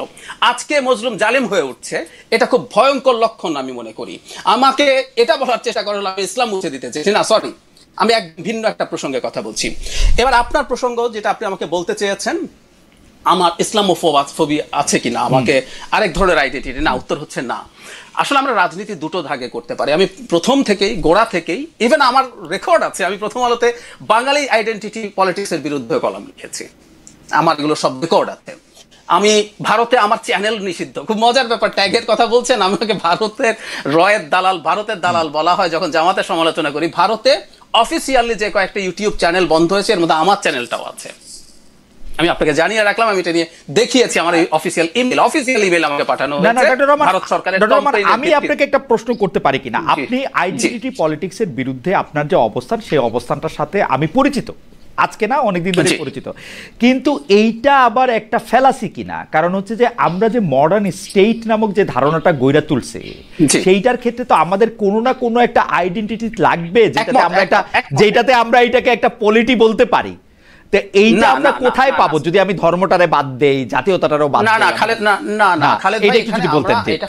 S2: আজকে মজলুম জালিম হয়ে উঠছে, এটা খুব ভয়ঙ্কর লক্ষণ আমি মনে করি। আমাকে এটা বলার চেষ্টা করা হলো আমি ইসলাম মুছে দিতে চেয়েছি না, সরি, আমি ভিন্ন একটা প্রসঙ্গে কথা বলছি। এবার আপনার প্রসঙ্গ যেটা আপনি আমাকে বলতে চেয়েছেন, আমার ইসলামোফোবি আছে কিনা, আমাকে আরেক ধরনের আইডেন্টিটি, না, উত্তর হচ্ছে না। আসলে আমরা রাজনীতি দুটো ভাগে করতে পারি। আমি প্রথম থেকেই, গোড়া থেকেই, ইভেন আমার রেকর্ড আছে, আমি প্রথম আলোতে বাঙালি আইডেন্টিটি পলিটিক্সের বিরুদ্ধে কলাম লিখেছি, আমার এগুলো সব রেকর্ড আছে। আমি ভারতে আমার চ্যানেল নিষিদ্ধ। খুব মজার ব্যাপার, ট্যাগের কথা বলছেন, আমাকে ভারতের ভারতের দালাল বলা হয় যখন জামাতের সমালোচনা করি। ভারতে অফিসিয়ালি যে কয়েকটা ইউটিউব চ্যানেল বন্ধ হয়েছে, এর মধ্যে আমার চ্যানেলটাও আছে। আমি আপনাকে জানিয়ে রাখলাম, আমি এটা নিয়ে দেখিয়েছি, আমার অফিসিয়াল ইমেল আমাকে পাঠানো হয়েছে ভারত সরকারের।
S1: আমি আপনাকে একটা প্রশ্ন করতে পারি কিনা, আপনি আইডেন্টিটি পলিটিক্সের বিরুদ্ধে আপনার যে অবস্থান, সেই অবস্থানটার সাথে আমি পরিচিত, আজকে না অনেকদিন ধরে পরিচিত, কিন্তু এইটা আবার একটা ফ্যালাসি কিনা। কারণ হচ্ছে যে আমরা যে মডার্ন স্টেট নামক যে ধারণাটা গইরা তুলছে, সেইটার ক্ষেত্রে তো আমাদের কোনো না কোনো একটা আইডেন্টিটি লাগবে, যেটাতে আমরা এটাকে একটা পলিটি বলতে পারি। তো এইটা আমরা কোথায় পাবো যদি আমি ধর্মটারে বাদ দেই, জাতীয়তাটারও বাদ দেই?
S2: না খালেদ না খালেদ ভাই,
S1: যদি বলতেন।
S2: এটা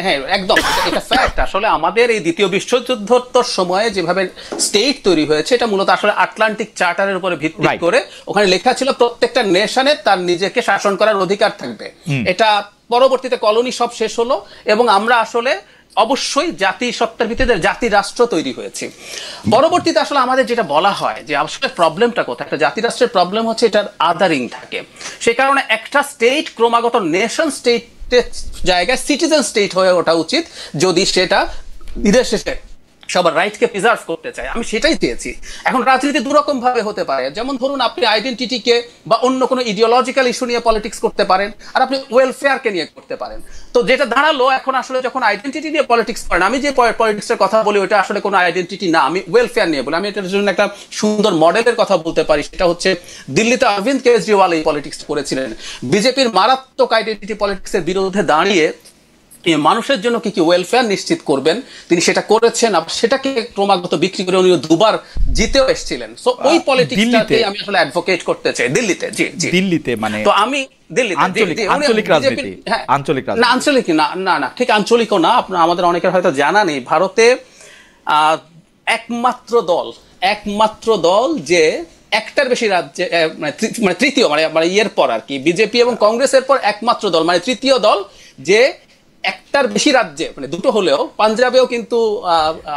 S2: হ্যাঁ একদম এটা ফ্যাক্ট। আসলে আমাদের এই দ্বিতীয় বিশ্বযুদ্ধোত্তর সময়ে যেভাবে স্টেট তৈরি হয়েছে, এটা মূলত আসলে আটলান্টিক চার্টারের উপরে ভিত্তি করে, ওখানে লেখা ছিল প্রত্যেকটা নেশনের তার নিজেকে শাসন করার অধিকার থাকবে। এটা পরবর্তীতে কলোনি সব শেষ হলো এবং আমরা আসলে অবশ্যই জাতি সত্তার ভিত্তিতে জাতি রাষ্ট্র তৈরি হয়েছে। পরবর্তীতে আসলে আমাদের যেটা বলা হয় যে আসলে প্রবলেমটা কোথায়, একটা জাতি রাষ্ট্রের প্রবলেম হচ্ছে এটার আদারিং থাকে। সে কারণে একটা স্টেট ক্রমাগত নেশন স্টেটের জায়গায় সিটিজেন স্টেট হয়ে ওঠা উচিত যদি সেটা বিদেশে সবার রাইটকে প্রিজার্ভ করতে চায়। আমি সেটাই চেয়েছি। এখন রাজনীতি দুরকম ভাবে হতে পারে, যেমন ধরুন আপনি আইডেন্টিটিকে বা অন্য কোনো ইডিওলজিক্যাল ইস্যু নিয়ে পলিটিক্স করতে পারেন, আর আপনি ওয়েলফেয়ারকে নিয়ে করতে পারেন। তো যেটা দাঁড়ালো এখন আসলে যখন আইডেন্টিটি নিয়ে পলিটিক্স করেন, আমি যে পলিটিক্সের কথা বলি ওটা আসলে কোনো আইডেন্টিটি না, আমি ওয়েলফেয়ার নিয়ে বলি। আমি এটার জন্য একটা সুন্দর মডেলের কথা বলতে পারি, সেটা হচ্ছে দিল্লিতে অরবিন্দ কেজরিওয়াল এই পলিটিক্স করেছিলেন। বিজেপির মারাত্মক আইডেন্টিটি পলিটিক্সের বিরুদ্ধে দাঁড়িয়ে মানুষের জন্য কি কি ওয়েলফেয়ার নিশ্চিত করবেন তিনি সেটা করেছেন, আর সেটাকে ক্রমাগত বিক্রি করে উনি দুবার জিতেও এসেছিলেন। সো ওই পলিটিক্সটাকে আমি আসলে অ্যাডভোকেট করতে চাই দিল্লিতে। জি জি, দিল্লিতে মানে তো আমি দিল্লিতে আঞ্চলিক রাজনীতি, আঞ্চলিক না ঠিক আঞ্চলিকও না। আপনার আমাদের অনেকের হয়তো জানা নেই, ভারতে একমাত্র দল যে একটার বেশি রাজ্যে মানে তৃতীয় মানে ইয়ের পর আর কি, বিজেপি এবং কংগ্রেসের পর একমাত্র দল মানে তৃতীয় দল যে একটার বেশি রাজ্যে মানে দুটো হলেও, পাঞ্জাবেও কিন্তু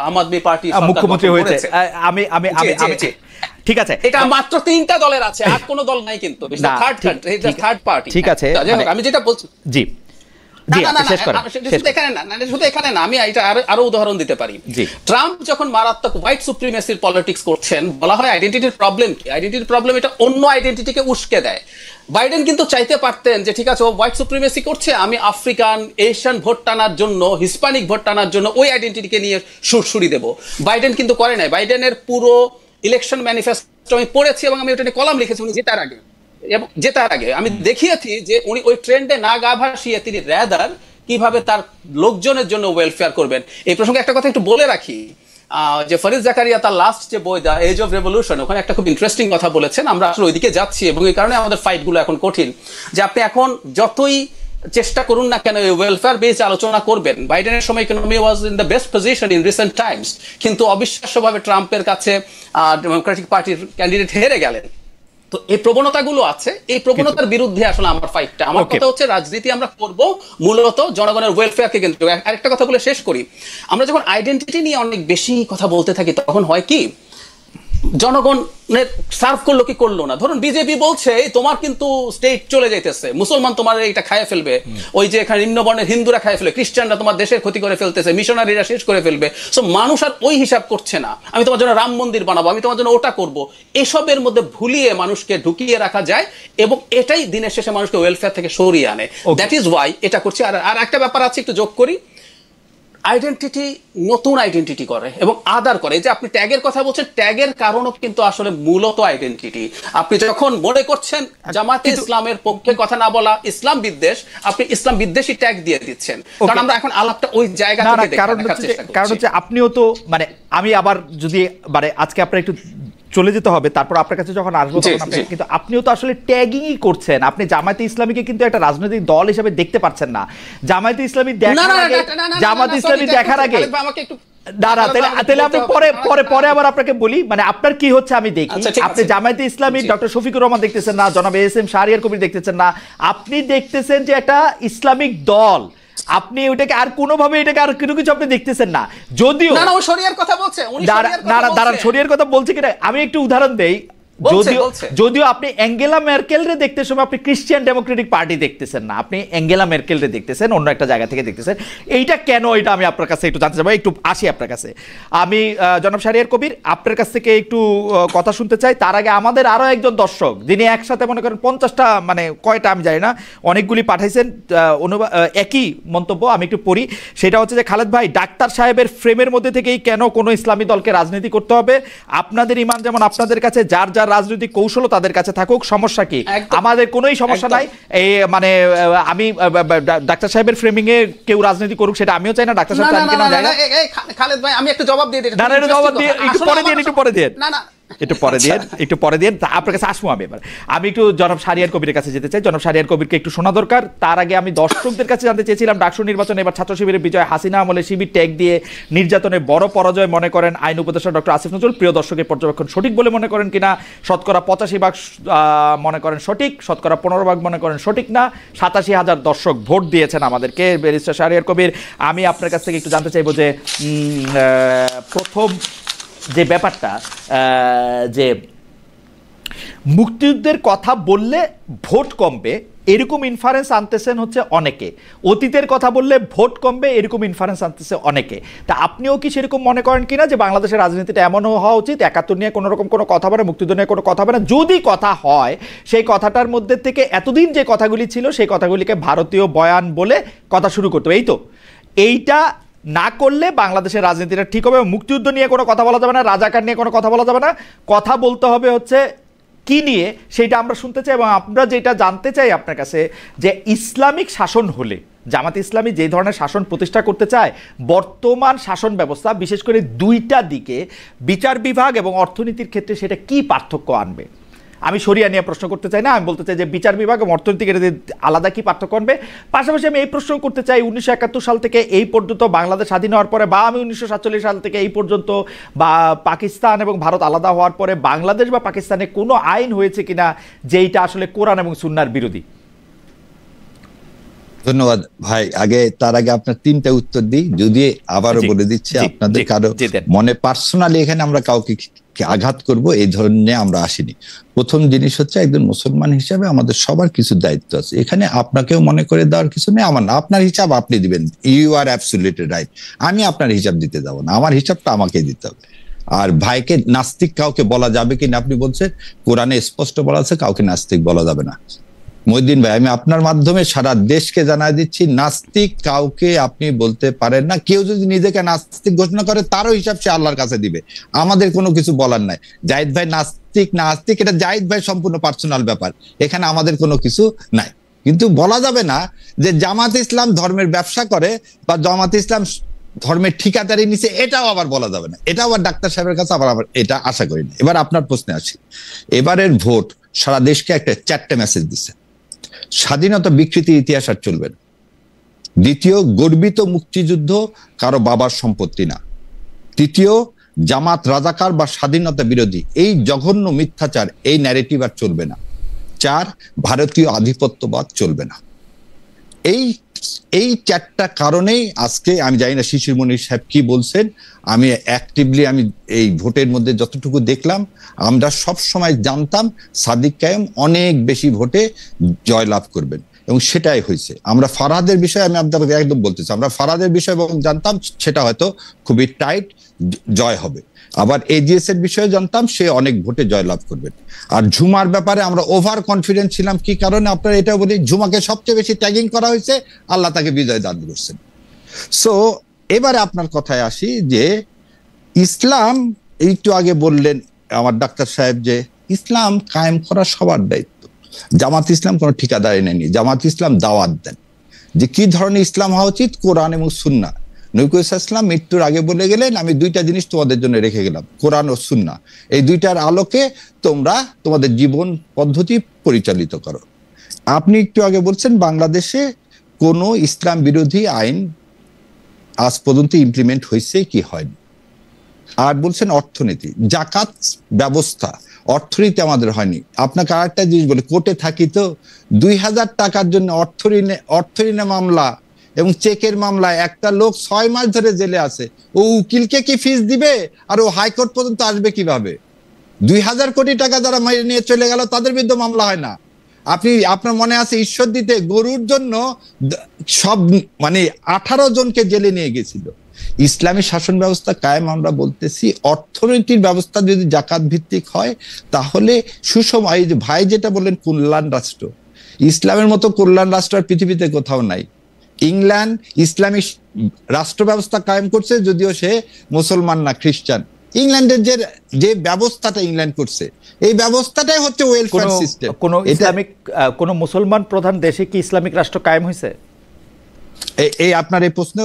S2: আম আদমি পার্টি
S1: মুখ্যমন্ত্রী হয়েছে। আমি ঠিক আছে,
S2: এটা মাত্র 3টা দলের আছে, আর কোনো দল নাই কিন্তু, থার্ড পার্টি।
S1: ঠিক আছে,
S2: আমি যেটা বলছি
S1: জি
S2: শুধু এখানে না, আমি এটা আরো উদাহরণ দিতে পারি। ট্রাম্প যখন মারাত্মক হোয়াইট সুপ্রিমেসির পলিটিক্স করছেন, বলা হয় আইডেন্টিটির প্রবলেম কি, আইডেন্টিটির প্রবলেম এটা অন্য আইডেন্টিটিকে উস্কে দেয়। বাইডেন কিন্তু চাইতে পারতেন যে ঠিক আছে ও হোয়াইট সুপ্রিমেসি করছে, আমি আফ্রিকান এশিয়ান ভোট টানার জন্য, হিসপ্যানিক ভোট টানার জন্য ওই আইডেন্টিটিকে নিয়ে সুরসুরি দেব। বাইডেন কিন্তু করে নাই। বাইডেনের পুরো ইলেকশন ম্যানিফেস্টো আমি পড়েছি এবং আমি ওটা নিয়ে কলাম লিখেছি উনি জেতার আগে আমি দেখিয়েছি যে উনি ওই ট্রেন্ডে না গা ভাসিয়ে তিনি র্যাদার কিভাবে তার লোকজনের জন্য ওয়েলফেয়ার করবেন। এই প্রসঙ্গে একটা কথা একটু বলে রাখি, যে ফরিদ জাকারিয়া তার লাস্ট যে বই দ্য এজ অফ রেভলিউশন, ওখানে একটা খুব ইন্টারেস্টিং কথা বলেছেন। আমরা আসলে ওইদিকে যাচ্ছি এবং এই কারণে আমাদের ফাইটগুলো এখন কঠিন, যে আপনি এখন যতই চেষ্টা করুন না কেন ওয়েলফেয়ার বেস আলোচনা করবেন। বাইডেনের সময় economy was in the best position in recent Times, কিন্তু অবিশ্বাস্যভাবে ট্রাম্পের কাছে ডেমোক্রেটিক পার্টির ক্যান্ডিডেট হেরে গেলেন। তো এই প্রবণতাগুলো আছে, এই প্রবণতার বিরুদ্ধে আসলে আমার ফাইটটা। আমার কথা হচ্ছে রাজনীতি আমরা করব মূলত জনগণের ওয়েলফেয়ারকে কেন্দ্র করে। আরেকটা কথা বলে শেষ করি, আমরা যখন আইডেন্টিটি নিয়ে অনেক বেশি কথা বলতে থাকি তখন হয় কি, জনগণের সার্ভ করলো কি করলো না। ধরুন বিজেপি বলছে তোমার কিন্তু স্টেট চলে যাইতেছে, মুসলমান তোমার এটা খায় ফেলবে, ওই যে এখানে নিম্নবর্ণের হিন্দুরা খায় ফেলবে, খ্রিস্টানরা তোমার দেশের ক্ষতি করে ফেলতেছে, মিশনারিরা শেষ করে ফেলবে। সো মানুষ আর ওই হিসাব করছে না, আমি তোমার জন্য রাম মন্দির বানাবো, আমি তোমার জন্য ওটা করব। এসবের মধ্যে ভুলিয়ে মানুষকে ঢুকিয়ে রাখা যায় এবং এটাই দিনের শেষে মানুষকে ওয়েলফেয়ার থেকে সরিয়ে আনে। দ্যাট ইজ ওয়াই এটা করছি। আর একটা ব্যাপার আছে একটু যোগ করি, আইডেন্টিটি নতুন আইডেন্টিটি করে এবং আদার করে। যে আপনি ট্যাগের কথা বলছেন, ট্যাগের কারণও কিন্তু আসলে মূলত আইডেন্টিটি। আপনি যখন মনে করছেন জামাতে ইসলামের পক্ষে কথা না বলা ইসলাম বিদ্বেষ, আপনি ইসলাম বিদ্বেষী ট্যাগ দিয়ে দিচ্ছেন। কারণ আমরা এখন আলাপটা ওই জায়গা থেকে দেখার চেষ্টা করছি।
S1: কারণ হচ্ছে আপনিও তো মানে আমি আবার যদি মানে আজকে আপনার একটু চলে যেতে হবে, তারপর আপনার কাছে যখন আসবো কিন্তু আপনিও তো আসলে ট্যাগিংই করছেন। আপনি জামায়াতে ইসলামীকে কিন্তু একটা রাজনৈতিক দল হিসেবে দেখতে পাচ্ছেন না। জামায়াতে ইসলামী দেখার আগে তাহলে আপনি পরে আবার আপনাকে বলি, মানে আপনার কি হচ্ছে আমি দেখি। আপনি জামায়াতে ইসলামী ডক্টর শফিকুর রহমান দেখতেছেন না, জনাব এস.এম. শাহরিয়ার কবির দেখতেছেন না, আপনি দেখতেছেন যে একটা ইসলামিক দল। আপনি ওটাকে আর কোনোভাবে এটাকে আর কোনো কিছু আপনি দেখতেছেন না। যদিও
S2: শরিয়ার কথা বলছে,
S1: দাঁড়ান শরিয়ার কথা বলছে কিনা আমি একটু উদাহরণ দেই। যদিও আপনি অ্যাঙ্গেলা মেরকেল রে দেখতে সময় আপনি ক্রিশ্চিয়ান ডেমোক্রেটিক পার্টি দেখতেছেন না, আপনি অ্যাঙ্গেলা মেরকেল রে দেখতেছেন, অন্য একটা জায়গা থেকে দেখতেছেন। এইটা কেন, এটা আমি আপনার কাছে একটু জানতে চাই। একটু আসি আপনার কাছে। আমি জনাব শাহরিয়ার কবির আপনার কাছ থেকে একটু কথা শুনতে চাই। তার আগে আমাদের আরো একজন দর্শক যিনি একসাথে মনে করেন 50টা মানে কয়টা আমি জানি না অনেকগুলি পাঠাইছেন একই মন্তব্য, আমি একটু পড়ি। সেটা হচ্ছে যে খালেদ ভাই, ডাক্তার সাহেবের ফ্রেমের মধ্যে থেকেই কেন কোনো ইসলামী দলকে রাজনীতি করতে হবে? আপনাদের ইমান যেমন আপনাদের কাছে, যার যার রাজনৈতিক কৌশল তাদের কাছে থাকুক, সমস্যা কি? আমাদের কোনোই সমস্যা নাই। এই মানে আমি ডাক্তার সাহেবের ফ্রেমিং এ কেউ রাজনীতি করুক সেটা আমিও চাই না, ডাক্তার সাহেব চান কিনা জানি না।
S2: খালেদ ভাই আমি একটা জবাব দিয়ে দিই।
S1: একটু পরে দিন।
S2: না
S1: একটু পরে দিয়ে আপনার কাছে আসবো আমি। এবার আমি একটু জনাব শাহরিয়ার কবিরের কাছে যেতে চাই। জনাব শাহরিয়ার কবিরকে একটু শোনা দরকার। তার আগে আমি দর্শকদের কাছে জানতে চেয়েছিলাম, ডাকসু নির্বাচনে এবার ছাত্র শিবিরের বিজয়, হাসিনা আমলে শিবির ট্যাগ দিয়ে নির্যাতনের বড় পরাজয় মনে করেন আইন উপদেষ্টা ডক্টর আসিফ নজরুল। প্রিয় দর্শকের পর্যবেক্ষণ সঠিক বলে মনে করেন কিনা? শতকরা 85% মনে করেন সঠিক, শতকরা 15% মনে করেন সঠিক না। 87,000 দর্শক ভোট দিয়েছেন আমাদেরকে। ব্যারিস্টার শাহরিয়ার কবির, আমি আপনার কাছ থেকে একটু জানতে চাইবো যে প্রথম যে ব্যাপারটা, যে মুক্তিযুদ্ধের কথা বললে ভোট কমবে এরকম ইনফারেন্স আনতেছেন হচ্ছে অনেকে, অতীতের কথা বললে ভোট কমবে এরকম ইনফারেন্স আনতেছে অনেকে। তা আপনিও কি সেরকম মনে করেন কিনা যে বাংলাদেশের রাজনীতিটা এমনও হওয়া উচিত 71 নিয়ে কোনো রকম কোনো কথা হবে না, মুক্তিযুদ্ধ নিয়ে কোনো কথা হবে না, যদি কথা হয় সেই কথাটার মধ্যে থেকে এতদিন যে কথাগুলি ছিল সেই কথাগুলিকে ভারতীয় বয়ান বলে কথা শুরু করতে হবে? এই তো, এইটা না করলে বাংলাদেশের রাজনীতিটা ঠিক হবে। মুক্তিযুদ্ধ নিয়ে কোনো কথা বলা যাবে না, রাজাকার নিয়ে কোনো কথা বলা যাবে না, কথা বলতে হবে হচ্ছে কি নিয়ে সেটা আমরা শুনতে চাই। এবং আমরা যেটা জানতে চাই আপনার কাছে, যে ইসলামিক শাসন হলে জামাত ইসলামী যে ধরনের শাসন প্রতিষ্ঠা করতে চায়, বর্তমান শাসন ব্যবস্থা বিশেষ করে দুইটা দিকে বিচার বিভাগ এবং অর্থনীতির ক্ষেত্রে সেটা কি পার্থক্য আনবে? আমি শরিয়া নিয়ে প্রশ্ন করতে চাই না, আমি বলতে চাই যে বিচার বিভাগ এবং অর্থনৈতিক আলাদা কি পার্থক্য আনবে। পাশাপাশি আমি এই প্রশ্ন করতে চাই, 1971 সাল থেকে এই পর্যন্ত বাংলাদেশ স্বাধীন হওয়ার পরে, বা আমি 1947 সাল থেকে এই পর্যন্ত, বা পাকিস্তান এবং ভারত আলাদা হওয়ার পরে বাংলাদেশ বা পাকিস্তানে কোনো আইন হয়েছে কিনা যেইটা আসলে কোরআন এবং সুন্নাহর বিরোধী?
S3: ধন্যবাদ ভাই। তার আগে আপনার 3টা উত্তর দিই, যদি আবারও বলে দিচ্ছি, আপনাদের কারো মনে পার্সোনালি এখানে আমরা কাউকে আঘাত করব এই ধরনের আমরা আসিনি। প্রথম জিনিস হচ্ছে, একজন মুসলমান হিসাবে আমাদের সবার কিছু দায়িত্ব আছে। এখানে আপনাকেও মনে করে দেওয়ার কিছু নেই, আমার না। আপনার হিসাব আপনি দিবেন, ইউ আর অ্যাবসলিউটলি রাইট। আমি আপনার হিসাব দিতে যাব না, আমার হিসাবটা আমাকে দিতে হবে। আর ভাইকে নাস্তিক কাউকে বলা যাবে কিনা আপনি বলছেন, কোরআনে স্পষ্ট বলা আছে কাউকে নাস্তিক বলা যাবে না। মহিউদ্দিন ভাই, আমি আপনার মাধ্যমে সারা দেশকে জানাই দিচ্ছি, নাস্তিক কাউকে আপনি বলতে পারেন না। কেউ যদি নিজেকে নাস্তিক ঘোষণা করে তারও হিসাব সে আল্লাহর কাছে দিবে, আমাদের কোনো কিছু বলার নাই। জাহিদ ভাই নাস্তিক না আস্তিক এটা জাহিদ ভাই সম্পূর্ণ পার্সোনাল ব্যাপার, এখানে আমাদের কোনো কিছু নাই। কিন্তু বলা যাবে না যে জামাত ইসলাম ধর্মের ব্যবসা করে বা জামাত ইসলাম ধর্মের ঠিকাদারি নিচে, এটাও আবার বলা যাবে না। এটা আবার ডাক্তার সাহেবের কাছে আবার এটা আশা করি না। এবার আপনার প্রশ্নে আসি। এবারের ভোট সারা দেশকে একটা 4টে মেসেজ দিচ্ছে। স্বাধীনতা বিকৃতি ইতিহাস আর চলবে না। দ্বিতীয়, গর্বিত মুক্তিযুদ্ধ কারো বাবার সম্পত্তি না। তৃতীয়, জামাত রাজাকার বা স্বাধীনতা বিরোধী এই জঘন্য মিথ্যাচার, এই ন্যারেটিভ আর চলবে না। 4, ভারতীয় আধিপত্যবাদ চলবে না। এই 4টা কারণেই আজকে আমি জানি না শিশির মনির সাহেব কি বলছেন, আমি অ্যাক্টিভলি আমি এই ভোটের মধ্যে যতটুকু দেখলাম, আমরা সব সময় জানতাম সাদিক কায়েম অনেক বেশি ভোটে জয়লাভ করবেন এবং সেটাই হয়েছে। আমরা ফারহাদের বিষয়ে আমি আপনাকে একদম বলতেছি, আমরা ফারহাদের বিষয়ে জানতাম সেটা হয়তো খুবই টাইট জয় হবে। আবার এজিএস এর বিষয়ে জানতাম সে অনেক ভোটে জয়লাভ করবেন। আর ঝুমার ব্যাপারে আমরা ওভার কনফিডেন্ট ছিলাম। কি কারণে আপনারা এটা বলি, ঝুমাকে সবচেয়ে বেশি ট্যাগিং করা হয়েছে, আল্লাহ তাকে বিজয় দান করছেন। সো এবারে আপনার কথায় আসি যে ইসলাম, একটু আগে বললেন আমার ডাক্তার সাহেব যে ইসলাম কায়েম করা সবার দায়িত্ব। জামাত ইসলাম কোনো ঠিকাদারি নেয়নি, জামাত ইসলাম দাওয়াত দেন যে কি ধরনের ইসলাম হওয়া উচিত, কোরআন এবং সুন্নাহ। নবী ইসলাম মৃত্যুর আগে বলে গেলেন, আমি 2টা জিনিস তোমাদের জন্য রেখে গেলাম, কোরআন ও সুন্নাহ। এই 2টার আলোকে তোমরা তোমাদের জীবন পদ্ধতি পরিচালিত করো। আপনি একটু আগে বলছেন বাংলাদেশে কোনো ইসলাম বিরোধী আইন আজ পর্যন্ত ইমপ্লিমেন্ট হয়েছে কি হয়নি। আর বলছেন অর্থনীতি, জাকাত ব্যবস্থা, অর্থনীতি আমাদের হয়নি। আপনাকে আরেকটা জিনিস বলে, কোর্টে থাকি তো 2000 টাকার জন্য অর্থঋণে মামলা এবং চেকের মামলায় একটা লোক 6 মাস ধরে জেলে আছে। ও উকিলকে কি ফিস দিবে আর ও হাইকোর্ট পর্যন্ত আসবে কিভাবে? 2000 কোটি টাকা যারা মেরে নিয়ে চলে গেল তাদের বিরুদ্ধে মামলা হয় না। আপনার মনে আছে ঈশ্বর দিতে গরুর জন্য সব 18 জনকে জেলে নিয়ে গেছিল। ইসলামী শাসন ব্যবস্থা কায়েম আমরা বলতেছি, অর্থনীতির ব্যবস্থা যদি জাকাত ভিত্তিক হয় তাহলে সুষম, এই যে ভাই যেটা বললেন কল্যাণ রাষ্ট্র, ইসলামের মতো কল্যাণ রাষ্ট্র আর পৃথিবীতে কোথাও নাই। ইংল্যান্ড ইসলামী রাষ্ট্র ব্যবস্থা কায়েম করছে, যদিও সে মুসলমান না, খ্রিস্টান। ইংল্যান্ডের যে ব্যবস্থাটা ইংল্যান্ড করছে, এই ব্যবস্থাটাই হচ্ছে ওয়েলফেয়ার সিস্টেম।
S1: কোন ইসলামিক কোন মুসলমান প্রধান দেশে কি ইসলামিক রাষ্ট্র কায়েম হয়েছে?
S3: এই আপনার এই প্রশ্ন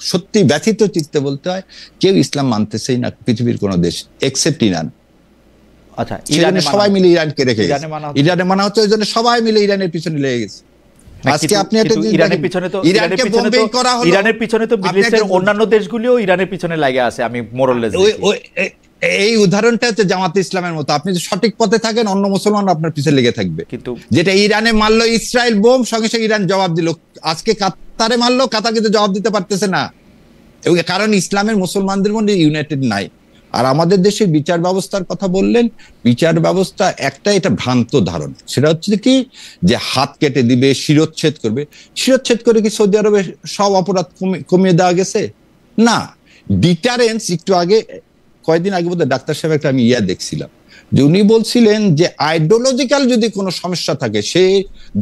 S3: সত্যি ব্যথিত চিত্তে বলতে হয়, কেউ ইসলাম মানতেছেই না পৃথিবীর কোন দেশ এক্সেপ্ট ইরান।
S1: আচ্ছা,
S3: সেজন্য সবাই মিলে ইরানকে রেখে গেছে। ইরানে মানা হচ্ছে, ওই জন্য সবাই মিলে ইরানের পিছনে লেগে গেছে। আজকে আপনি
S1: ইরানের পিছনে তো মিডল অন্যান্য দেশগুলিও ইরানের পিছনে লাগে আছে, আমি মোরলেস
S3: এই উদাহরণটা হচ্ছে জামাতে ইসলামের মতো। আপনি যদি সঠিক পথে থাকেন, অন্য মুসলমান আপনার পিছনে লেগে থাকবে। কিন্তু যেটা ইরানে মারলো ইসরায়েল বোম, সঙ্গে সঙ্গে ইরান জবাব দিল। আজকে কাতারে মারলো, কাতার কিন্তু জবাব দিতে পারতেছে না, কারণ ইসলামের মুসলমানদের মধ্যে ইউনাইটেড নাই। আর আমাদের দেশে বিচার ব্যবস্থার কথা বললেন, বিচার ব্যবস্থা একটা এটা ভ্রান্ত ধারণা। সেটা হচ্ছে কি, যে হাত কেটে দিবে, শিরোচ্ছেদ করবে। শিরোচ্ছেদ করে কি সৌদি আরবে সব অপরাধ কমিয়ে দেওয়া গেছে? না, ডিটারেন্স। একটু আগে, কয়েকদিন আগে বোধহয় ডাক্তার সাহেব একটা আমি দেখছিলাম, যে উনি বলছিলেন যে আইডিওলজিক্যাল যদি কোনো সমস্যা থাকে, সে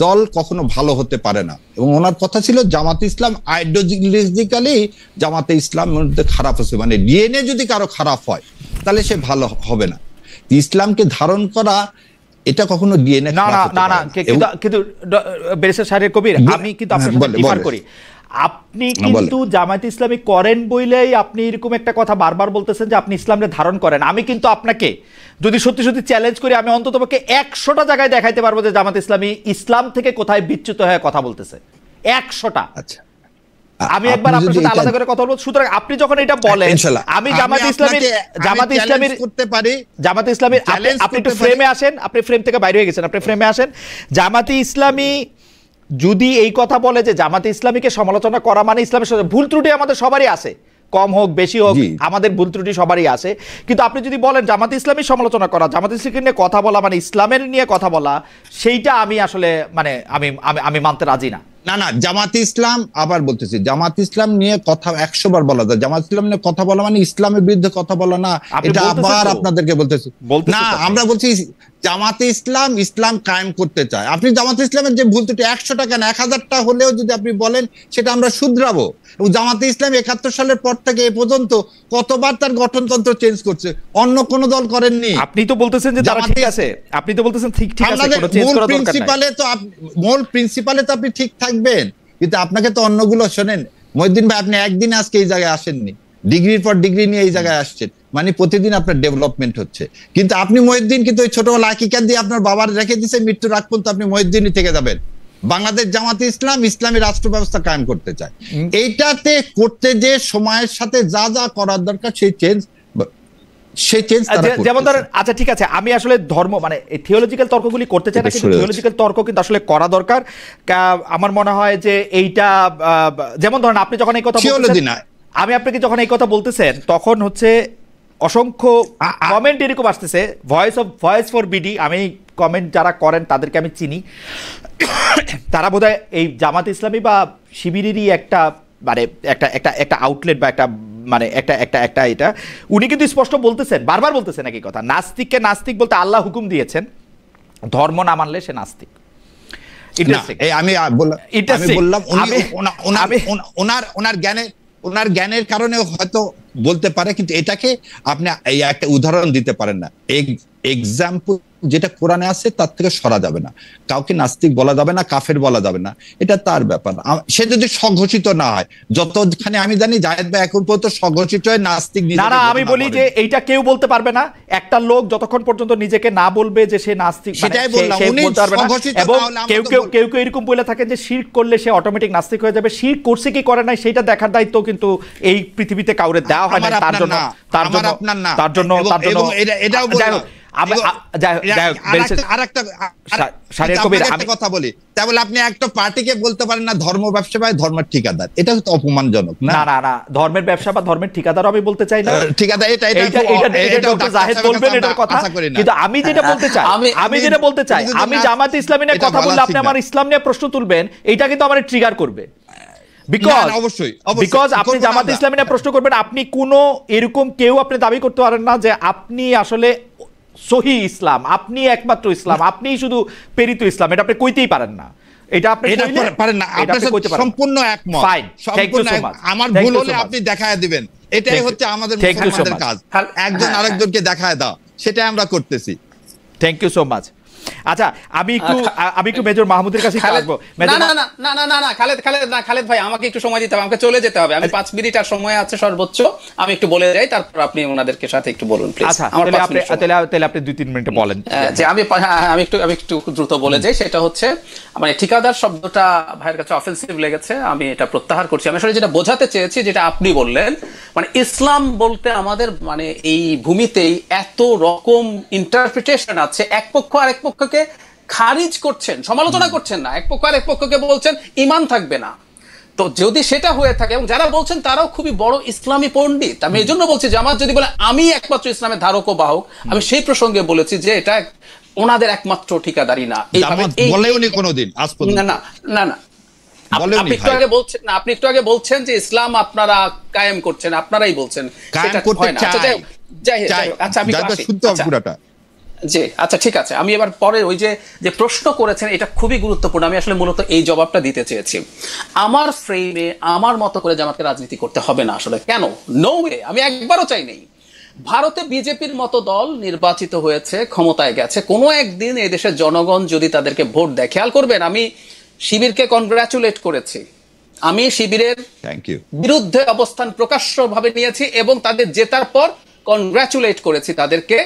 S3: দল কখনো ভালো হতে পারে না। এবং ওনার কথা ছিল জামাতে ইসলাম আইডিওলজিক্যালি জামাতে ইসলাম মধ্যে খারাপ হচ্ছে, মানে ডিএনএ যদি কারো খারাপ হয় তাহলে সে ভালো হবে না। ইসলামকে ধারণ করা এটা কখনো ডিএনএ
S1: না না না না। কিন্তু ব্যারিস্টার শাহরিয়ার কবির, আমি কিন্তু আপনার সাথে ডিফার করি। আপনি কিন্তু জামায়াত ইসলামী করেন বইলেই আপনি এরকম একটা কথা বারবার বলতেছেন যে আপনি ইসলামকে ধারণ করেন। আমি কিন্তু আপনাকে যদি সত্যি সত্যি চ্যালেঞ্জ করি, আমি অন্ততপক্ষে 100টা জায়গায় দেখাইতে পারবো যে জামায়াত ইসলামী ইসলাম থেকে কোথায় বিচ্যুত হয়ে কথা বলতেছে, 100টা। আচ্ছা, আমি একবার আপনার সাথে আলাদা করে কথা বলবো। সুতরাং আপনি যখন এটা বলেন, আমি জামায়াত ইসলামীর করতে পারি, জামায়াত ইসলামীর আপনি একটু ফ্রেমে আসেন, আপনি ফ্রেম থেকে বাইরে হয়ে গেছেন, আপনি ফ্রেমে আসেন। জামায়াত ইসলামী যদি এই কথা বলে যে জামাতে ইসলামীকে সমালোচনা করা মানে ইসলামের সাথে, ভুল ত্রুটি আমাদের সবারই আছে, কম হোক বেশি হোক, আমাদের ভুল ত্রুটি সবারই আছে। কিন্তু আপনি যদি বলেন জামাতে ইসলামী সমালোচনা করা, জামাতে ইসলামী নিয়ে কথা বলা মানে ইসলামের নিয়ে কথা বলা, সেইটা আমি আসলে মানে আমি মানতে রাজি না।
S3: না না, জামাতে ইসলাম, আবার বলতেছি, জামাতে ইসলাম নিয়ে কথা 100 বার বলা যায়। জামাতে ইসলাম নিয়ে কথা বলা মানে ইসলামের বিরুদ্ধে কথা বলা না, এটা আবার আপনাদেরকে বলতেছি না। আমরা বলছি জামাতে ইসলাম ইসলাম কায়েম করতে চায়। আপনি জামাতে ইসলামের যে ভুল ত্রুটি 100টা কেন 1000টা হলেও যদি আপনি বলেন, সেটা আমরা শুধরাবো। এবং জামাতে ইসলাম 71 সালের পর থেকে এ পর্যন্ত কতবার তার গঠনতন্ত্র চেঞ্জ করছে, অন্য কোন দল করেননি।
S1: আপনি তো বলতেছেন যে তারা ঠিক আছে, আপনি তো বলতেছেন ঠিক আছে, কোনো চেঞ্জ করার দরকার নাই।
S3: মূল প্রিন্সিপালে তো আপনি ঠিক থাকবেন, কিন্তু আপনাকে তো অন্যগুলো শোনেন। মহিউদ্দিন ভাই, আপনি একদিন আজকে এই জায়গায় আসেননি, ডিগ্রির পর ডিগ্রি নিয়ে এই জায়গায় আসছেন, মানে প্রতিদিন আপনার ডেভেলপমেন্ট হচ্ছে। কিন্তু আপনি মহিউদ্দিন কিন্তু ওই ছোটবেলা আকিকা দিয়ে আপনার বাবার রেখে দিয়েছে, মৃত্যুর আগ পর্যন্ত আপনি মহিউদ্দিনই থেকে যাবেন। বাংলাদেশ জামাতে ইসলাম ইসলামী রাষ্ট্র ব্যবস্থা কায়েম করতে চায়। এইটাতে করতে যে সময়ের সাথে যা যা করার দরকার সেই চেঞ্জ
S1: যেমন ধরেন, আচ্ছা ঠিক আছে, আমি আসলে ধর্ম মানে থিওলজিক্যাল তর্কগুলি করতে চাই না, কিন্তু থিওলজিক্যাল তর্ক কিন্তু আসলে করা দরকার। আমার মনে হয় যে এইটা, যেমন ধরেন আপনি যখন এই কথা বলতেছেন, আমি আপনাকে যখন এই কথা বলতেছেন, তখন হচ্ছে অসংখ্য কমেন্ট এরকম আসতেছে, ভয়েস ফর বিডি, আমি কমেন্ট যারা করেন তাদেরকে আমি চিনি, তারা বোধহয় এই জামাত ইসলামী বা শিবিরেরই একটা মানে একটা আউটলেট বা একটা মানে একটা এটা। উনি কিন্তু স্পষ্ট বলতেছেন, বারবার বলতেছেন একই কথা, নাস্তিককে নাস্তিক বলতে আল্লাহ হুকুম দিয়েছেন, ধর্ম না মানলে সে নাস্তিক।
S3: আমি বললাম ওনার জ্ঞানের কারণে হয়তো বলতে পারে, কিন্তু এটাকে আপনি একটা উদাহরণ দিতে পারেন না। এক্সাম্পল যেটা কোরআনে আছে তার থেকে সরা যাবে না। কাউকে নাস্তিক বলা যাবে না, কাফের বলা যাবে না, এটা তার ব্যাপার। সে যদি স্বঘোষিত না হয়, যতখানি আমি জানি জায়েদ ভাই এখন পর্যন্ত স্বঘোষিত হয় নাস্তিক।
S1: না, আমি বলি যে এইটা কেউ বলতে পারবে না। একটা লোক যতক্ষণ পর্যন্ত নিজেকে না বলবে যে সে নাস্তিক,
S3: সেটাই বললাম, উনি স্বঘোষিত না হলে
S1: কেউ এরকম বলে থাকে যে শিরক করলে সে অটোমেটিক নাস্তিক হয়ে যাবে। শিরক করছে কি করে নাই সেটা দেখার দায়িত্ব কিন্তু এই পৃথিবীতে কাউরে দেওয়া হয় না। তার জন্য
S3: এটাও বললাম। কথা বলি, তাহলে আপনি একটা পার্টিকে বলতে পারেন না ধর্ম ব্যবসা বা ধর্মের ঠিকাদার, এটা তো অপমানজনক না।
S1: না, ধর্মের ব্যবসা বা ধর্মের ঠিকাদার আমি বলতে চাই না।
S3: ঠিকাদার এটা
S1: জাহেদ বলবেন এটার কথা, কিন্তু আমি যেটা বলতে চাই, আমি জামাত ইসলামী নিয়ে কথা বললে আপনি আমার ইসলাম নিয়ে প্রশ্ন তুলবেন, এটা কিন্তু আমার ট্রিগার করবে। বিকজ আপনি জামাত ইসলামী নিয়ে প্রশ্ন করবেন, আপনি কোনো এরকম কেউ আপনি দাবি করতে পারেন না যে আপনি আসলে সহি ইসলাম, আপনি একমাত্র ইসলাম, আপনি শুধু প্রেরিত ইসলাম, এটা আপনি কইতেই পারেন না। এটা আপনি
S3: পারেন না, সম্পূর্ণ একমত। আমার ভুল হলে আপনি দেখায় দিবেন, এটাই হচ্ছে আমাদের মুসলমানদের কাজ, একজন আরেকজনকে দেখায় দাও, সেটাই আমরা করতেছি।
S1: Thank you so much. আচ্ছা আমি একটু মেজর মাহমুদের কাছে আসবো।
S2: খালেদ ভাই আমাকে একটু সময় দিতে হবে, আমাকে চলে যেতে হবে, আমি 5 মিনিট আর সময় আছে সর্বোচ্চ, আমি একটু বলে যাই, তারপর আপনি ওনাদেরকে সাথে একটু বলুন প্লিজ।
S1: আচ্ছা তাহলে আপনি 2-3 মিনিটে বলেন।
S2: যে আমি একটু দ্রুত বলে যাই, সেটা হচ্ছে মানে ঠিকাদার শব্দটা ভাইয়ের কাছে অফেন্সিভ লেগেছে, আমি এটা প্রত্যাহার করছি। আমি আসলে যেটা বোঝাতে চেয়েছি, যেটা আপনি বললেন, মানে ইসলাম বলতে আমাদের মানে এই ভূমিতেই এত রকম ইন্টারপ্রিটেশন আছে, এক পক্ষ আরেক পক্ষকে খারিজ করছেন, সমালোচনা করছেন না, এক পক্ষ আরেক পক্ষকে বলছেন ঈমান থাকবে না। তো যদি সেটা হয়ে থাকে, এবং যারা বলছেন তারাও খুবই বড় ইসলামী পণ্ডিত, আমি এই জন্য বলছি জামাত যদি বলে আমি একমাত্র ইসলামের ধারক ও বাহক, আমি সেই প্রসঙ্গে বলেছি যে এটা ওনাদের একমাত্র ঠিকাদারি না। আপনি একটু আগে বলছেন যে ইসলাম আপনারা কায়েম করছেন, আপনারাই বলছেন জি। আচ্ছা ঠিক আছে, আমি এবার পরে ওই যে প্রশ্ন করেছেন এটা খুবই গুরুত্বপূর্ণ, আমি আসলে মূলত এই জবাবটা দিতে চেয়েছি। আমার ফ্রেমে আমার মতো করে জামাতকে রাজনীতি করতে হবে না আসলে। কেন? নো ওয়ে, আমি একবারও চাই নাই। ভারতে বিজেপির মতো দল নির্বাচিত হয়েছে, ক্ষমতায় গেছে, কোনো একদিন এই দেশের জনগণ যদি তাদেরকে ভোট দেয়, খেয়াল করবেন আমি শিবিরকে কনগ্রাচুলেট করেছি, আমি শিবিরের বিরুদ্ধে অবস্থান প্রকাশ্যভাবে নিয়েছি এবং তাদের জেতার পর কনগ্রাচুলেট করেছি তাদেরকে।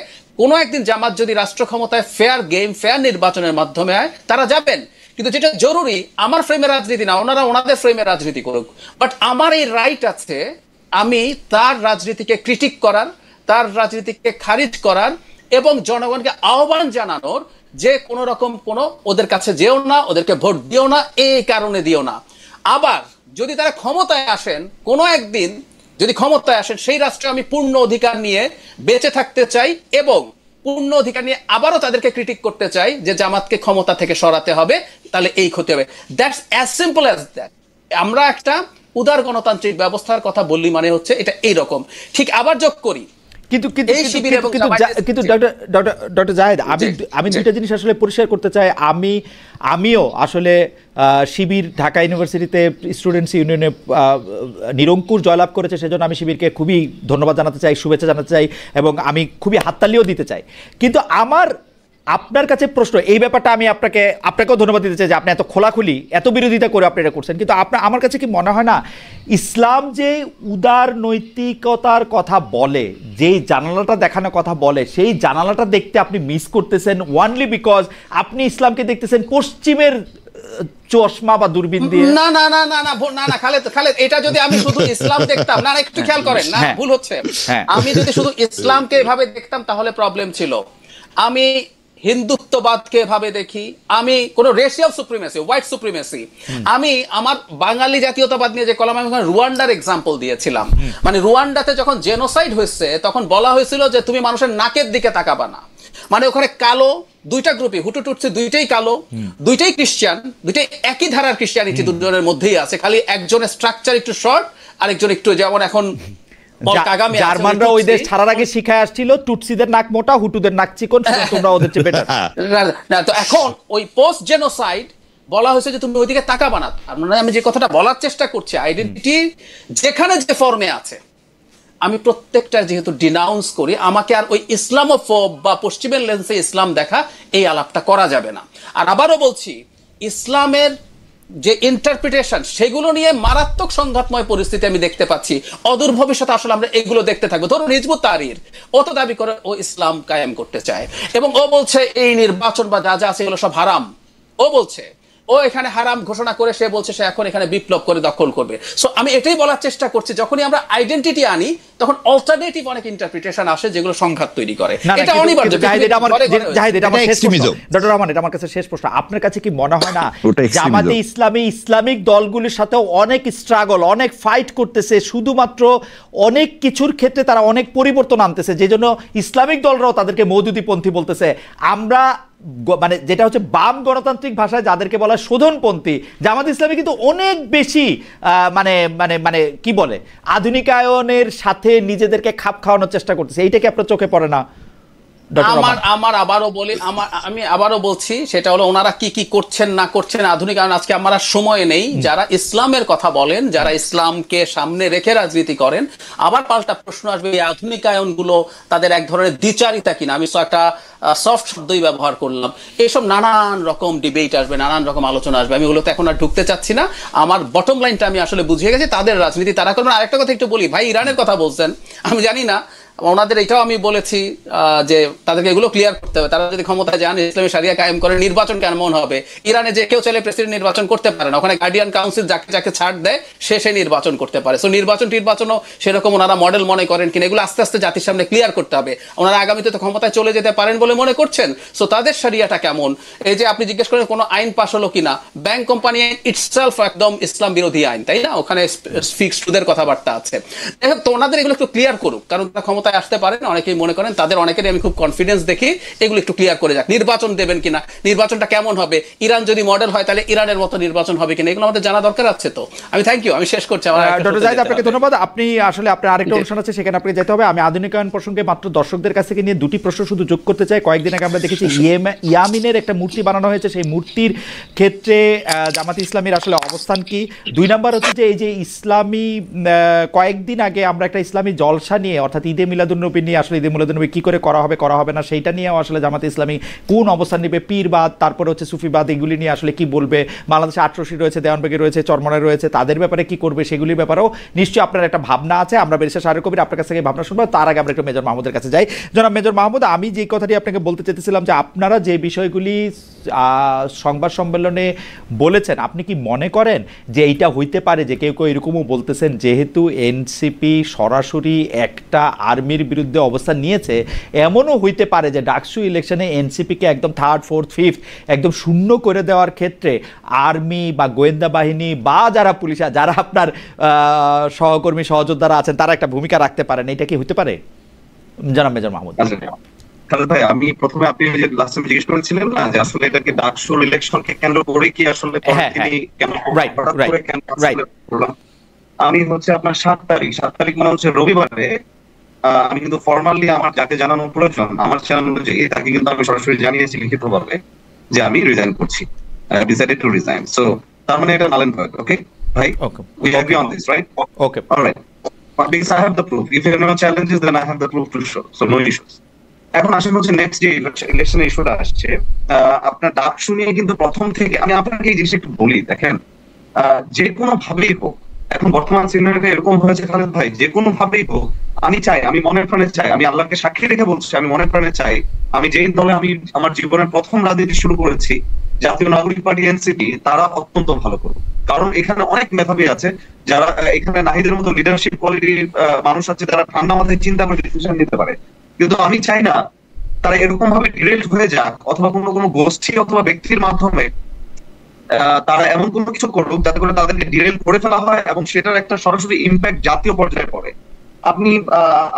S2: কোনো একদিন জামাত যদি রাষ্ট্র ক্ষমতায় ফেয়ার গেম, ফেয়ার নির্বাচনের মাধ্যমে হয়, তারা যাবেন। কিন্তু যেটা জরুরি, আমার ফ্রেমের রাজনীতি না, ওনারা ওনাদের ফ্রেমের রাজনীতি করুক, বাট আমার এই রাইট আছে আমি তার রাজনীতিকে ক্রিটিক করার, তার রাজনীতিকে খারিজ করার এবং জনগণকে আহ্বান জানানোর যে কোনো রকম কোনো ওদের কাছে যেও না, ওদেরকে ভোট দিও না, এই কারণে দিও না। আবার যদি তারা ক্ষমতায় আসেন, কোনো একদিন যদি ক্ষমতায় আসেন, সেই রাষ্ট্রে আমি পূর্ণ অধিকার নিয়ে বেঁচে থাকতে চাই এবং পূর্ণ অধিকার নিয়ে আবারও তাদেরকে ক্রিটিক করতে চাই যে জামাতকে ক্ষমতা থেকে সরাতে হবে, তাহলে এই ক্ষতি হবে। That's as simple as that. আমরা একটা উদার গণতান্ত্রিক ব্যবস্থার কথা বললি মানে হচ্ছে এটা এইরকম। ঠিক আবার যোগ করি,
S1: কিন্তু ডক্টর জাহেদ, আমি দুইটা জিনিস আসলে পরিষ্কার করতে চাই। আমিও আসলে শিবির ঢাকা ইউনিভার্সিটিতে স্টুডেন্টস ইউনিয়নে নিরঙ্কুশ জয়লাভ করেছে, সেজন্য আমি শিবিরকে খুবই ধন্যবাদ জানাতে চাই, শুভেচ্ছা জানাতে চাই এবং আমি খুবই হাততালিও দিতে চাই। কিন্তু আপনার কাছে প্রশ্ন, এই ব্যাপারটা আমি আপনাকেও ধন্যবাদ দিতে চাই যে আপনি এত খোলাখুলি, এত বিরোধিতা করে আপনি এটা করছেন। কিন্তু আমার কাছে কি মনে হয় না, ইসলাম যে উদার নৈতিকতার কথা বলে, যেই জানালাটা দেখানোর কথা বলে, সেই জানালাটা দেখতে আপনি মিস করতেছেন ওয়ানলি বিকজ আপনি ইসলামকে দেখতেছেন পশ্চিমের চশমা বা দূরবীন দিয়ে।
S2: না না না না না না না খালেদ, এটা যদি আমি শুধু ইসলাম দেখতাম, না একটু খেয়াল করেন, না ভুল হচ্ছে, আমি যদি শুধু ইসলামকে এভাবে দেখতাম তাহলে প্রবলেম ছিল। আমি হিন্দুত্ববাদকে এভাবে দেখি, আমি কোন রেশিয়াল সুপ্রিমেসি, হোয়াইট সুপ্রিমেসি, আমি আমার বাঙালি জাতীয়তাবাদ নিয়ে যে কলাম, আমি রুয়ান্ডার এক্সাম্পল দিয়েছিলাম। মানে রুয়ান্ডাতে যখন জেনোসাইড হয়েছে তখন বলা হয়েছিল যে তুমি মানুষের নাকের দিকে তাকাবা না। মানে ওখানে কালো দুইটা গ্রুপই, হুটু টুটসি দুইটাই কালো, দুইটাই খ্রিস্টান, দুইটাই একই ধারার খ্রিস্টানিটি দুজনের মধ্যেই আছে, খালি একজনের স্ট্রাকচার একটু শর্ট আর একজন একটু, যেমন এখন
S1: জার্মানরা ওই দেশ ছাড়ার আগে শিখায় আসছিল টুটসিদের নাক মোটা, হুটুদের নাক চিকন, তোমরা ওদের চেয়ে বেটার।
S2: তো এখন ওই পোস্ট জেনোসাইড বলা হয়েছে যে তুমি ওইদিকে তাকাবা না। মানে আমি যে কথাটা বলার চেষ্টা করছি, আইডেন্টিটি যেখানে যে ফর্মে আছে আমি প্রত্যেকটা যেহেতু ডিনাউন্স করি, আমাকে আর ওই ইসলামোফোব বা পশ্চিমের লেন্সে ইসলাম দেখা এই আলাপটা করা যাবে না। আর আবারও বলছি, ইসলামের যে ইন্টারপ্রিটেশন সেগুলো নিয়ে মারাত্মক সংঘাতময় পরিস্থিতি আমি দেখতে পাচ্ছি। অদূর ভবিষ্যতে আসলে আমরা এগুলো দেখতে থাকবো। ধরুন হিজবুত তাহরির, ও তো দাবি করে ও ইসলাম কায়েম করতে চায় এবং ও বলছে এই নির্বাচন বা যা যা আছে এগুলো সব হারাম। ও বলছে ও এখানে হারাম ঘোষণা করে সে বলছে সে এখন এখানে বিপ্লব করে দখল করবে। সো আমি এটাই বলার চেষ্টা করছি, যখনই আমরা আইডেন্টিটি আনি তখন অল্টারনেটিভ অনেক ইন্টারপ্রিটেশন আসে যেগুলো সংঘাত তৈরি করে। এটা অনিবার্য।
S1: ডক্টর রহমান, এটা আমার কাছে শেষ প্রশ্ন, আপনার কাছে কি মনে হয় না জামাতে ইসলামী ইসলামিক দলগুলির সাথেও অনেক স্ট্রাগল, অনেক ফাইট করতেছে, শুধুমাত্র অনেক কিছুর ক্ষেত্রে তারা অনেক পরিবর্তন আনতেছে, যে জন্য ইসলামিক দলরাও তাদেরকে মওদুদিপন্থী বলতেছে? আমরা মানে যেটা হচ্ছে বাম গণতান্ত্রিক ভাষায় যাদেরকে বলা হয় শোধনপন্থী, জামাত ইসলামী কিন্তু অনেক বেশি মানে মানে মানে কি বলে আধুনিকায়নের সাথে নিজেদেরকে খাপ খাওয়ানোর চেষ্টা করতেছে। এইটা কি আপনার চোখে পড়ে না?
S2: আমার আমি আবারও বলছি, সেটা হলো ওনারা কি কি করছেন না করছেন আধুনিক, কারণ আজকে আমার সময় নেই। যারা ইসলামের কথা বলেন, যারা ইসলামকে সামনে রেখে রাজনীতি করেন, আবার পাল্টা প্রশ্ন আসবে এই আধুনিকায়ন গুলো তাদের এক ধরনের দ্বিচারিতা কিনা। আমি তো একটা সফট শব্দই ব্যবহার করলাম। এইসব নানান রকম ডিবেট আসবে, নানান রকম আলোচনা আসবে, আমি ওগুলোতে এখন আর ঢুকতে চাচ্ছি না। আমার বটম লাইনটা আমি আসলে বুঝিয়ে গেছি, তাদের রাজনীতি তারা করবেন। আরেকটা কথা একটু বলি ভাই, ইরানের কথা বলছেন, আমি জানি না ওনাদের এটাও আমি বলেছি যে তাদেরকে এগুলো ক্লিয়ার করতে হবে। তারা যদি ক্ষমতায় যান, ইসলামী শরিয়া কায়েম করে, নির্বাচন কেমন হবে? ইরানে যে কেউ চাইলে প্রেসিডেন্ট নির্বাচন করতে পারে না, ওখানে গার্ডিয়ান কাউন্সিল যাকে যাকে ছাড় দেয় সে নির্বাচন করতে পারে। সো নির্বাচনও সেরকম ওনারা মডেল মনে করেন কিনা, এগুলো আস্তে আস্তে জাতির সামনে ক্লিয়ার করতে হবে। ওনারা আগামীতে তো ক্ষমতায় চলে যেতে পারেন বলে মনে করছেন, সো তাদের শরিয়াটা কেমন? এই যে আপনি জিজ্ঞেস করেন কোনো আইন পাশ হলো কিনা, ব্যাংক কোম্পানি ইটসেলফ একদম ইসলাম বিরোধী আইন, তাই না? ওখানে ফিক্সড সুদের কথাবার্তা আছে। তো ওনাদের এগুলো একটু ক্লিয়ার করুক, কারণ তারা ক্ষমতায় আসতে পারেন। অনেকেই মনে করেন, তাদের অনেকেরই আমি খুব কনফিডেন্স দেখি, এগুলো একটু ক্লিয়ার করে যাক। নির্বাচন দেবেন কিনা, নির্বাচনটা কেমন হবে, ইরান যদি মডেল হয় তাহলে ইরানের মতো নির্বাচন হবে কিনা, এগুলো আমাদের জানা দরকার আছে। তো আমি থ্যাংক ইউ, আমি শেষ করছি।
S1: ডক্টর জাহিদ, আপনাকে ধন্যবাদ। আপনি আসলে আপনার আরেকটা অনুষ্ঠান আছে, সেখানে আপনাকে যেতে হবে। আমি আধুনিকায়ন প্রসঙ্গে মাত্র দর্শকদের কাছ থেকে নিয়ে দুটি প্রশ্ন শুধু যোগ করতে চাই। কয়েকদিন আগে আমরা দেখেছি ইয়ামিনের একটা মূর্তি বানানো হয়েছে, সেই মূর্তির ক্ষেত্রে জামাতে ইসলামীর আসলে অবস্থান কি? 2 নাম্বার হচ্ছে যে এই যে ইসলামী কয়েকদিন আগে আমরা একটা ইসলামী জলসা নিয়ে, অর্থাৎ ঈদে মিলাদুন্নবী নিয়ে, আসলে ঈদে মিলাদুন্নবী কি করে করা হবে না, সেইটা নিয়েও আসলে জামাতে ইসলামী কোন অবস্থান নেবে, পীরবাদ, তারপরে হচ্ছে সুফিবাদ, এগুলি নিয়ে আসলে কি বলবে, বাংলাদেশে আটরশি রয়েছে, দেওয়ানবেগে রয়েছে, চরমনায় রয়েছে, তাদের ব্যাপারে কি করবে, সেগুলির ব্যাপারেও নিশ্চয়ই আপনার একটা ভাবনা আছে। আমরা ব্যারিস্টার শাহরিয়ার কবির আপনার কাছ থেকে ভাবনা শুনবো। তার আগে আমরা একটু মেজর মাহমুদের কাছে যাই। জনাব মেজর মাহমুদ, আমি যে কথাটি আপনাকে বলতে চেয়েছিলাম যে আপনারা যে বিষয়গুলি সংবাদ সম্মেলনে বলেছেন, আপনি কি মনে করেন যে এইটা হইতে পারে যে কেউ এরকমও বলতেছেন, যেহেতু এনসিপি সরাসরি একটা আর্মির বিরুদ্ধে অবস্থান নিয়েছে, এমনও হইতে পারে যে ডাকসু ইলেকশনে এনসিপিকে একদম 3rd, 4th, 5th একদম শূন্য করে দেওয়ার ক্ষেত্রে আর্মি বা গোয়েন্দা বাহিনী বা যারা পুলিশ, যারা আপনার সহকর্মী সহযোদ্ধারা আছেন, তারা একটা ভূমিকা রাখতে পারেন। এটা কি হইতে পারে জনাব মেজর মাহমুদ?
S4: ভাই, আমি প্রথমে আপনি যে লাস্ট টাইম জিজ্ঞেস করেছিলেন না যে আসলে এটাকে ডাকসুর ইলেকশনকে কেন্দ্র করে কি আসলে আমি হচ্ছে আপনার 7 তারিখ মানে হচ্ছে রবিবারে, আমি কিন্তু ফর্মালি আমার যাকে জানানো প্রয়োজন, আমার চ্যানেল অনুযায়ী তাকে কিন্তু আমি সরাসরি জানিয়েছি লিখিতভাবে যে আমি রিজাইন করছি, ডিসাইডেড টু রিজাইন। সো তার মানে এটা নাল এন্ড ভয়েড। ওকে ভাই, we agree on this, right?
S1: Okay,
S4: alright, because I have the proof. If anyone challenges, then I have the proof to show, so no issues. এখন আসলে হচ্ছে next যে election ইস্যুটা আসছে, আপনার ডাকসু নিয়ে কিন্তু প্রথম থেকে আমি আপনাকে এই জিনিসটা একটু বলি, দেখেন যে কোনো ভাবেই হোক, এখন বর্তমান সিনারিওতে এরকম হয়েছে খালেদ ভাই, যে কোনো ভাবেই হোক, আমি চাই, আমি মনের প্রাণে চাই, আমি আল্লাহকে সাক্ষী রেখে বলছি, আমি মনের প্রাণে চাই, আমি যেই দলে আমি আমার জীবনের প্রথম রাজনীতি শুরু করেছি, জাতীয় নাগরিক পার্টি এনসিপি, তারা অত্যন্ত ভালো করবে। কারণ এখানে অনেক মেধাবী আছে, যারা এখানে নাহিদের মতো লিডারশিপ কোয়ালিটির মানুষ আছে, যারা ঠান্ডা মাথায় চিন্তা করে ডিসিশন নিতে পারে। কিন্তু আমি চাই না তারা এরকম ভাবে ডিরেক্ট হয়ে যাক, অথবা কোনো গোষ্ঠী অথবা ব্যক্তির মাধ্যমে তারা এমন কোনো কিছু করুক যাতে করে তাদেরকে ডিরেল করে ফেলা হয় এবং সেটার একটা সরাসরি ইম্প্যাক্ট জাতীয় পর্যায়ে পড়ে।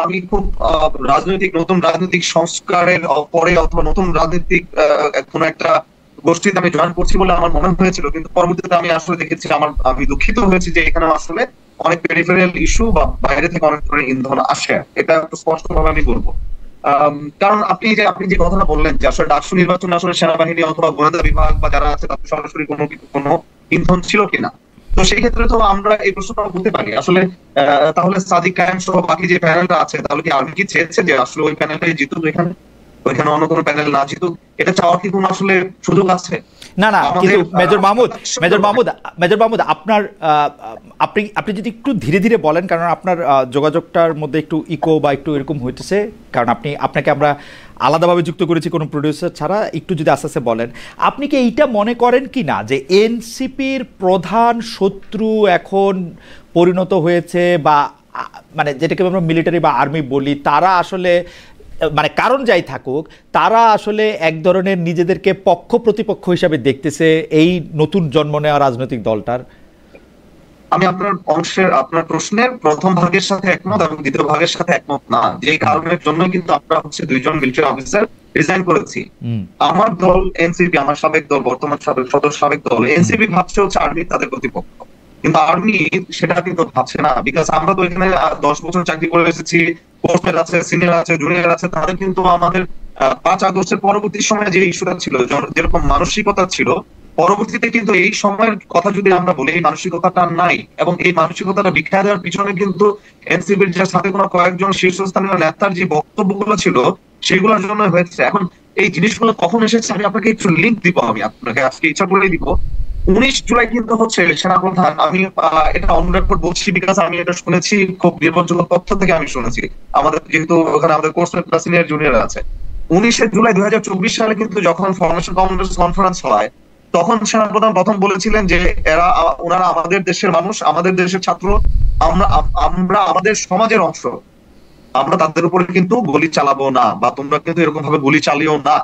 S4: আমি খুব নতুন রাজনৈতিক সংস্কারের পরে অথবা নতুন রাজনৈতিক কোনো একটা গোষ্ঠীতে আমি জয়েন করছি বলে আমার মনে হয়েছিল, কিন্তু পরবর্তীতে আমি আসলে দেখেছি, আমি দুঃখিত হয়েছি যে এখানে আসলে অনেক পেরিফেরাল ইস্যু বা বাইরে থেকে অনেক ধরনের ইন্ধন আসে, এটা একটু স্পষ্টভাবে আমি বলবো। কারণ আপনি যে কথাটা বললেন যে আসলে ডাকসু নির্বাচনে আসলে সেনাবাহিনী অথবা গোয়েন্দা বিভাগ বা যারা আছে তাদের সরাসরি কোনো ইন্ধন ছিল কিনা, তো সেই ক্ষেত্রে তো আমরা এই প্রশ্নটা বলতে পারি আসলে তাহলে সাদিক কায়েম সহ বাকি যে প্যানেলটা আছে, তাহলে কি আর্মি কি চেয়েছে যে আসলে ওই প্যানেলটাই জিতুক, ওইখানে অন্য কোনো প্যানেল না জিতুক? এটা চাওয়ার কি কোনো আসলে সুযোগ আছে?
S1: না, কিন্তু মেজর মাহমুদ আপনার আপনি যদি একটু ধীরে ধীরে বলেন, কারণ আপনার যোগাযোগটার মধ্যে একটু ইকো বা একটু এরকম হইতেছে, কারণ আপনাকে আমরা আলাদাভাবে যুক্ত করেছি কোনো প্রডিউসার ছাড়া। একটু যদি আস্তে আস্তে বলেন, আপনি কি এইটা মনে করেন কি না যে এনসিপির প্রধান শত্রু এখন পরিণত হয়েছে, বা মানে যেটাকে আমরা মিলিটারি বা আর্মি বলি, তারা আসলে মানে কারণ যাই থাকুক, তারা আসলে এক ধরনের নিজেদেরকে পক্ষ প্রতিপক্ষ হিসাবে দেখতেছে এই নতুন জন্ম নেওয়া রাজনৈতিক দলটার?
S4: আমি আপনার প্রশ্নের প্রথম ভাগের সাথে একমত এবং দ্বিতীয় ভাগের সাথে একমত না। যে কারণের জন্য কিন্তু আমরা হচ্ছে 2 জন মিলিটারি অফিসার রিজাইন করেছি। আমার দল এনসিপি, আমার সাবেক দল, বর্তমান সাবেক দল এনসিপি ভাবছে হচ্ছে আর্মি তাদের প্রতিপক্ষ, কিন্তু আর্মি সেটা কিন্তু ভাবছে না। বিকজ আমরা তো এখানে 10 বছর চাকরি করে এসেছি, পোস্টার আছে, সিনিয়র আছে, জুনিয়র আছে, তাদের কিন্তু আমাদের 5 আগস্টের পরবর্তী সময়ে যে ইস্যুটা ছিল, যেরকম মানসিকতা ছিল, পরবর্তীতে কিন্তু এই সময়ের কথা যদি আমরা বলি, এই মানসিকতাটা নাই। এবং এই মানসিকতাটা বিখ্যাত দেওয়ার পিছনে কিন্তু এনসিপির যে সাথে কোনো কয়েকজন শীর্ষস্থানীয় নেতার যে বক্তব্যগুলো ছিল সেগুলোর জন্য হয়েছে। এখন এই জিনিসগুলো কখন এসেছে আমি আপনাকে একটু লিঙ্ক দিব, আমি আপনাকে আজকে ইচ্ছা করে দিব। 19 জুলাই কিন্তু হচ্ছে সেনাপ্রধান, আমি এটা অন রেকর্ড বলছি বিকজ আমি এটা শুনেছি, খুব নির্ভরযোগ্য তথ্য থেকে আমি শুনেছি, আমাদের যেহেতু ওখানে আমাদের কোর্সমেট প্লাস সিনিয়র জুনিয়র আছে। 19 জুলাই 2024 সালে কিন্তু যখন ফরমেশন কনফারেন্স হয়, তখন সেনাপ্রধান প্রথম বলেছিলেন যে ওনারা আমাদের দেশের মানুষ, আমাদের দেশের ছাত্র, আমরা আমাদের সমাজের অংশ, আমরা তাদের উপরে কিন্তু গুলি চালাবো না, বা তোমরা কিন্তু এরকম ভাবে গুলি চালিও না।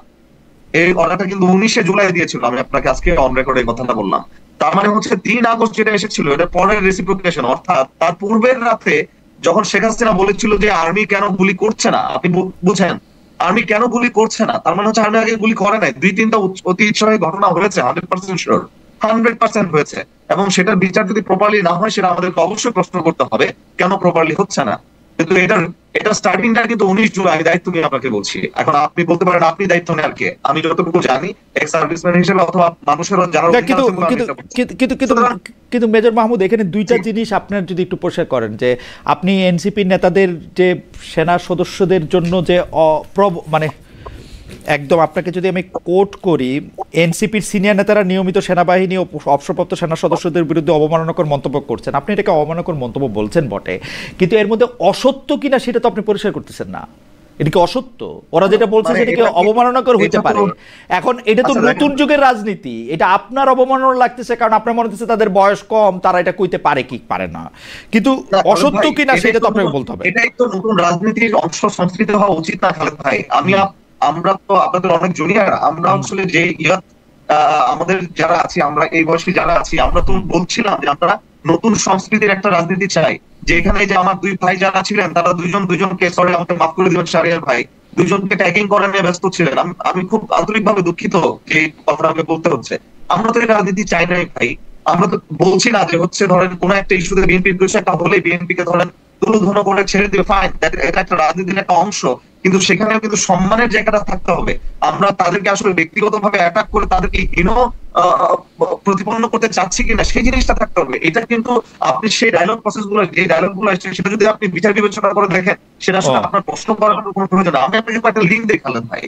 S4: এই অর্ডারটা কিন্তু 19 জুলাই দিয়েছিল, আমি আপনাকে আজকে অন রেকর্ডে কথাটা বললাম। তার মানে হচ্ছে 3 আগস্ট যেটা এসেছিল এটা পরের রেসিপ্রোকেশন, অর্থাৎ তার পূর্বের রাতে যখন শেখ হাসিনা বলেছিল যে আর্মি কেন গুলি করছে না, আপনি বুঝেন আর্মি কেন গুলি করছে না, তার মানে হচ্ছে আর্মি আগে গুলি করে নাই। 2-3টা অতি উৎসাহী ঘটনা হয়েছে, 100% শিওর, 100% হয়েছে। এবং সেটার বিচার যদি প্রপারলি না হয়, সেটা আমাদেরকে অবশ্যই প্রশ্ন করতে হবে কেন প্রপারলি হচ্ছে না। কিন্তু এটা স্টার্টিংটা কিন্তু 19 জুলাই, আমি দায়িত্ব নিয়ে আপনাকে বলছি। এখন আপনি বলতে পারেন আপনি দায়িত্ব নেন কে, আমি যতটুকু জানি এক্স সার্ভিসম্যান হিসেবে অথবা মানুষের যারা,
S1: কিন্তু মেজর মাহমুদ, এখানে দুইটা জিনিস আপনার যদি একটু পরিষ্কার করেন, যে আপনি এনসিপি নেতাদের যে সেনা সদস্যদের জন্য যে মানে একদম আপনাকে যদি আমি কোট করি, এনসিপির সিনিয়র নেতারা নিয়মিত সেনাবাহিনী ও অবসরপ্রাপ্ত সেনা সদস্যদের বিরুদ্ধে অবমাননাকর মন্তব্য করছেন, আপনি এটাকে অবমাননাকর মন্তব্য বলছেন বটে, কিন্তু এর মধ্যে অসত্য কিনা সেটা তো আপনি পরিষ্কার করতেছেন না। এটা কি অসত্য? ওরা যেটা বলছে সেটা কি অবমাননাকর হইতে পারে? এখন এটা তো নতুন যুগের রাজনীতি, এটা আপনার অবমাননা লাগতেছে কারণ আপনার মনে হচ্ছে তাদের বয়স কম, তারা এটা কইতে পারে কি পারে না, কিন্তু অসত্য কিনা সেটা তো আপনাকে বলতে হবে।
S4: এটাই তো নতুন রাজনীতির অংশ, সংস্কৃতি হওয়া উচিত না খালেদ ভাই? আমরা তো আপনাদের অনেক জুনিয়র, আমরা আসলে যে আমাদের যারা আছি, আমরা এই বয়সী যারা আছি, আমরা তো বলছিলাম যে আমরা নতুন সংস্কৃতির একটা রাজনীতি চাই, যে এখানে যে আমার দুই ভাই যারা ছিলেন তারা দুইজনকে, সরি আমাকে মাফ করে দিবেন শাহরিয়ার ভাই, দুইজনকে ট্যাগিং করা নিয়ে ব্যস্ত ছিলেন। আমি খুব আন্তরিকভাবে দুঃখিত যে কথাটা আমাকে বলতে হচ্ছে। আমরা তো এই রাজনীতি চাই নাই ভাই। আমরা তো বলছি না যে হচ্ছে ধরেন কোন একটা ইস্যুতে বিএনপির কিছু একটা হলে বিএনপি কে ধরেন তুলোধন করে ছেড়ে দিবে, ফাইন, এটা একটা রাজনীতির একটা অংশ, কিন্তু সেখানেও কিন্তু সম্মানের জায়গাটা থাকতে হবে। আমরা তাদেরকে আসলে ব্যক্তিগতভাবে অ্যাটাক করে তাদেরকে প্রতিপন্ন করতে চাচ্ছি কিনা সেই জিনিসটা থাকতে হবে। এটা কিন্তু আপনি সেই ডায়লগ প্রসেস গুলো, যে ডায়লগ গুলো আসছে, সেটা যদি আপনি বিচার বিবেচনা করে দেখেন, সেটা আসলে আপনার প্রশ্ন করার কোনো প্রয়োজন না। আমি আপনাকে একটা লিঙ্ক দেখালাম ভাই,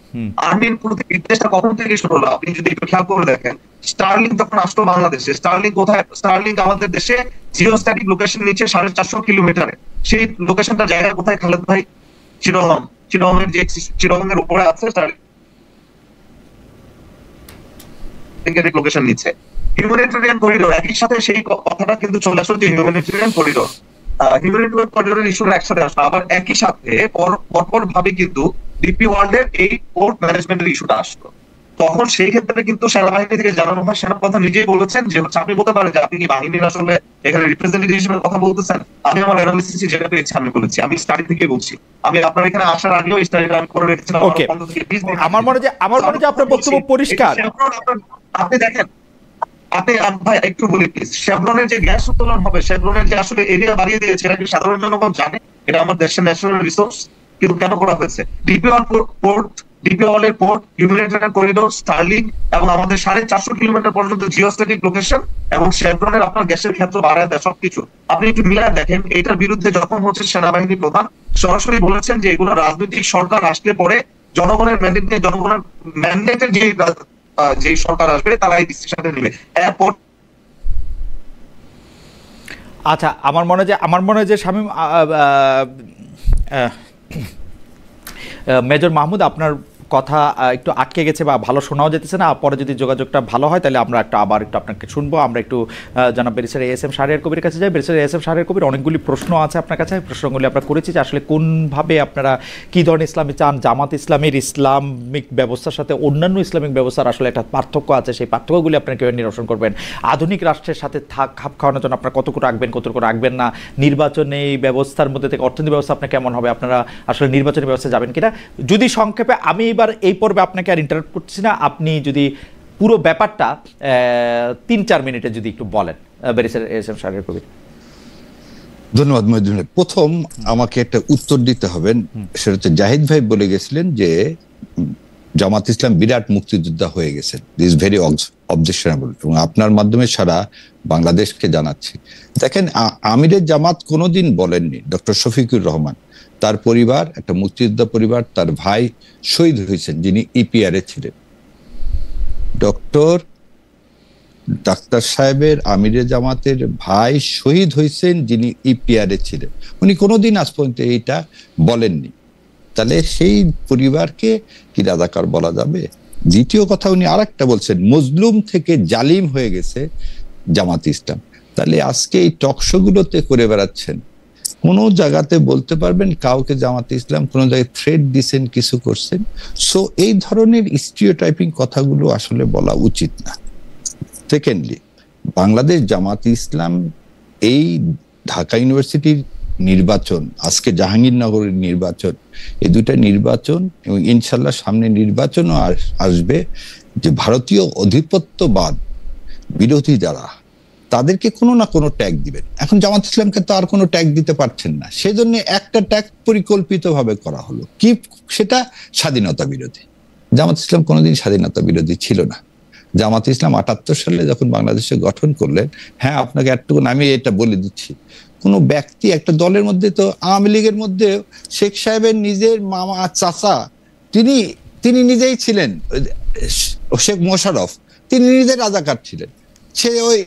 S4: আর্মির প্রতি বিদ্বেষটা কখন থেকে শুরু হলো আপনি যদি একটু খেয়াল করে দেখেন। স্টারলিংক যখন আসলো বাংলাদেশে, স্টারলিংক কোথায়? স্টারলিংক আমাদের দেশে জিওস্ট্যাটিক লোকেশন নিচে 450 কিলোমিটারে। সেই লোকেশনটা জায়গা কোথায় খালেদ ভাই? চিরহংয়ের যে চিরহংয়ের উপরে আছে স্টারলিংকের লোকেশন নিচে। হিউম্যানিটেরিয়ান করিডোর, একই সাথে সেই কথাটা কিন্তু চলে আসলো যে হিউম্যানিটেরিয়ান করিডোর, হিউম্যানিটেরিয়ান করিডোরের ইস্যুটা একসাথে আসলো। আবার একই সাথে পরপর ভাবে কিন্তু ডিপি ওয়ার্ল্ডের এই পোর্ট ম্যানেজমেন্টের ইস্যুটা আসলো। তখন সেই ক্ষেত্রে কিন্তু সেনাবাহিনী থেকে জানানো হয়, সেনাপ্রধান নিজেই বলেছেন যে হচ্ছে, আপনি বলতে পারেন যে আপনি কি বাহিনীর আসলে এখানে রিপ্রেজেন্টেটিভ হিসেবে কথা বলতেছেন। আমি আমার অ্যানালিসিস যেটা পেয়েছি আমি বলেছি, আমি স্টাডি থেকে বলছি, আমি আপনার এখানে আসার আগেও স্টাডিটা আমি করে রেখেছিলাম।
S1: আমার মনে হয় আপনার বক্তব্য পরিষ্কার।
S4: আপনি দেখেন, আপনি ভাই একটু বলি প্লিজ, শেভরনের যে গ্যাস উত্তোলন হবে, শেভরনের যে আসলে এরিয়া বাড়িয়ে দিয়েছে, এটা কি সাধারণ জনগণ জানে? এটা আমার দেশের ন্যাশনাল রিসোর্স, কিন্তু কেন করা হয়েছে? ডিপিওয়ালের পোর্ট, হিউম্যানিটেরিয়ান করিডোর, স্টারলিংক এবং আমাদের 450 কিলোমিটার পর্যন্ত জিওস্ট্যাটিক লোকেশন এবং শেভরনের আপনার গ্যাসের ক্ষেত্র বাড়ায় দেয়, সবকিছু আপনি একটু মিলায় দেখেন। এটার বিরুদ্ধে যখন হচ্ছে সেনাবাহিনী প্রধান সরাসরি বলেছেন যে এগুলো রাজনৈতিক সরকার আসলে পরে জনগণের ম্যান্ডেট নিয়ে, জনগণের ম্যান্ডেটের যে সরকার আসবে তারা এই ডিসিশনটা নেবে। এরপর
S1: আচ্ছা, আমার মনে হয় যে শামীম, মেজর মাহমুদ, আপনার কথা একটু আটকে গেছে বা ভালো শোনাও যেতেছে না। পরে যদি যোগাযোগটা ভালো হয় তাহলে আমরা আবার একটু আপনাকে শুনবো। আমরা একটু জনাব ব্যারিস্টার এএসএম শাহরিয়ার কবির কাছে যাই। ব্যারিস্টার এএসএম শাহরিয়ার কবির, অনেকগুলি প্রশ্ন আছে আপনার কাছে। প্রশ্নগুলি আমরা করেছি যে আসলে কোনভাবে আপনারা কী ধরনের ইসলামী চান, জামাত ইসলামের ইসলামিক ব্যবস্থার সাথে অন্যান্য ইসলামিক ব্যবস্থার আসলে একটা পার্থক্য আছে, সেই পার্থক্যগুলি আপনারা কীভাবে নিরসন করবেন, আধুনিক রাষ্ট্রের সাথে খাপ খাওয়ানোর জন্য আপনারা কতটুকু রাখবেন, কতটুকু রাখবেন না, নির্বাচনে এই ব্যবস্থার মধ্যে থেকে অর্থনৈতিক ব্যবস্থা আপনার কেমন হবে, আপনারা আসলে নির্বাচনী ব্যবস্থা যাবেন কিনা। যদি সংক্ষেপে, আমি এবার এই পর্বে আপনাকে আর ইন্টারাপ্ট করছি না, আপনি যদি পুরো ব্যাপারটা 3-4 মিনিটে যদি একটু বলেন। Barrister ASM Shahriar Kabir.
S3: ধন্যবাদ মহিউদ্দিন। প্রথম আমাকে একটা উত্তর দিতে হবে, সেটা হচ্ছে জাহিদ ভাই বলে গেছিলেন যে জামাত ইসলাম বিরাট মুক্তিযোদ্ধা হয়ে গেছে, দিস ভেরি অবজেকশনেবল, এবং আপনার মাধ্যমে সারা বাংলাদেশকে জানাচ্ছি। দেখেন, আমিরের জামাত কোনোদিন বলেননি ডক্টর শফিকুর রহমান, তার পরিবার একটা মুক্তিযোদ্ধা পরিবার, তার ভাই শহীদ হয়েছেন যিনি ইপিআর-এ ছিলেন। ডাক্তার সাহেবের আমিরে জামাতের ভাই শহীদ হয়েছেন যিনি ইপিআর-এ ছিলেন, উনি কোনোদিন আজ পর্যন্ত এইটা বলেননি। তাহলে সেই পরিবারকে কি রাজাকার বলা যাবে? দ্বিতীয় কথা, উনি আরেকটা বলছেন মজলুম থেকে জালিম হয়ে গেছে জামাত ইসলাম। তাহলে আজকে এই টকশো গুলোতে করে বেড়াচ্ছেন, কোন জায়গাতে বলতে পারবেন কাউকে জামাত ইসলাম কোন জায়গায় থ্রেট দিচ্ছেন, কিছু করছেন? সো এই ধরনের স্টিরিওটাইপিং কথাগুলো আসলে বলা উচিত না। সেকেন্ডলি, বাংলাদেশ জামাত ইসলাম এই ঢাকা ইউনিভার্সিটির নির্বাচন, আজকে জাহাঙ্গীরনগরের নির্বাচন, এই দুটা নির্বাচন এবং ইনশাল্লাহ সামনে নির্বাচনও আসবে, যে ভারতীয় অধিপত্যবাদ বিরোধী যারা তাদেরকে কোনো না কোনো ট্যাগ দিবেন। এখন জামাত ইসলামকে তো আর কোনো ট্যাগ দিতে পারছেন না, সেজন্য একটা ট্যাগ পরিকল্পিতভাবে করা হলো, কি সেটা স্বাধীনতা বিরোধী। জামাত ইসলাম কোনোদিন স্বাধীনতা বিরোধী ছিল না। জামাত ইসলাম 78 সালে যখন বাংলাদেশে গঠন করলেন, হ্যাঁ আপনাকে একটু আমি এটা বলে দিচ্ছি, কোন ব্যক্তি একটা দলের মধ্যে, তো আওয়ামী লীগের মধ্যে শেখ সাহেবের নিজের মামা চাচা তিনি নিজেই ছিলেন, শেখ মোশাররফ, তিনি নিজে রাজাকার ছিলেন। সে ওই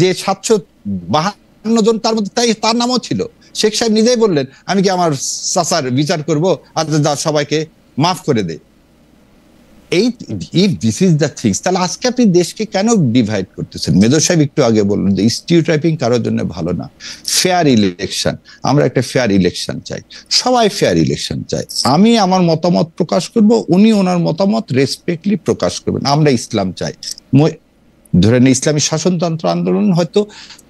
S3: যে 752 জন তার মধ্যে তার নামও ছিল। শেখ সাহেব নিজেই বললেন আমি কি আমার চাচার বিচার করবো, আর সবাইকে মাফ করে দেয়। This is the things. তাহলে আজকে আপনি দেশকে কেন ডিভাইড করতেছেন? মেজর সাহেব একটু আগে বললেন যে স্টিরিওটাইপিং কারোর জন্য ভালো না। ফেয়ার ইলেকশন, আমরা একটা ফেয়ার ইলেকশন চাই, সবাই ফেয়ার ইলেকশন চাই। আমি আমার মতামত প্রকাশ করব, উনি ওনার মতামত রেসপেক্টলি প্রকাশ করবেন। আমরা ইসলাম চাই, ধরেন ইসলামী শাসনতন্ত্র আন্দোলন, হয়তো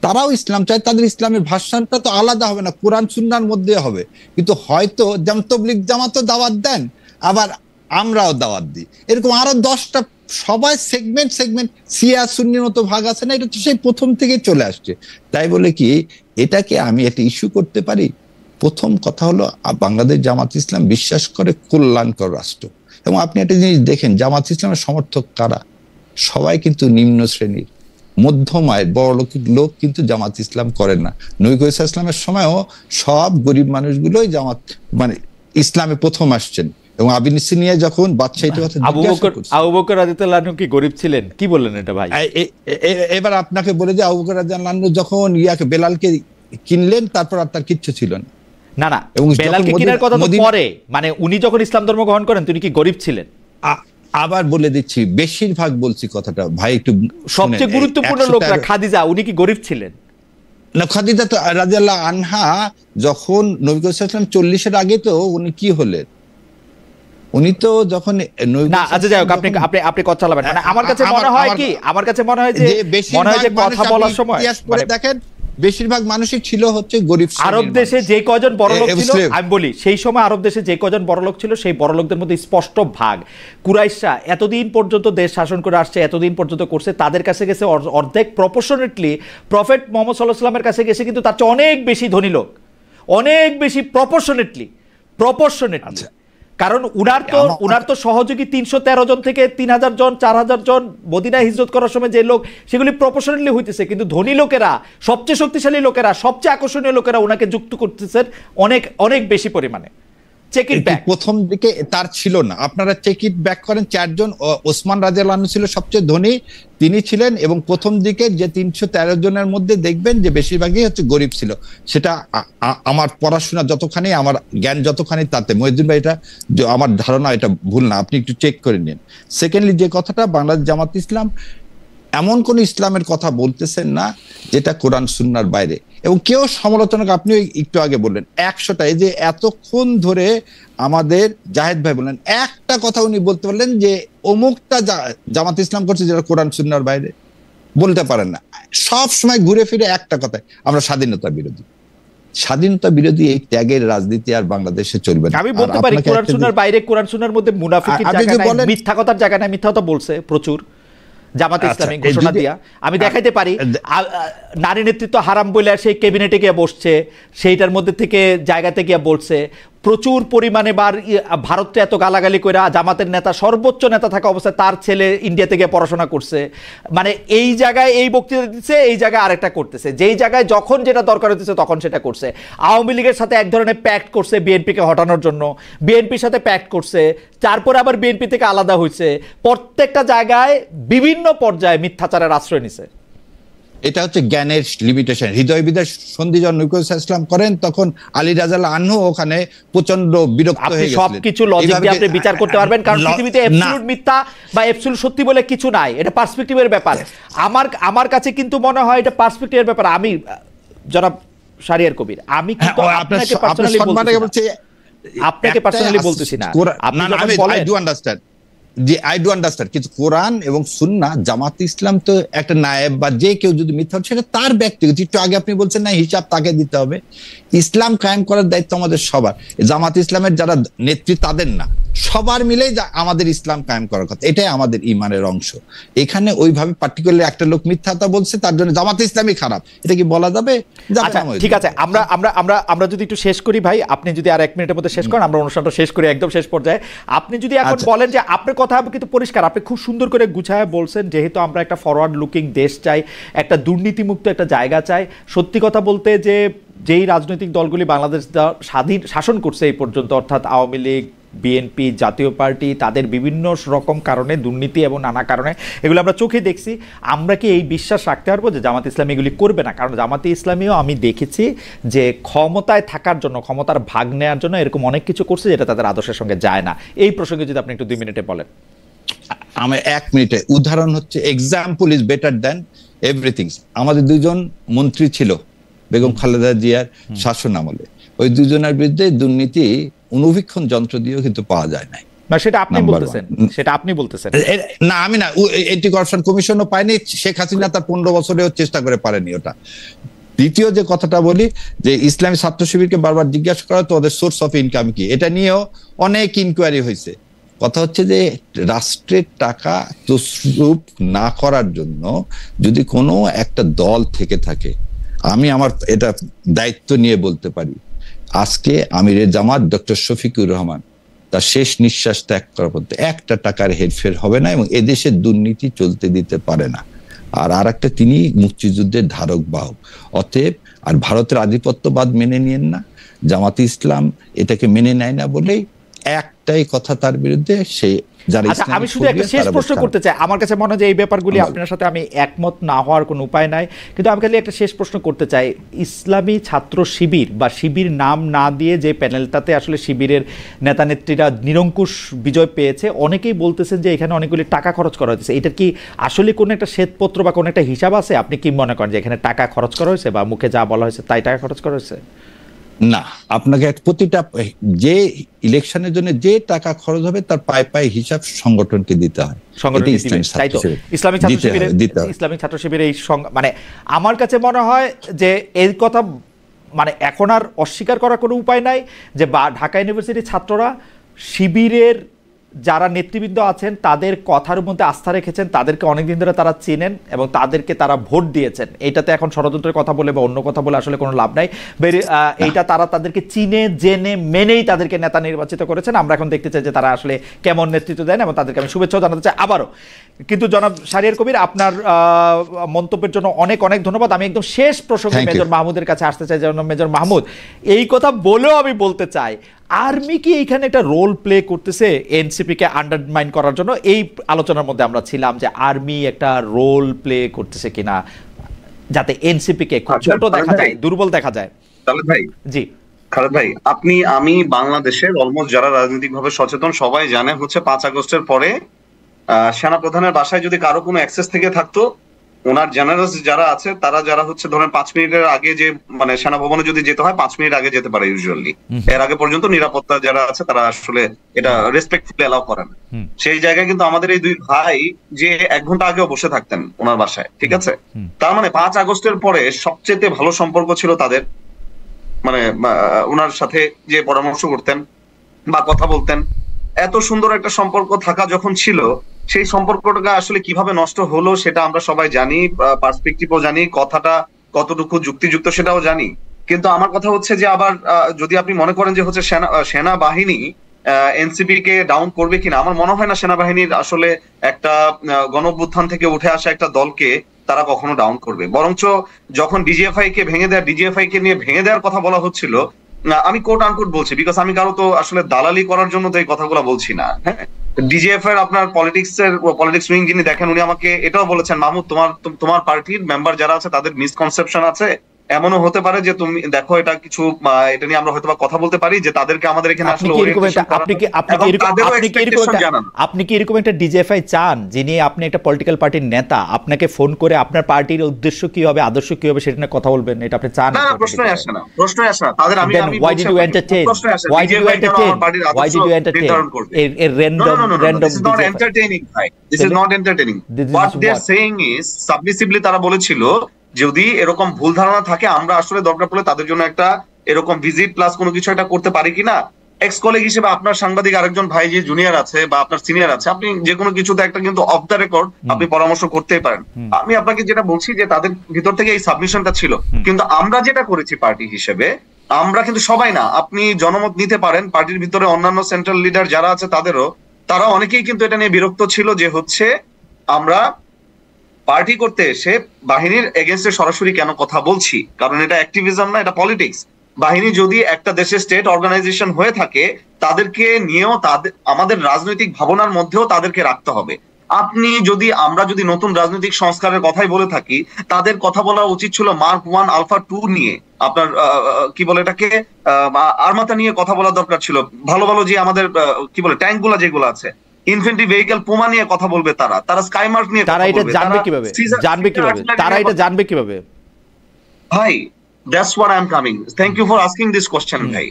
S3: তারাও ইসলাম চায়, তাদের ইসলামের ভাষণটা তো আলাদা হবে না, কোরআন সুন্নাহর মধ্যে হবে, কিন্তু হয়তো যেমন তবলিগ জামাতও দাওয়াত দেন, আবার আমরাও দাওয়াত দিই, এরকম আরো 10টা সবাই সেগমেন্ট শিয়া সুন্নির মতো ভাগ আছে না? এটা তো সেই প্রথম থেকে চলে আসছে। তাই বলে কি এটাকে আমি একটা ইস্যু করতে পারি? প্রথম কথা হলো, বাংলাদেশ জামাত ইসলাম বিশ্বাস করে কল্যাণকর রাষ্ট্র, এবং আপনি একটা জিনিস দেখেন, জামাত ইসলামের সমর্থক কারা? সবাই কিন্তু নিম্ন শ্রেণীর, মধ্যম আয়ের, বড় লোক কিন্তু জামাত ইসলাম করেন না। নবী করিম সাল্লাল্লাহু আলাইহি ওয়াসাল্লামের সময়ও সব গরিব মানুষগুলোই জামাত মানে ইসলামে প্রথম আসছেন। এবং আবিসিনিয়া যখন বাদশাহ
S1: আবু বকর রাদিয়াল্লাহু আনহু কি গরিব ছিলেন? কি বললেন এটা ভাই?
S3: এবার আপনাকে বলে যে আবু বকর রাদিয়াল্লাহু আনহু যখন বেলালকে কিনলেন, তারপর আর তার কিচ্ছু ছিল না।
S1: না, বেলালকে কেনার কথা তো পরে, মানে উনি যখন ইসলাম ধর্ম গ্রহণ করেন তিনি কি গরিব ছিলেন?
S3: আবার বলে দিচ্ছি, বেশিরভাগ বলছি কথাটা ভাই, একটু
S1: সবচেয়ে গুরুত্বপূর্ণ লোকরা, খাদিজা, উনি কি গরিব ছিলেন?
S3: না, খাদিজা তো রাদিয়াল্লাহু আনহা যখন নবী করিম সাল্লাল্লাহু আলাইহি ওয়াসাল্লাম 40-এর আগে তো উনি কি হলেন? উনি তো যখন
S1: না, আচ্ছা যাই হোক, আপনি কথা চালাবেন। মানে আমার কাছে মনে হয় কি, আমার কাছে মনে হয় যে কথা বলার সময়
S3: দেখেন বেশিরভাগ মানুষই ছিল হচ্ছে গরিব।
S1: আরব দেশে যে কয়জন বড়লোক ছিল, আমি বলি সেই সময় আরব দেশে যে কয়জন বড়লোক ছিল, সেই বড়লোকদের মধ্যে স্পষ্ট ভাগ। কুরাইশরা এতদিন পর্যন্ত দেশ শাসন করে আসছে, এতদিন পর্যন্ত করছে, তাদের কাছে গেছে অর্ধেক প্রপোর্শনেটলি প্রফেট মুহাম্মদ সাল্লাল্লাহু আলাইহি ওয়াসাল্লামের কাছে গেছে, কিন্তু তার চেয়ে অনেক বেশি ধনী লোক, অনেক বেশি প্রপোর্শনেটলি। কারণ উনার তো সহযোগী 313 জন থেকে 3000 জন, 4000 জন মদিনায় হিজরত করার সময় যে লোক, সেগুলি প্রপোর্শনালি হইতেছে। কিন্তু ধনী লোকেরা, সবচেয়ে শক্তিশালী লোকেরা, সবচেয়ে আকর্ষণীয় লোকেরা ওনাকে যুক্ত করতেছেন অনেক অনেক বেশি পরিমাণে। চেক ইট ব্যাক,
S3: প্রথম দিকে তার ছিল না। আপনারা চেক ইট ব্যাক করেন, 4 জন, ওসমান রাদিয়াল্লাহু আনহু ছিল সবচেয়ে ধনী, তিনি ছিলেন, এবং প্রথম দিকে যে 313 জনের মধ্যে দেখবেন যে বেশিরভাগই হচ্ছে গরিব ছিল। সেটা আমার পড়াশোনা যতখানি, আমার জ্ঞান যতখানি, তাতে মহিউদ্দিন ভাই এটা আমার ধারণা এটা ভুল না, আপনি একটু চেক করে নিন। সেকেন্ডলি যে কথাটা, বাংলাদেশ জামাত ইসলাম এমন কোন ইসলামের কথা বলতেছেন না যেটা কোরআন সুন্নাহর বাইরে, এবং কেউ সমালোচনা, আপনি একটু আগে বললেন 100টা, এই যে এতক্ষণ ধরে আমাদের জাহেদ ভাই বললেন, একটা কথা উনি বলতে পারলেন যে অমুকটা জামাত ইসলাম করছে যেটা কোরআন সুন্নাহর বাইরে, বলতে পারেন না। সব সময় ঘুরে ফিরে একটা কথা, আমরা স্বাধীনতা বিরোধী। স্বাধীনতা বিরোধী এই ত্যাগের রাজনীতি আর বাংলাদেশে চলবে না।
S1: আমি বলতে পারি কোরআন সুন্নাহর বাইরে, কোরআন সুন্নাহর মধ্যে মুনাফিকের জায়গা নাই, মিথ্যা কথার জায়গা নাই, মিথ্যা কথা বলছে প্রচুর জামাত ইসলামী ঘোষণা দিয়া। আমি দেখাইতে পারি নারী নেতৃত্ব হারাম বলে সেই ক্যাবিনেটে গিয়ে বসছে, সেইটার মধ্যে থেকে জায়গাতে গিয়ে বলছে, প্রচুর পরিমাণে ভারতকে এত গালাগালি করে জামাতের নেতা, সর্বোচ্চ নেতা থাকা অবস্থায় তার ছেলে ইন্ডিয়াতে গিয়ে পড়াশোনা করছে, মানে এই জায়গায় এই বক্তৃতা দিচ্ছে, এই জায়গায় আরেকটা করতেছে, যেই জায়গায় যখন যেটা দরকার হতেছে তখন সেটা করছে। আওয়ামী লীগের সাথে এক ধরনের প্যাক্ট করছে বিএনপিকে হটানোর জন্য, বিএনপির সাথে প্যাক্ট করছে, তারপরে আবার বিএনপি থেকে আলাদা হয়েছে, প্রত্যেকটা জায়গায় বিভিন্ন পর্যায়ে মিথ্যাচারের আশ্রয় নিছে।
S3: এটা হচ্ছে জ্ঞানের লিমিটেশন। হৃদয় বিদায় সন্ধি যখন নবী ইসলাম করেন তখন আলী রাদিয়াল্লাহু আনহু ওখানে প্রচন্ড বিরক্ত হয়ে গেছিলেন।
S1: সবকিছু লজিক দিয়ে আপনি বিচার করতে পারবেন, কারণ পৃথিবীতে অ্যাবসলিউট মিথ্যা বা অ্যাবসলিউট সত্যি বলে কিছু নাই, এটা পার্সপেক্টিভের ব্যাপার। আমার কাছে কিন্তু মনে হয় এটা পার্সপেক্টিভের ব্যাপার। আমি জনাব শাহরিয়ার কবির, আমি কিন্তু আপনাকে পার্সোনালি বলতেছি না, আপনি যখন বলেন
S3: আই ডু আন্ডারস্ট্যান্ড যে আই ডু আন্ডারস্ট্যান্ড, কিন্তু কোরআন এবং সুন্নাহ, জামাত ইসলাম তো একটা নায়েব বা যে কেউ যদি মিথ্যা, সেটা তার ব্যক্তিগত। একটু আগে আপনি বলছেন না হিসাব তাকে দিতে হবে, ইসলাম কায়েম করার দায়িত্ব আমাদের সবার। জামাত ইসলামের যারা নেত্রী তাদের না, সবার মিলেই আমাদের ইসলাম কায়েম করার কথা, এটাই আমাদের ইমানের অংশ। এখানে ওইভাবে পার্টিকুলার একটা লোক মিথ্যাটা বলছে তার জন্য জামাত ইসলামই খারাপ, এটা কি বলা যাবে?
S1: আচ্ছা ঠিক আছে, আমরা যদি একটু শেষ করি ভাই, আপনি যদি আর 1 মিনিটের মধ্যে শেষ করেন, আমরা অনুষ্ঠানটা শেষ করি একদম শেষ পর্যায়ে। আপনি যদি এখন বলেন যে আপনার কথা কিন্তু পরিষ্কার, আপনি খুব সুন্দর করে গুছায় বলছেন, যেহেতু আমরা একটা ফরওয়ার্ড লুকিং দেশ চাই, একটা দুর্নীতিমুক্ত একটা জায়গা চাই। সত্যি কথা বলতে যে যেই রাজনৈতিক দলগুলি বাংলাদেশ স্বাধীন শাসন করছে এই পর্যন্ত, অর্থাৎ আওয়ামী লীগ, বিএনপি, জাতীয় পার্টি, তাদের বিভিন্ন রকম কারণে দুর্নীতি এবং নানা কারণে এগুলো আমরা চোখে দেখছি। আমরা কি এই বিশ্বাস রাখতে পারবো যে জামাত ইসলামী এগুলি করবে না? কারণ জামাতে ইসলামীও আমি দেখেছি যে ক্ষমতায় থাকার জন্য, ক্ষমতার ভাগ নেওয়ার জন্য এরকম অনেক কিছু করছে যেটা তাদের আদর্শের সঙ্গে যায় না। এই প্রসঙ্গে যদি আপনি একটু 2 মিনিটে বলেন।
S3: আমার 1 মিনিটে উদাহরণ হচ্ছে, example is better than everything. আমাদের 2 জন মন্ত্রী ছিল বেগম খালেদা জিয়ার শাসন আমলে, ওই 2 জনের বিরুদ্ধে দুর্নীতি অনুবীক্ষণ যন্ত্র দিয়েও কিন্তু পাওয়া যায় নাই।
S1: না, সেটা আপনি বলতেছেন, সেটা আপনি বলতেছেন
S3: না, আমি না। এন্টি করাপশন কমিশনও পায়নি, শেখ হাসিনা তার 15 বছরেও চেষ্টা করে পারেনি ওটা। দ্বিতীয় যে কথাটা বলি, যে ইসলামী ছাত্র শিবিরকে বারবার জিজ্ঞাসা করা তো ওদের সোর্স অফ ইনকাম কি, এটা নিয়েও অনেক ইনকোয়ারি হয়েছে। কথা হচ্ছে যে রাষ্ট্রের টাকা তসরুপ না করার জন্য যদি কোনো একটা দল থেকে থাকে, আমি আমার এটা দায়িত্ব নিয়ে বলতে পারি, আজকে আমিরে জামাত ডক্টর শফিকুর রহমান তার শেষ নিঃশ্বাস ত্যাগ করার পর একটা টাকার হেরফের হবে না এবং এদেশের দুর্নীতি চলতে দিতে পারে না। আর একটা, তিনি মুক্তিযুদ্ধের ধারক বাহক, অতএব আর ভারতের আধিপত্যবাদ মেনে নিয়েন না, জামাতে ইসলাম এটাকে মেনে নেয় না বলেই একটাই কথা তার বিরুদ্ধে, সে যারা।
S1: আচ্ছা, আমি শুধু একটা শেষ প্রশ্ন করতে চাই। আমার কাছে মনে হয় যে এই ব্যাপারগুলি আপনার সাথে আমি একমত না হওয়ার কোনো উপায় নাই, কিন্তু আমি খালি একটা শেষ প্রশ্ন করতে চাই। ইসলামী ছাত্র শিবির বা শিবির নাম না দিয়ে যে প্যানেলটাতে আসলে শিবিরের নেতা নেত্রীরা নিরঙ্কুশ বিজয় পেয়েছে, অনেকেই বলতেছেন যে এখানে অনেকগুলি টাকা খরচ করা হয়েছে। এটার কি আসলে কোনো একটা শ্বেতপত্র বা কোনো একটা হিসাব আছে? আপনি কি মনে করেন যে এখানে টাকা খরচ করা হয়েছে বা মুখে যা বলা হয়েছে তাই টাকা খরচ করা হয়েছে?
S3: না, আপনাকে প্রতিটা যে ইলেকশনের জন্য যে টাকা খরচ হবে তার পায়ে পায়ে হিসাব সংগঠনকে দিতে হয়।
S1: ইসলামিক ছাত্র শিবির এই মানে আমার কাছে মনে হয় যে এই কথা মানে এখন আর অস্বীকার করার কোনো উপায় নাই যে ঢাকা ইউনিভার্সিটির ছাত্ররা শিবিরের যারা নেতৃবৃন্দ আছেন তাদের কথার মধ্যে আস্থা রেখেছেন, তাদেরকে অনেকদিন ধরে তারা চেনেন এবং তাদেরকে তারা ভোট দিয়েছেন। এইটাতে এখন ষড়যন্ত্রের কথা বলে বা অন্য কথা বলে আসলে কোনো লাভ নাই। এইটা তারা তাদেরকে চিনে জেনে মেনেই তাদেরকে নেতা নির্বাচিত করেছেন। আমরা এখন দেখতে চাই যে তারা আসলে কেমন নেতৃত্ব দেন এবং তাদেরকে আমি শুভেচ্ছাও জানাতে চাই আবারও। কিন্তু জনাব শাহরিয়ার কবির, আপনার মন্তব্যের জন্য অনেক অনেক ধন্যবাদ। আমি একদম শেষ প্রসঙ্গে মেজর মাহমুদের কাছে আসতে চাই। যেন মেজর মাহমুদ, এই কথা বলেও আমি বলতে চাই, আর্মি কি এখানে একটা রোল প্লে করতেছে এনসিপি কে আন্ডারমাইন করার জন্য? এই আলোচনার মধ্যে আমরা ছিলাম যে আর্মি একটা রোল প্লে করতেছে কিনা যাতে এনসিপি কে খুব ছোট দেখা যায়, দুর্বল দেখা যায়।
S4: খালেদ ভাই, জি খালেদ ভাই, আমি বাংলাদেশের অলমোস্ট যারা রাজনৈতিকভাবে সচেতন সবাই জানে হচ্ছে 5 আগস্টের পরে সেনাপ্রধানের বাসায় যদি কারো কোনো অ্যাক্সেস থেকে থাকতো, ওনার জেনারেলস যারা আছে তারা যারা হচ্ছে ধরেন 5 মিনিটের আগে যে মানে সেনা ভবনে যদি যেতে হয় 5 মিনিট আগে যেতে পারে ইউজুয়ালি। এর আগে পর্যন্ত নিরাপত্তা যারা আছে তারা আসলে এটা রেসপেক্টফুলি এলাও করেন। সেই জায়গায় কিন্তু আমাদের এই 2 ভাই যে 1 ঘন্টা আগেও বসে থাকতেন ওনার বাসায়, ঠিক আছে? তার মানে 5 আগস্টের পরে সবচেয়ে ভালো সম্পর্ক ছিল তাদের, মানে ওনার সাথে যে পরামর্শ করতেন বা কথা বলতেন, এত সুন্দর একটা সম্পর্ক থাকা যখন ছিল, সেই সম্পর্কটাকে আসলে কিভাবে নষ্ট হলো সেটা আমরা সবাই জানি, পার্সপেক্টিভও জানি, কথাটা কতটুকু যুক্তিযুক্ত সেটাও জানি। কিন্তু আমার কথা হচ্ছে যে আবার যদি আপনি মনে করেন যে হচ্ছে সেনাবাহিনী এনসিপি কে ডাউন করবে কিনা, আমার মনে হয় না সেনাবাহিনীর আসলে একটা গণঅভ্যুত্থান থেকে উঠে আসা একটা দলকে তারা কখনো ডাউন করবে। বরঞ্চ যখন ডিজিএফআই কে ডিজিএফআই কে নিয়ে ভেঙে দেওয়ার কথা বলা হচ্ছিল, আমি কোট আনকোট বলছি, বিকজ আমি কারো তো আসলে দালালি করার জন্য তো এই কথাগুলো বলছি না। হ্যাঁ, ডিজিএফ এর আপনার পলিটিক্স উইং যিনি দেখেন, উনি আমাকে এটাও বলেছেন, মাহমুদ তোমার পার্টির মেম্বার যারা আছে তাদের মিসকনসেপশন আছে, এমনও হতে পারে যে তুমি দেখো এটা কিছু এটা নিয়ে আমরা হয়তো কথা বলতে পারি যে তাদেরকে আমাদের এখানে আসলে
S1: আপনি কি এরকম একটা ডিজিএফআই চান যিনি আপনি একটা পলিটিক্যাল পার্টির নেতা, আপনাকে ফোন করে আপনার পার্টির উদ্দেশ্য কি হবে, আদর্শ কি হবে সেটা নিয়ে কথা বলবেন, এটা আপনি চান?
S4: না, প্রশ্নই আসে না তাদের। আমি
S1: why did you entertain a random
S4: this is not entertaining ভাই, this is not entertaining. What they are saying is submissively তারা বলেছিল যদি এরকম ভুল ধারণা থাকে আমরা আসলে দরকার পড়লে তাদের জন্য একটা এরকম ভিজিট প্লাস কোনো কিছু একটা করতে পারি কিনা। এক্স কলিগ হিসেবে আপনার সাংবাদিক আরেকজন ভাই যে জুনিয়র আছে বা আপনার সিনিয়র আছে, আপনি যে কোনো কিছুতে একটা কিন্তু অফ দ্য রেকর্ড আপনি পরামর্শ করতেই পারেন। আমি আপনাকে যেটা বলছি যে তাদের ভিতর থেকে এই সাবমিশনটা ছিল, কিন্তু আমরা যেটা করেছি পার্টি হিসেবে, আমরা কিন্তু সবাই না, আপনি জনমত নিতে পারেন, পার্টির ভিতরে অন্যান্য সেন্ট্রাল লিডার যারা আছে তারা অনেকেই কিন্তু এটা নিয়ে বিরক্ত ছিল যে হচ্ছে আমরা পার্টি করতে এসে বাহিনীর এগেনস্টে সরাসরি কেন কথা বলছি, কারণ এটা অ্যাক্টিভিজম না, এটা পলিটিক্স। বাহিনী যদি একটা দেশের স্টেট অর্গানাইজেশন হয়ে থাকে তাদেরকে নিয়েও আমাদের রাজনৈতিক ভাবনার মধ্যেও তাদেরকে রাখতে হবে। আমরা যদি নতুন রাজনৈতিক সংস্কারের কথাই বলে থাকি, তাদের কথা বলা উচিত ছিল মার্ক 1 আলফা 2 নিয়ে, আপনার কি বলে এটাকে আর্মাতা নিয়ে কথা বলা দরকার ছিল। ভালো ভালো যে আমাদের কি বলে ট্যাঙ্ক গুলা যেগুলো আছে, ইনফেন্ট্রি ভেহিকল পুমা নিয়ে কথা বলবে, তারা স্কাইমার্ক নিয়ে
S1: তারা এটা জানবে কিভাবে, তারা এটা জানবে কিভাবে
S4: ভাই? That's what I am coming. Thank you for asking this question ভাই।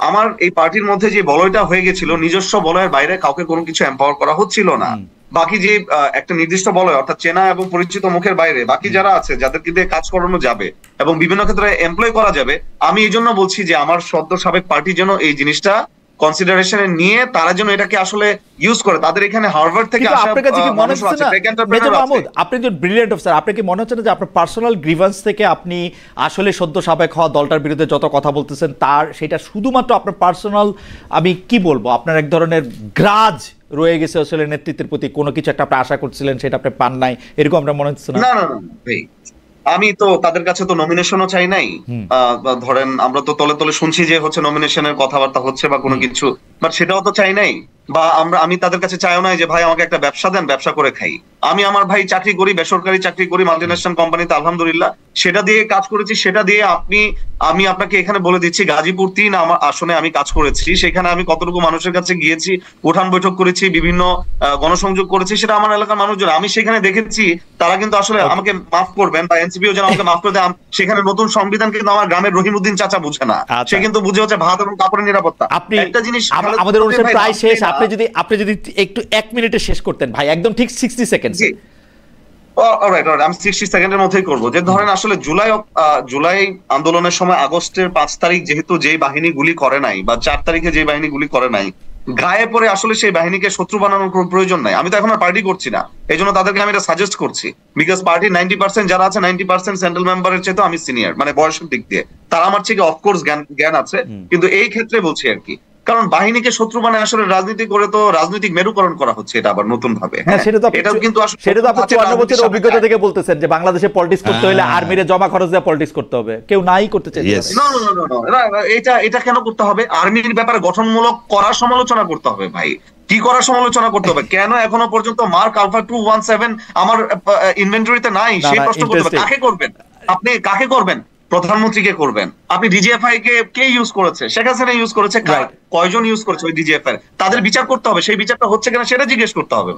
S4: আমার এই পার্টির মধ্যে যে বলয়টা হয়ে গেছিল, নিজস্ব বলয়ের বাইরে কাউকে কোনো কিছু এম্পাওয়ার করা হচ্ছিল না। বাকি যে একটা নির্দিষ্ট বলয় অর্থাৎ চেনা এবং পরিচিত মুখের বাইরে বাকি যারা আছে যাদেরকে দিয়ে কাজ করানো যাবে এবং বিভিন্ন ক্ষেত্রে এমপ্লয় করা যাবে, আমি এই জন্য বলছি যে আমার সদ্য সাবেক পার্টি যেন এই জিনিসটা কনসিডারেশনে নিয়ে তারা যেন এটাকে আসলে ইউজ করে। তাদের এখানে হার্ভার্ড থেকে আসা
S1: আপনার কাছে কি মনে হচ্ছে না মেজর মাহমুদ, আপনি যে ব্রিলিয়ান্ট অফিসার, আপনার কি মনে হচ্ছে না যে আপনার পার্সোনাল গ্রিভান্স থেকে আপনি আসলে সদ্য সাবেক হওয়া দলটার বিরুদ্ধে যত কথা বলতেছেন সেটা শুধুমাত্র আপনার পার্সোনাল, আমি কি বলবো, আপনার এক ধরনের গ্রাজ রয়ে গেছে আসলে নেতৃত্বের প্রতি, কোনো কিছু একটা আপনি আশা করছিলেন সেটা আপনি পান নাই, এরকম আপনার মনে হচ্ছে না?
S4: না ভাই, আমি তো তাদের কাছে তো নমিনেশনও চাই নাই। ধরেন আমরা তো তলে তলে শুনছি যে হচ্ছে নমিনেশনের কথাবার্তা হচ্ছে বা কোনো কিছু, বাট সেটাও তো চাই নাই। বা আমি তাদের কাছে চাইও নাই যে ভাই আমাকে একটা ব্যবসা দেন, ব্যবসা করে খাই। আমি আমার ভাই চাকরি করি, বেসরকারি চাকরি করি মাল্টিন্যাশনাল কোম্পানিতে, আলহামদুলিল্লাহ সেটা দিয়ে কাজ করেছি। সেটা দিয়ে আমি আপনাকে এখানে বলে দিচ্ছি, গাজীপুর 3 আমার আসনে আমি কাজ করেছি, সেখানে আমি কতটুকু মানুষের কাছে গিয়েছি, উঠান বৈঠক করেছি, বিভিন্ন গণসংযোগ করেছি, সেটা আমার এলাকার মানুষজন। আমি সেখানে দেখেছি তারা কিন্তু আসলে আমাকে মাফ করবেন বা এনসিপিও যেন আমাকে মাফ করে দেয়, সেখানে নতুন সংবিধান কিন্তু আমার গ্রামের রহিমউদ্দিন চাচা বুঝে না, সে কিন্তু বুঝে হচ্ছে ভাত এবং কাপড়ের নিরাপত্তা। একটা জিনিস
S1: আমাদের অনুষ্ঠান প্রায় শেষ, আপনি যদি একটু 1 মিনিটে শেষ করতেন ভাই, একদম ঠিক 60 সেকেন্ড।
S4: অলরাইট, আমি 60 সেকেন্ডের মধ্যেই করবো। যে ধরেন আসলে জুলাই আন্দোলনের সময় আগস্টের 5 তারিখ যেহেতু যেই বাহিনী গুলি করে নাই বা 4 তারিখে যে বাহিনী গুলি করে নাই, গায়ে পড়ে আসলে সেই বাহিনীকে শত্রু বানানোর কোনো প্রয়োজন নাই। আমি তো এখন আর পার্টি করছি না, এই জন্য তাদেরকে আমি এটা সাজেস্ট করছি, বিকজ পার্টির 90% যারা আছে 90% সেন্ট্রাল মেম্বারের চেয়ে তো আমি সিনিয়র, মানে বয়সের দিক দিয়ে তারা আমার থেকে অফকোর্স জ্ঞান আছে, কিন্তু এই ক্ষেত্রে বলছি আর কি, কারণ বাহিনীকে শত্রু বানায় আসলে রাজনীতি করে তো রাজনৈতিক মেরুকরণ করা হচ্ছে, এটা আবার নতুন ভাবে।
S1: সেটা কিন্তু সেটা তো আপনি 54 বছরের অভিজ্ঞতা থেকে বলতেছেন যে বাংলাদেশে পলিটিক্স করতে হলে আর্মিরে জমা খরচ দিয়ে পলিটিক্স করতে হবে, কেউ নাই করতে চাইছে।
S4: এটা কেন করতে হবে? আর্মির ব্যাপারে গঠনমূলক করার সমালোচনা করতে হবে ভাই। কি করার সমালোচনা করতে হবে? কেন এখনো পর্যন্ত মার্ক আলফা 217 আমার ইনভেন্টরিতে নাই, সেই প্রশ্ন করতে হবে। কাকে করবেন আপনি? কাকে করবেন? প্রধানমন্ত্রীকে করবেন। আপনি ডিজিএফআই কে ইউজ করেছে? শেখ হাসিনা ইউজ করেছে, কয়জন ইউজ করেছে ওই ডিজিএফআই? তাদের বিচার করতে হবে, সেই বিচারটা হচ্ছে কিনা সেটা জিজ্ঞেস করতে হবে।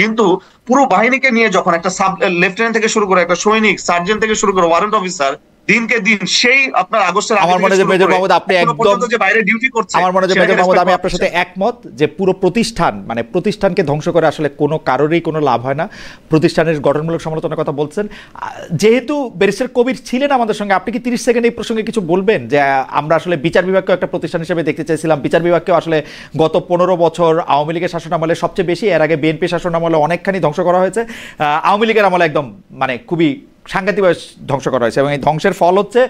S4: কিন্তু পুরো বাহিনীকে নিয়ে যখন একটা সাব লেফটেন্যান্ট থেকে শুরু করে একটা সৈনিক, সার্জেন্ট থেকে শুরু করে ওয়ারেন্ট অফিসার, দিনকে দিন সেই আপনার আগস্টের
S1: আমার মনে হয় মেজর মাহমুদ আপনি একদম যে বাইরে ডিউটি করছে, আমার মনে হয় মেজর মাহমুদ আমি আপনার সাথে একমত যে পুরো প্রতিষ্ঠান, মানে প্রতিষ্ঠানকে ধ্বংস করে আসলে কোনো কারোরই কোনো লাভ হয় না। প্রতিষ্ঠানের গঠনমূলক সমালোচনার কথা বলছেন, যেহেতু ব্যারিস্টার কবির ছিলেন আমাদের সঙ্গে, আপনি কি 30 সেকেন্ড এই প্রসঙ্গে কিছু বলবেন? যে আমরা আসলে বিচার বিভাগকে একটা প্রতিষ্ঠান হিসেবে দেখতে চাইছিলাম, বিচার বিভাগকে আসলে গত 15 বছর আওয়ামী লীগের শাসনামলে সবচেয়ে বেশি, এর আগে বিএনপি শাসনামলে অনেকখানি ধ্বংস করা হয়েছে, আওয়ামী লীগের আমলে একদম মানে খুবই সাংঘাতিকভাবে ধ্বংস করা হয়েছে এবং এই ধ্বংসের ফল হচ্ছে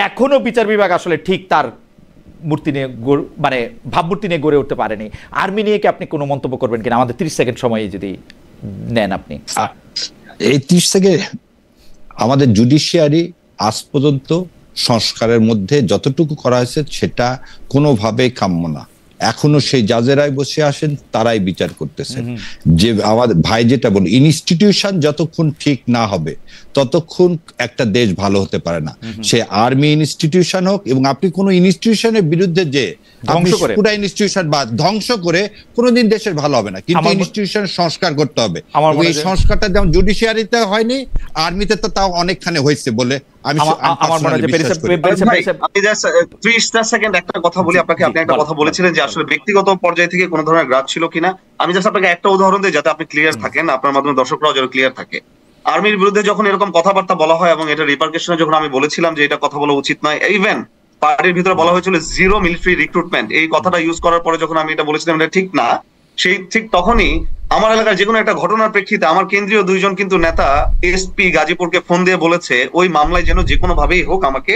S1: এখনো বিচার বিভাগ আসলে ঠিক তার মূর্তি নিয়ে মানে ভাবমূর্তি নিয়ে গড়ে উঠতে পারেনি। আর্মি নিয়ে কি আপনি কোনো মন্তব্য করবেন কিনা? আমাদের 30 সেকেন্ড সময় যদি নেন আপনি।
S3: এই 30 সেকেন্ড, আমাদের জুডিশিয়ারি আজ পর্যন্ত সংস্কারের মধ্যে যতটুকু করা হয়েছে সেটা কোনোভাবেই কাম্য না। এখনো সেই জাজেরাই বসে আসেন, তারাই বিচার করতেছেন। যে আমাদের ভাই যেটা বল, ইনস্টিটিউশন যতক্ষণ ঠিক না হবে ততক্ষণ একটা দেশ ভালো হতে পারে না। সে আর্মি ইনস্টিটিউশন হোক, এবং আপনি কোন ইনস্টিটিউশনের বিরুদ্ধে যে পুরা ইনস্টিটিউশন বা ধ্বংস করে কোনোদিন দেশের ভালো হবে না, কিন্তু ইনস্টিটিউশন সংস্কার করতে হবে। এই সংস্কারটা যেমন জুডিশিয়ারিতে হয়নি, আর্মিতে তো তাও অনেকখানি হয়েছে বলে আমি
S4: আমার মনে হয়। 30 সেকেন্ড একটা কথা বলি আপনাকে। আপনি একটা কথা বলেছিলেন যে আসলে ব্যক্তিগত পর্যায়ে থেকে কোনো ধরনের গ্রাজ ছিল কিনা। আমি জাস্ট আপনাকে একটা উদাহরণ দিই যাতে আপনি ক্লিয়ার থাকেন, আপনার মাধ্যমে দর্শকরাও যেন ক্লিয়ার থাকে। আর্মির বিরুদ্ধে যখন এরকম কথাবার্তা বলা হয় এবং এটা রিপারকেশনে যখন আমি বলেছিলাম যে এটা কথা বলা উচিত নয়, ইভেন পার্টির ভিতরে বলা হয়েছিল জিরো মিলিটারি রিক্রুটমেন্ট, এই কথাটা ইউজ করার পরে যখন আমি এটা বলেছিলাম এটা ঠিক না, সেই ঠিক তখনই আমার এলাকার যে কোনো একটা ঘটনার প্রেক্ষিতে আমার কেন্দ্রীয় 2 জন কিন্তু নেতা এসপি গাজীপুরকে ফোন দিয়ে বলেছে ওই মামলায় যেন যে কোনো ভাবেই হোক আমাকে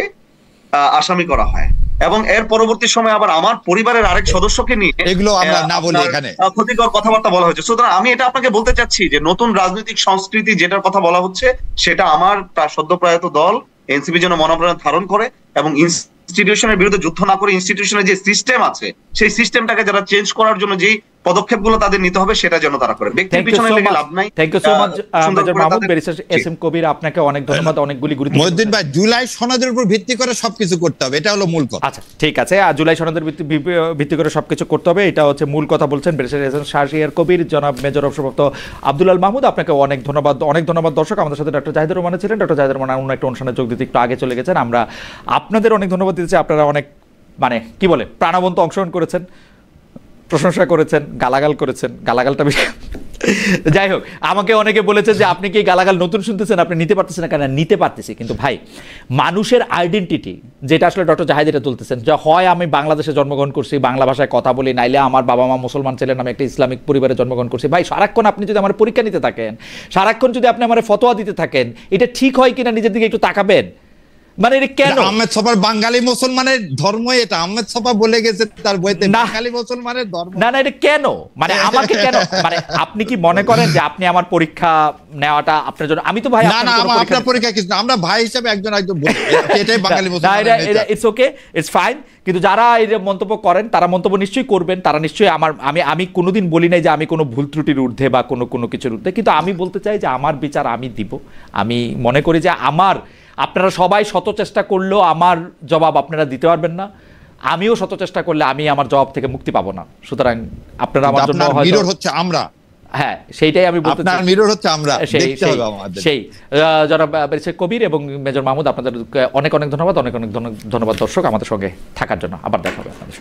S4: আসামি করা হয়। এবং এর পরবর্তী সময় আবার আমার পরিবারের আরেক সদস্যকে নিয়ে
S3: এগুলো আমরা না বলি এখানে
S4: ক্ষতিকর কথাবার্তা বলা হয়েছে। সুতরাং আমি এটা আপনাকে বলতে চাচ্ছি যে নতুন রাজনৈতিক সংস্কৃতি যেটার কথা বলা হচ্ছে সেটা আমার সদ্যপ্রয়াত দল এনসিপি যেন মনোপ্রাণ ধারণ করে এবং ইনস্টিটিউশনের বিরুদ্ধে যুদ্ধ না করে ইনস্টিটিউশনের যে সিস্টেম আছে সেই সিস্টেমটাকে যারা চেঞ্জ করার জন্য যেই পদক্ষেপগুলো তাদের নিতে হবে সেটা যেন তারা করে। ব্যক্তির পিছনে লেগে লাভ নাই।
S1: Thank you so much major Mahmud. Barrister S M Kabir, আপনাকে অনেক ধন্যবাদ। অনেকগুলি গুরুত্বপূর্ণ
S3: মহিউদ্দিন ভাই, জুলাই সনদের উপর ভিত্তি করে সবকিছু করতে হবে, এটা হলো মূল কথা।
S1: আচ্ছা ঠিক আছে, আর জুলাই সনদের ভিত্তি করে সবকিছু করতে হবে, এটা হচ্ছে মূল কথা বলছেন barrister S M Shahriar Kabir. জনাব মেজর অবসরপ্রাপ্ত আব্দুল আল মাহমুদ, আপনাকে অনেক ধন্যবাদ। অনেক ধন্যবাদ দর্শক। আমাদের সাথে ডক্টর জাহিদুর রহমান ছিলেন। ডক্টর জাহিদুর রহমান অন্য একটা অনুষ্ঠানে যোগ দিতে একটু আগে চলে গেছেন। আমরা আপনাদের অনেক ধন্যবাদ দিতেছি। আপনারা অনেক মানে কি বলে প্রাণবন্ত অংশগ্রহণ করেছেন, প্রশংসা করেছেন, গালাগাল করেছেন। গালাগালটা বেশি যাই হোক, আমাকে অনেকে বলেছে যে আপনি কি গালাগাল নতুন শুনতেছেন, আপনি নিতে পারতেছেন না। কেন নিতে পারতেছি, কিন্তু ভাই মানুষের আইডেন্টিটি যেটা আসলে ডক্টর জাহিদ এটা তুলতেছেন, যে হয় আমি বাংলাদেশে জন্মগ্রহণ করছি, বাংলা ভাষায় কথা বলি, নাইলে আমার বাবা মা মুসলমান ছিলেন, আমি একটা ইসলামিক পরিবারে জন্মগ্রহণ করছি। ভাই সারাক্ষণ আপনি যদি আমার পরীক্ষা নিতে থাকেন, সারাক্ষণ যদি আপনি আমার ফতোয়া দিতে থাকেন, এটা ঠিক হয় কিনা নিজের দিকে একটু তাকাবেন। মানে এটা কেন?
S3: আহমেদ ছফার বাঙালি মুসলমানের ধর্ম, এটা আহমেদ ছফা বলে গেছে তার বইতে, বাঙালি মুসলমানের ধর্ম।
S1: না না, এটা কেন? মানে আমাকে কেন? মানে আপনি কি মনে করেন যে আপনি আমার পরীক্ষা নেওয়াটা আপনার জন্য? আমি তো ভাই
S3: না না, আপনার পরীক্ষা কিছু না, আমরা ভাই হিসেবে একজন বলি এটাই বাঙালি মুসলমান।
S1: It's okay, it's fine. কিন্তু যারা এই যে মন্তব্য করেন তারা মন্তব্য নিশ্চয়ই করবেন, তারা নিশ্চয়ই আমি কোনোদিন বলি নাই যে আমি কোনো ভুল ত্রুটির ঊর্ধ্বে বা কোনো কিছুর ঊর্ধ্বে, কিন্তু আমি বলতে চাই যে আমার বিচার আমি দিব। আমি মনে করি যে আপনারা সবাই শত চেষ্টা করলেও আমার জবাব আপনারা দিতে পারবেন না, আমিও শত চেষ্টা করলে আমি আমার জবাব থেকে মুক্তি পাবো না। সুতরাং আপনারা আমার জন্য
S3: মিরর হচ্ছে আমরা,
S1: হ্যাঁ সেইটাই আমি বলতে চাই,
S3: আপনার মিরর হচ্ছে আমরা, দেখতে হবে আমাদের।
S1: সেই যারা ব্যারিস্টার কবির এবং মেজর মাহমুদ, আপনাদের অনেক অনেক ধন্যবাদ। অনেক অনেক ধন্যবাদ দর্শক আমাদের সঙ্গে থাকার জন্য। আবার দেখা হবে আপনাদের।